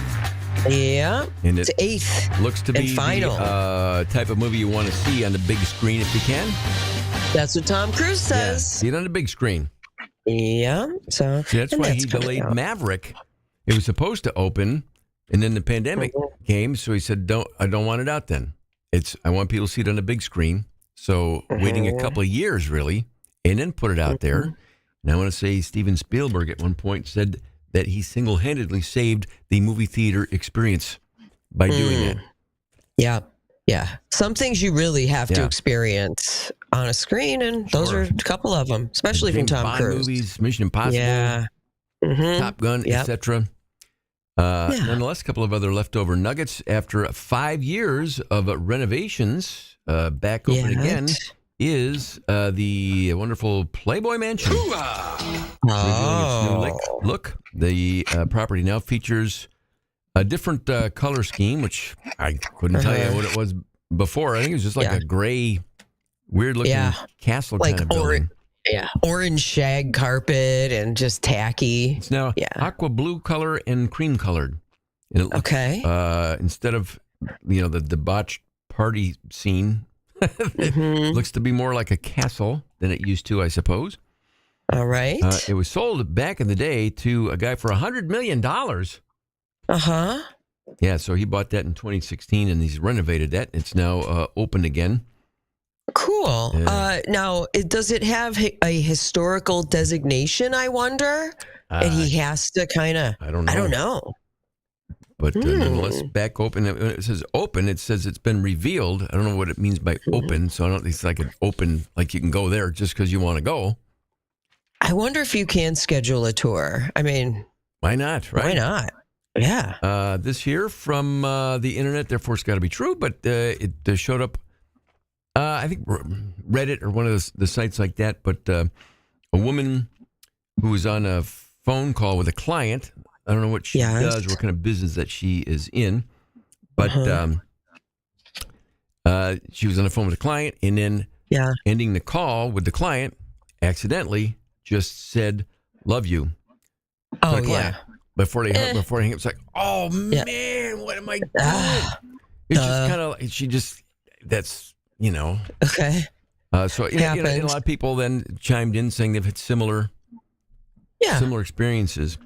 Yeah, and it's 8th. Looks to be final. The type of movie you want to see on the big screen if you can. That's what Tom Cruise says. Yeah, see it on the big screen. Yeah, so that's why he delayed Maverick. It was supposed to open, and then the pandemic came, so he said, I don't want it out then. I want people to see it on the big screen. So waiting a couple of years, really, and then put it out there. And I want to say Steven Spielberg at one point said that he single-handedly saved the movie theater experience by doing that. Yeah. Some things you really have to experience on a screen, and those are a couple of them, especially from Tom Cruise. Movies, Mission Impossible, Top Gun, etc. Nonetheless, a couple of other leftover nuggets. After 5 years of renovations, back open again is the wonderful Playboy Mansion. Revealing its new look. The property now features a different color scheme, which I couldn't tell you what it was before. I think it was just like a gray, weird-looking castle kind of building. Orange shag carpet and just tacky. It's now aqua blue color and cream colored. And it looks, instead of the debauched party scene, it looks to be more like a castle than it used to, I suppose. All right. It was sold back in the day to a guy for $100 million. Yeah, so he bought that in 2016 and he's renovated that. It's now open again. Cool. Now, does it have a historical designation, I wonder? And he has to kind of... I don't know. But nonetheless, back open. When it says open, it says it's been revealed. I don't know what it means by open, so I don't think it's like an open, like you can go there just because you want to go. I wonder if you can schedule a tour. I mean... Why not, right? Why not? Yeah. This here from the internet, therefore it's got to be true, but it showed up, I think Reddit or one of the sites like that, but a woman who was on a phone call with a client. I don't know what she does, what kind of business that she is in, but she was on the phone with a client, and then ending the call with the client, accidentally just said, "Love you." Oh, yeah. Before they hang up, it's like, oh, man, what am I doing? It's just kind of, that's, Okay. So, a lot of people then chimed in saying they've had similar experiences.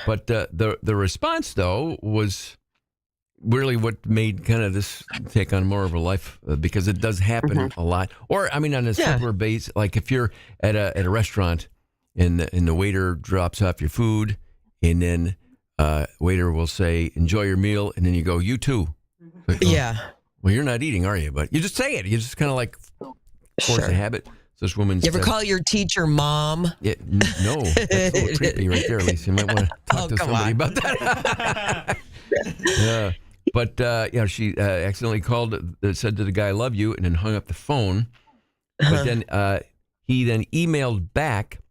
But the response, though, was really what made kind of this take on more of a life, because it does happen a lot. Or, I mean, on a simpler base, like if you're at a restaurant and the waiter drops off your food, and then waiter will say, "Enjoy your meal," and then you go, "You too." Like, well, you're not eating, are you? But you just say it. You just kind of like force a habit. So this woman. You ever call your teacher mom? Yeah, no, that's a little creepy right there, Lisa. You might want to talk to somebody about that. But she accidentally said to the guy, "I love you," and then hung up the phone. But then he then emailed back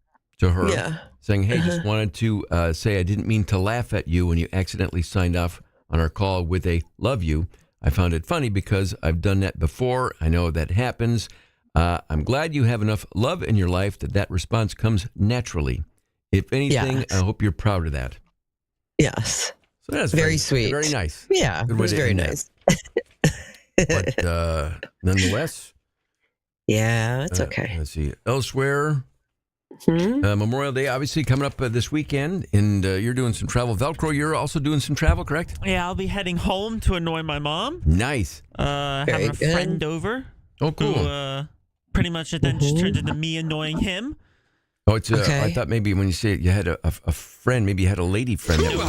to her saying, "Hey, just wanted to say I didn't mean to laugh at you when you accidentally signed off on our call with a love you. I found it funny because I've done that before. I know that happens. I'm glad you have enough love in your life that response comes naturally. If anything, I hope you're proud of that." Yes. So that's very sweet. Very nice. Yeah, it was very nice. But nonetheless. Yeah, it's okay. Let's see. Elsewhere, Memorial Day obviously coming up this weekend, and you're doing some travel. Velcro, you're also doing some travel, correct? Yeah, I'll be heading home to annoy my mom. Nice. Having a friend over. Oh, cool. Who pretty much it then just turns into me annoying him. Oh, it's. I thought maybe when you say it, you had a friend. Maybe you had a lady friend that was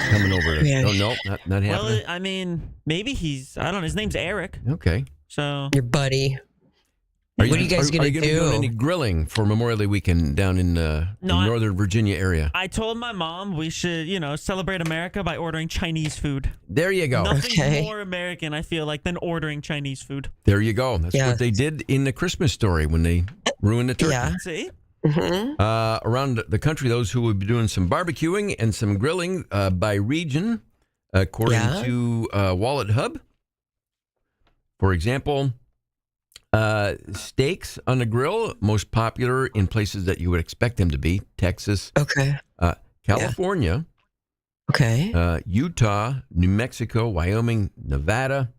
coming over. Oh no, not happening. Well, I mean, maybe I don't know. His name's Eric. Okay. So your buddy. What are you guys going to do? Are you doing any grilling for Memorial Day weekend down in Northern Virginia area? I told my mom we should, celebrate America by ordering Chinese food. There you go. Nothing more American, I feel like, than ordering Chinese food. There you go. That's what they did in The Christmas Story when they ruined the turkey. Yeah. See? Around the country, those who will be doing some barbecuing and some grilling by region, according to Wallet Hub. For example, steaks on the grill, most popular in places that you would expect them to be. Texas. Okay. California. Okay. Utah, New Mexico, Wyoming, Nevada.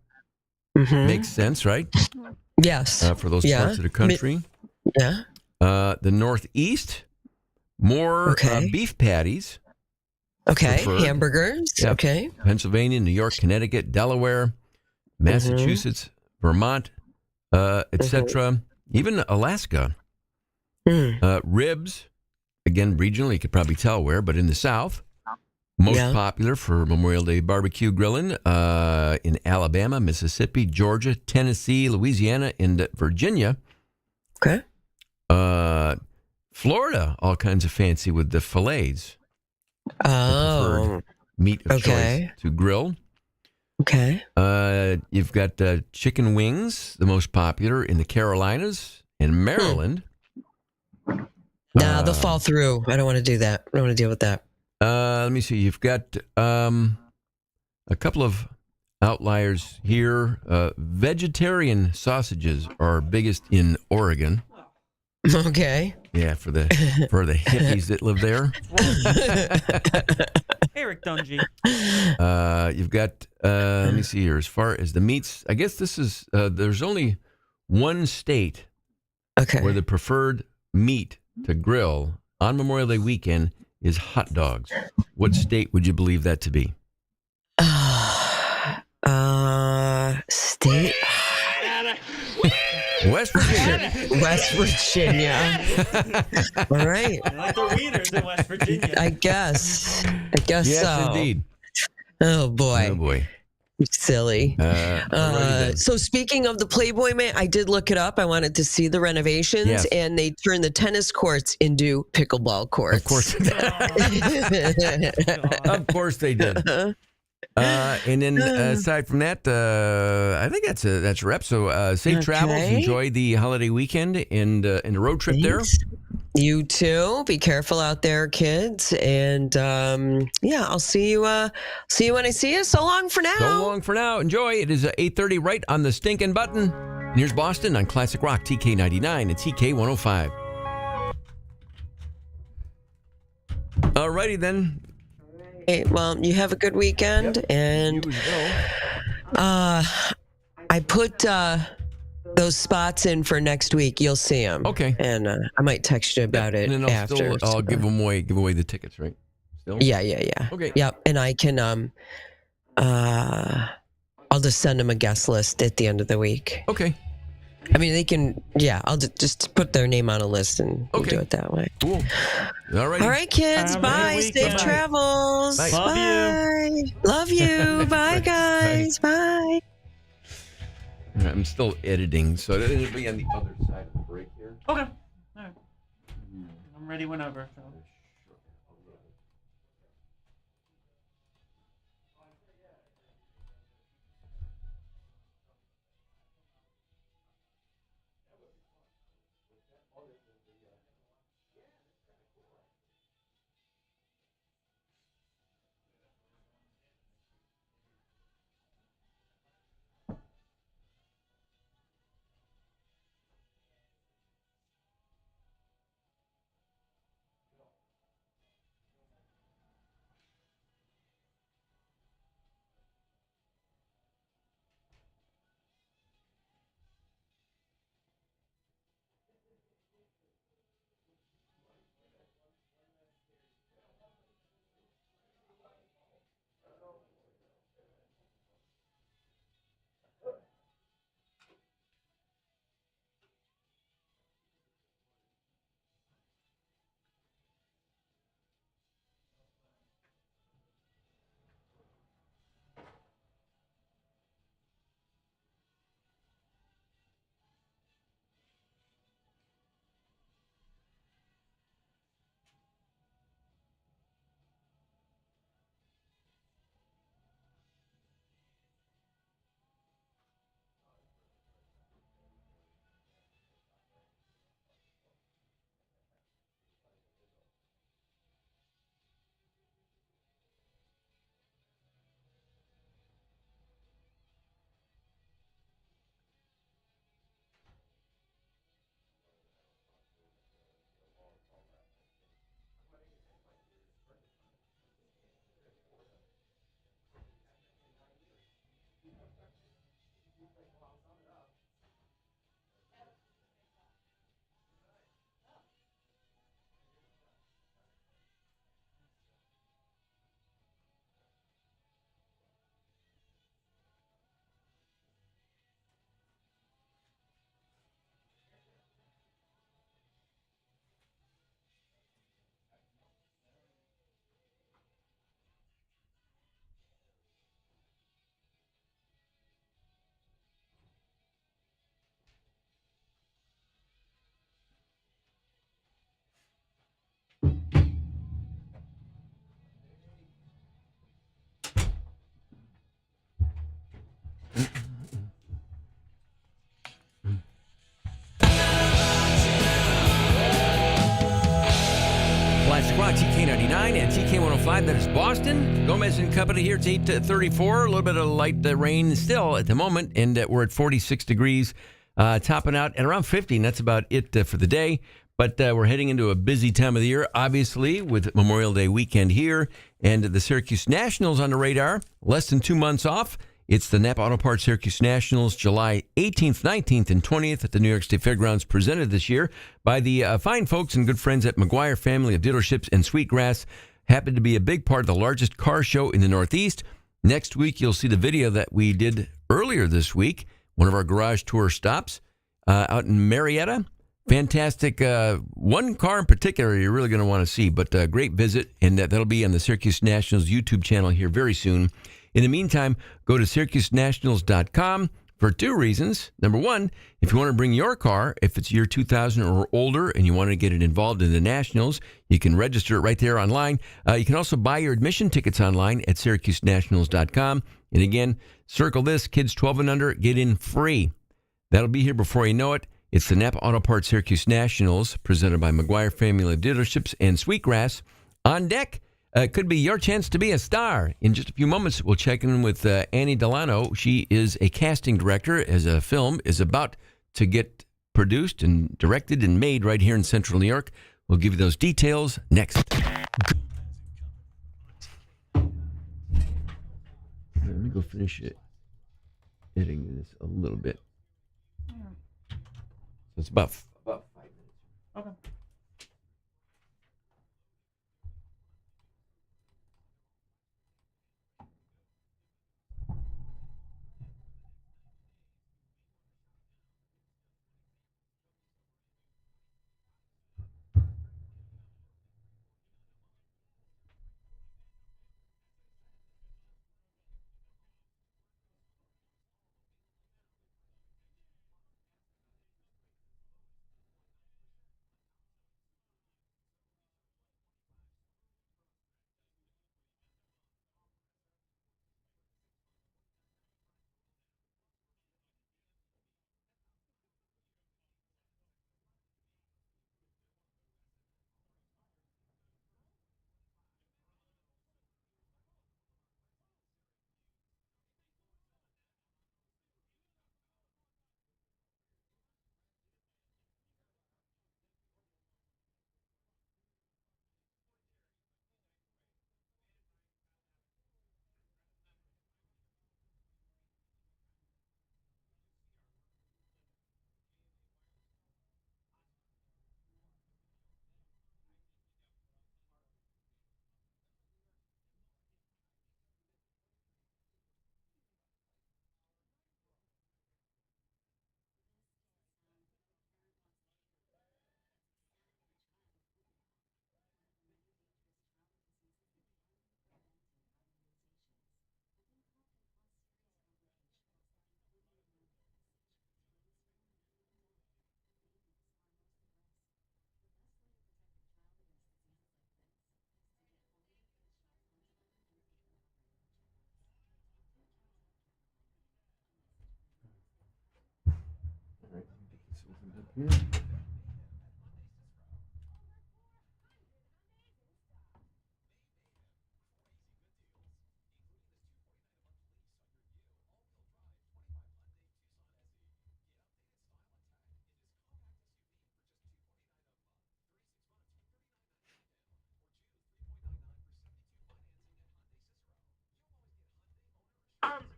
Makes sense, right? Yes. For those parts of the country. Yeah. The Northeast, more beef patties. Okay. Preferred. Hamburgers. Yep. Okay. Pennsylvania, New York, Connecticut, Delaware, Massachusetts, Vermont, etc. Even Alaska. Ribs, again, regionally, you could probably tell where, but in the South. Most popular for Memorial Day barbecue grilling in Alabama, Mississippi, Georgia, Tennessee, Louisiana, and Virginia. Okay. Florida, all kinds of fancy with the fillets. Oh. Meat of choice to grill. Okay. You've got chicken wings, the most popular in the Carolinas and Maryland. Nah, they'll fall through. I don't want to do that. I don't want to deal with that. Let me see. You've got a couple of outliers here. Vegetarian sausages are biggest in Oregon. Okay. Yeah, for the hippies that live there. Eric Dungy. You've got let me see here. As far as the meats, I guess this is there's only one state where the preferred meat to grill on Memorial Day weekend is hot dogs. What state would you believe that to be? State. West Virginia. West Virginia. All right. I like the wieners in West Virginia. I guess Yes, so. indeed. Oh boy. Oh boy. Silly. So speaking of the Playboy Man, I did look it up. I wanted to see the renovations, and they turned the tennis courts into pickleball courts. Of course. Of course they did. And then aside from that, I think that's a wrap. So safe travels. Enjoy the holiday weekend and the road trip there. You too. Be careful out there, kids. And I'll see you. See you when I see you. So long for now. So long for now. Enjoy. It is 8:30 right on the stinking button. And here's Boston on Classic Rock TK99 and TK105. Alrighty then. Hey, well, you have a good weekend, and I put those spots in for next week. You'll see them. Okay. And I might text you about it and then after. I'll give away the tickets, right? Still? Yeah. Okay. Yep. And I can I'll just send them a guest list at the end of the week. Okay. I mean, they can. Yeah, I'll just put their name on a list and we'll do it that way. Cool. All right. All right, kids. Bye. Safe travels. Bye. Love you. Love you. Bye, guys. Bye. I'm still editing, so it'll be on the other side of the break here. Okay. All right. I'm ready whenever. So. Classic Rock, TK99 and TK105. That is Boston. Gomez and Company here. It's 8:34. A little bit of light rain still at the moment, and we're at 46 degrees, topping out at around 50, and that's about it for the day. But we're heading into a busy time of the year, obviously, with Memorial Day weekend here, and the Syracuse Nationals on the radar. Less than 2 months off. It's the Napa Auto Parts Syracuse Nationals, July 18th, 19th, and 20th at the New York State Fairgrounds, presented this year by the fine folks and good friends at McGuire Family of Dealerships and Sweetgrass. Happen to be a big part of the largest car show in the Northeast. Next week, you'll see the video that we did earlier this week, one of our garage tour stops out in Marietta. Fantastic. One car in particular you're really going to want to see, but a great visit, and that'll be on the Syracuse Nationals YouTube channel here very soon. In the meantime, go to SyracuseNationals.com for two reasons. Number one, if you want to bring your car, if it's year 2000 or older, and you want to get it involved in the Nationals, you can register it right there online. You can also buy your admission tickets online at SyracuseNationals.com. And again, circle this, kids 12 and under, get in free. That'll be here before you know it. It's the Napa Auto Parts Syracuse Nationals, presented by McGuire Family of Dealerships and Sweetgrass. On deck, could be your chance to be a star. In just a few moments, we'll check in with Annie Delano. She is a casting director as a film is about to get produced and directed and made right here in Central New York. We'll give you those details next. Let me go finish it. Editing this a little bit. So it's about 5 minutes. Okay.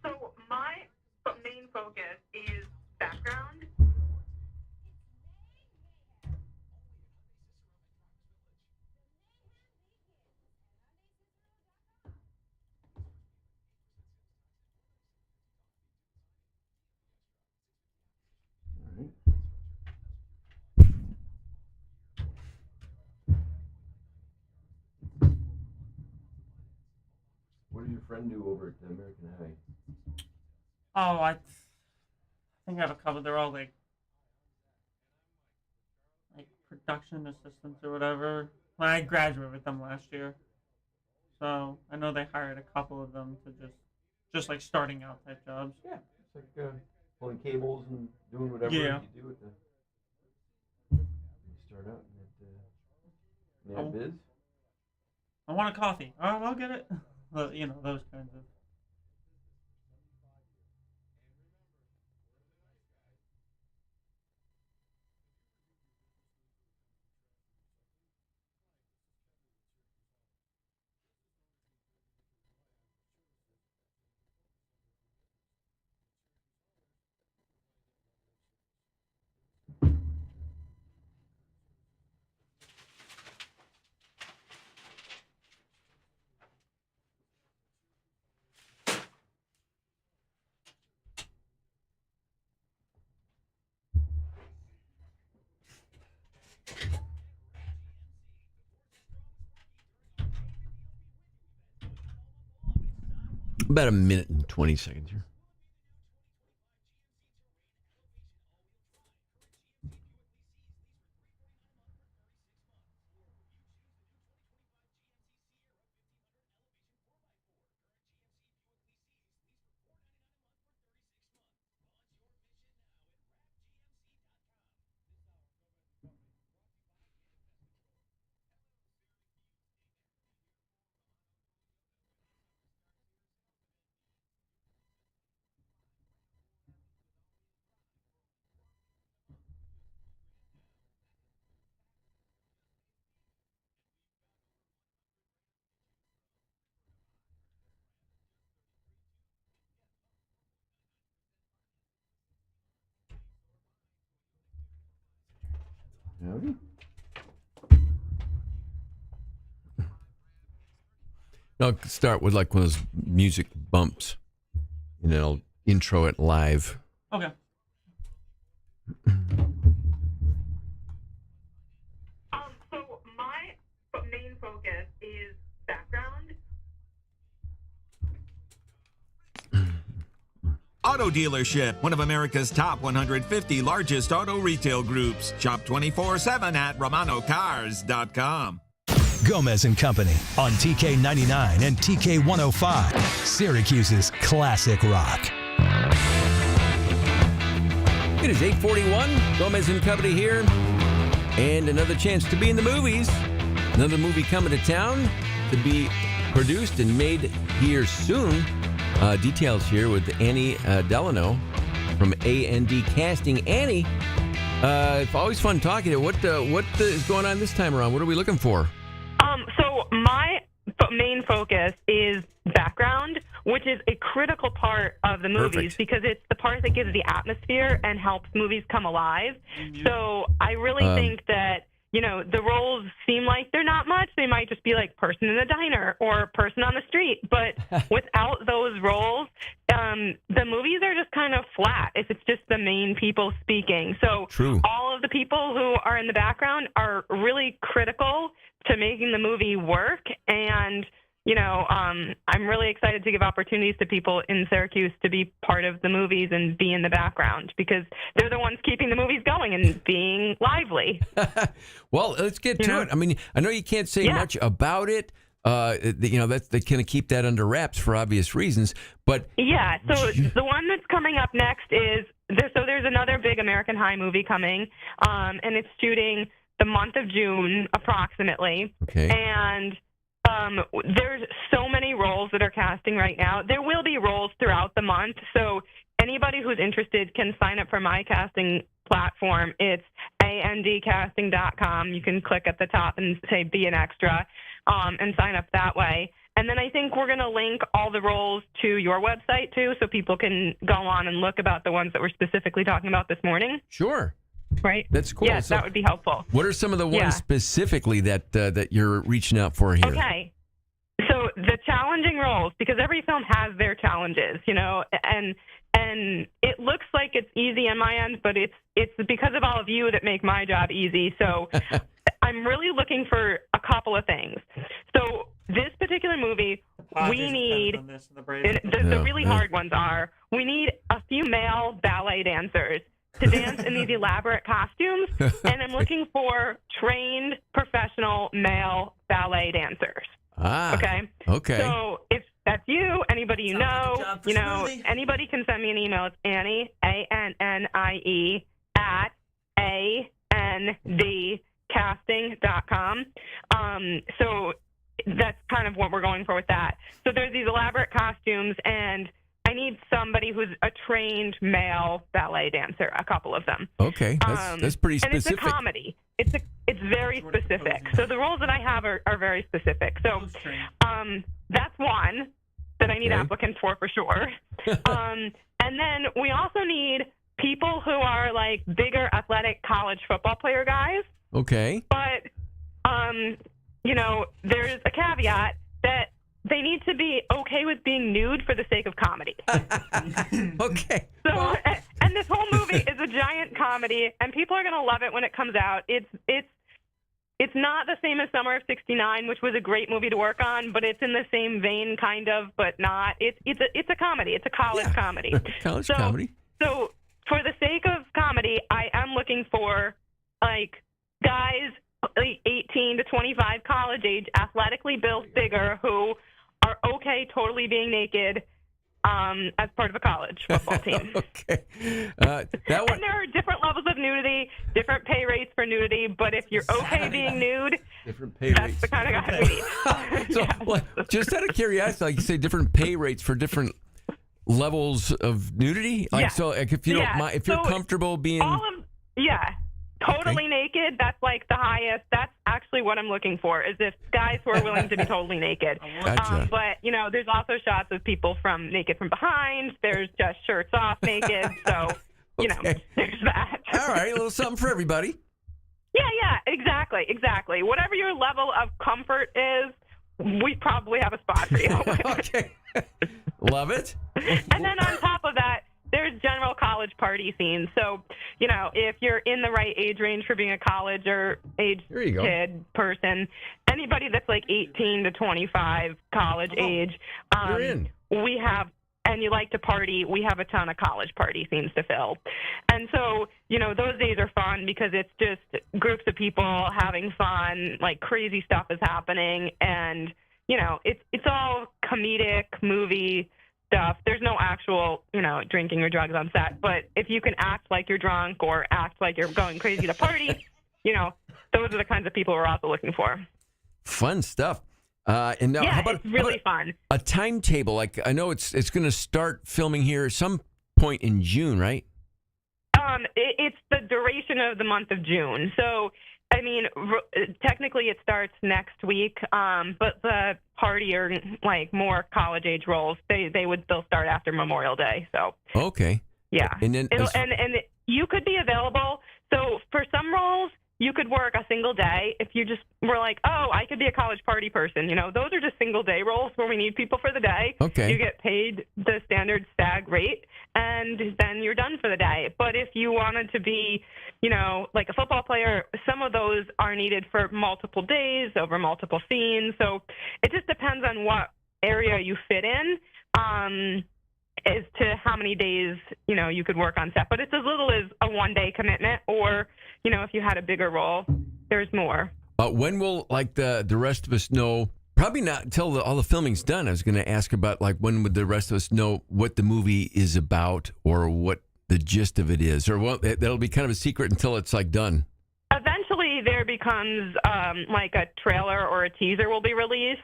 So my main focus is background. What did your friend do over at the American High? Oh, I think I have a couple. They're all like production assistants or whatever. When I graduated with them last year, so I know they hired a couple of them to just like starting out type jobs. Yeah, it's like pulling cables and doing whatever Yeah. you do at the. You start out in that biz. I want a coffee. All right, I'll get it. You know, those kinds of. About a minute and 20 seconds here. Howdy. I'll start with like one of those music bumps, and then I'll intro it live. Okay. So my main focus is background. Auto Dealership, one of America's top 150 largest auto retail groups. Shop 24/7 at RomanoCars.com. Gomez and Company on TK99 and TK105, Syracuse's classic rock. It is 8:41. Gomez and Company here, and another chance to be in the movies. Another movie coming to town to be produced and made here soon. Details here with Annie Delano from A&D Casting. Annie, it's always fun talking to you. What is going on this time around? What are we looking for? So my main focus is background, which is a critical part of the movies. Perfect. Because it's the part that gives the atmosphere and helps movies come alive. So I really think that, you know, the roles seem like they're not much. They might just be like person in the diner or person on the street. But without those roles, the movies are just kind of flat if it's just the main people speaking. So True. all of the people who are in the background are really critical to making the movie work. And, you know, I'm really excited to give opportunities to people in Syracuse to be part of the movies and be in the background because they're the ones keeping the movies going and being lively. Well, let's get to it. I mean, I know you can't say much about it. You know, they kind of keep that under wraps for obvious reasons. But yeah, so the one that's coming up next is there's another big American High movie coming, and it's shooting the month of June approximately. Okay. And there's so many roles that are casting right now. There will be roles throughout the month, so anybody who's interested can sign up for my casting platform. It's andcasting.com. You can click at the top and say be an extra and sign up that way. And then I think we're going to link all the roles to your website too, so people can go on and look about the ones that we're specifically talking about this morning. Sure. Right? That's cool. Yes, So that would be helpful. what are some of the ones specifically that you're reaching out for here? Okay. So the challenging roles, because every film has their challenges, you know, and it looks like it's easy on my end, but it's because of all of you that make my job easy. So I'm really looking for a couple of things. So this particular movie, we need, the really hard ones are, we need a few male ballet dancers to dance in these elaborate costumes, and I'm looking for trained professional male ballet dancers. Okay. So if that's you, anybody you know, anybody can send me an email. It's Annie, ANNIE, at ANDcasting.com. So that's kind of what we're going for with that. So there's these elaborate costumes, and I need somebody who's a trained male ballet dancer, a couple of them. Okay, that's pretty specific. And it's a comedy. It's very specific. So the roles that I have are very specific. So that's one that I need applicants for sure. And then we also need people who are like bigger athletic college football player guys. Okay. But, there's a caveat that they need to be okay with being nude for the sake of comedy. Okay. So, and this whole movie is a giant comedy, and people are going to love it when it comes out. It's not the same as Summer of '69, which was a great movie to work on, but it's in the same vein, kind of, but not. It's a comedy. It's a college comedy. College comedy. So for the sake of comedy, I am looking for like guys like 18 to 25 college age, athletically built, bigger, who are okay totally being naked as part of a college football team. Okay. And there are different levels of nudity, different pay rates for nudity, but if you're okay being nude, different pay that's rates. the kind of guy we need. So, just out of curiosity, like you say, different pay rates for different levels of nudity. Like, so, like, if you don't mind, if you're comfortable being totally naked, that's like the highest. That's actually what I'm looking for, is if guys who are willing to be totally naked. Gotcha. But, there's also shots of people naked from behind. There's just shirts off naked. So, there's that. All right, a little something for everybody. Yeah, exactly. Whatever your level of comfort is, we probably have a spot for you. Okay. Love it. And then on top of that, there's general college party scenes. So, if you're in the right age range for being a college or age kid person, anybody that's like 18 to 25 college age, you're in. we have, and you like to party, we have a ton of college party scenes to fill. And so, those days are fun because it's just groups of people having fun, like crazy stuff is happening. And, it's all comedic movie stuff. There's no actual, drinking or drugs on set. But if you can act like you're drunk or act like you're going crazy to party, those are the kinds of people we're also looking for. Fun stuff. And now, how about, it's really fun. A timetable? Like, I know it's going to start filming here some point in June, right? It's the duration of the month of June. So, I mean, technically it starts next week, but the party or like more college age roles, they'll start after Memorial Day. So okay, yeah, and then and you could be available. So for some roles, you could work a single day if you just were like, oh, I could be a college party person. Those are just single day roles where we need people for the day. Okay, you get paid the standard SAG rate, and then you're done for the day. But if you wanted to be, like a football player, some of those are needed for multiple days over multiple scenes. So it just depends on what area you fit in as to how many days, you could work on set. But it's as little as a one-day commitment, or, if you had a bigger role, there's more. When will, like, the rest of us know? Probably not until all the filming's done. I was going to ask about, like, when would the rest of us know what the movie is about or what the gist of it is? Or that'll be kind of a secret until it's, like, done. Eventually there becomes, like, a trailer or a teaser will be released,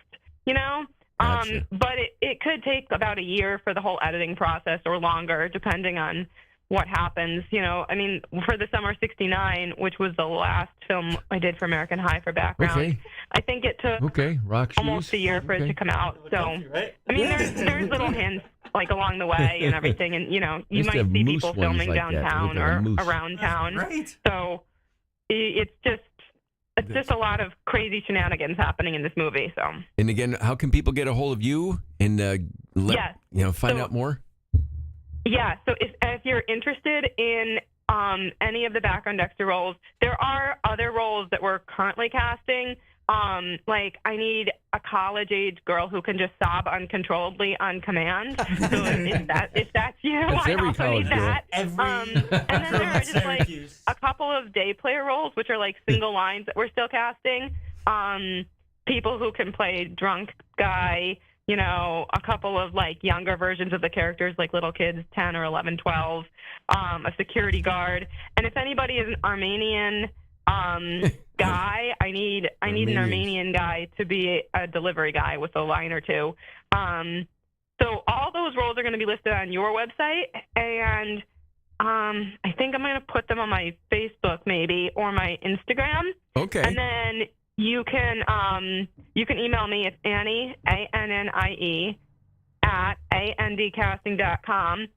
Gotcha. But it could take about a year for the whole editing process or longer, depending on what happens. I mean, for the Summer '69, which was the last film I did for American High for background, I think it took almost a year for it to come out. So, I mean, there's little hints like along the way and everything, and you might see people filming downtown or around town. Right. So it's just a lot of crazy shenanigans happening in this movie. So. And again, how can people get a hold of you and find out more? Yeah. So if you're interested in any of the background extra roles, there are other roles that we're currently casting. Like I need a college-age girl who can just sob uncontrollably on command. So if that's you, I also need that. And then there are just like a couple of day player roles, which are like single lines that we're still casting. People who can play drunk guy, a couple of like younger versions of the characters, like little kids, 10 or 11, 12, a security guard. And if anybody is an Armenian guy. I need an Armenian guy to be a delivery guy with a line or two. So all those roles are going to be listed on your website, and I think I'm going to put them on my Facebook maybe or my Instagram. Okay. And then you can email me. It's Annie, ANNIE, at andcasting.com.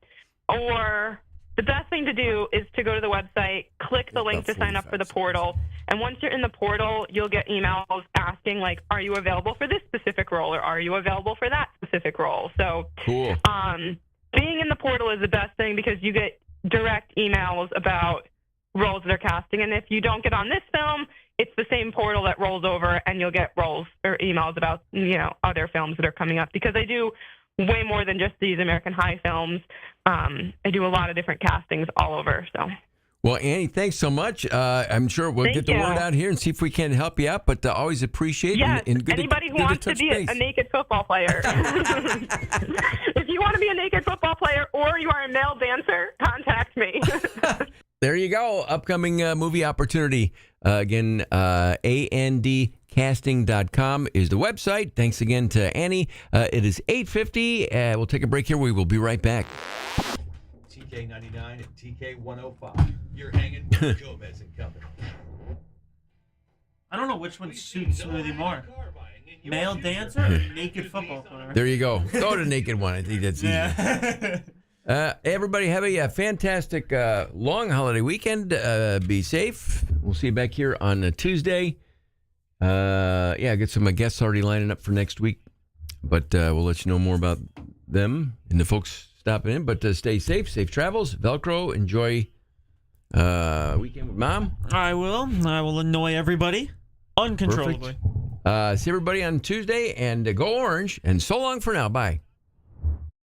Or the best thing to do is to go to the website, click the link to sign up for the portal, and once you're in the portal, you'll get emails asking, like, are you available for this specific role, or are you available for that specific role? So cool. Being in the portal is the best thing because you get direct emails about roles they're casting, and if you don't get on this film, it's the same portal that rolls over, and you'll get roles or emails about, other films that are coming up, because I do way more than just these American High films. I do a lot of different castings all over. So, well, Annie, thanks so much. I'm sure we'll Thank get the you. word out here and see if we can help you out. But always appreciate yes, and good anybody who good wants to touch be base. a naked football player. If you want to be a naked football player or you are a male dancer, contact me. There you go. Upcoming movie opportunity. Again, andcasting.com is the website. Thanks again to Annie. It is 8:50. We'll take a break here. We will be right back. TK99 and TK105. You're hanging with Gomez and Company. I don't know which one suits Smoothie more. Male dancer or naked football player? There you go. Go to naked one. I think that's easy. Yeah. Everybody have a fantastic long holiday weekend. Be safe. We'll see you back here on Tuesday. Get some guests already lining up for next week. But we'll let you know more about them and the folks stopping in. But stay safe. Safe travels. Velcro. Enjoy weekend with Mom. I will annoy everybody uncontrollably. Perfect. See everybody on Tuesday. And go Orange. And so long for now. Bye.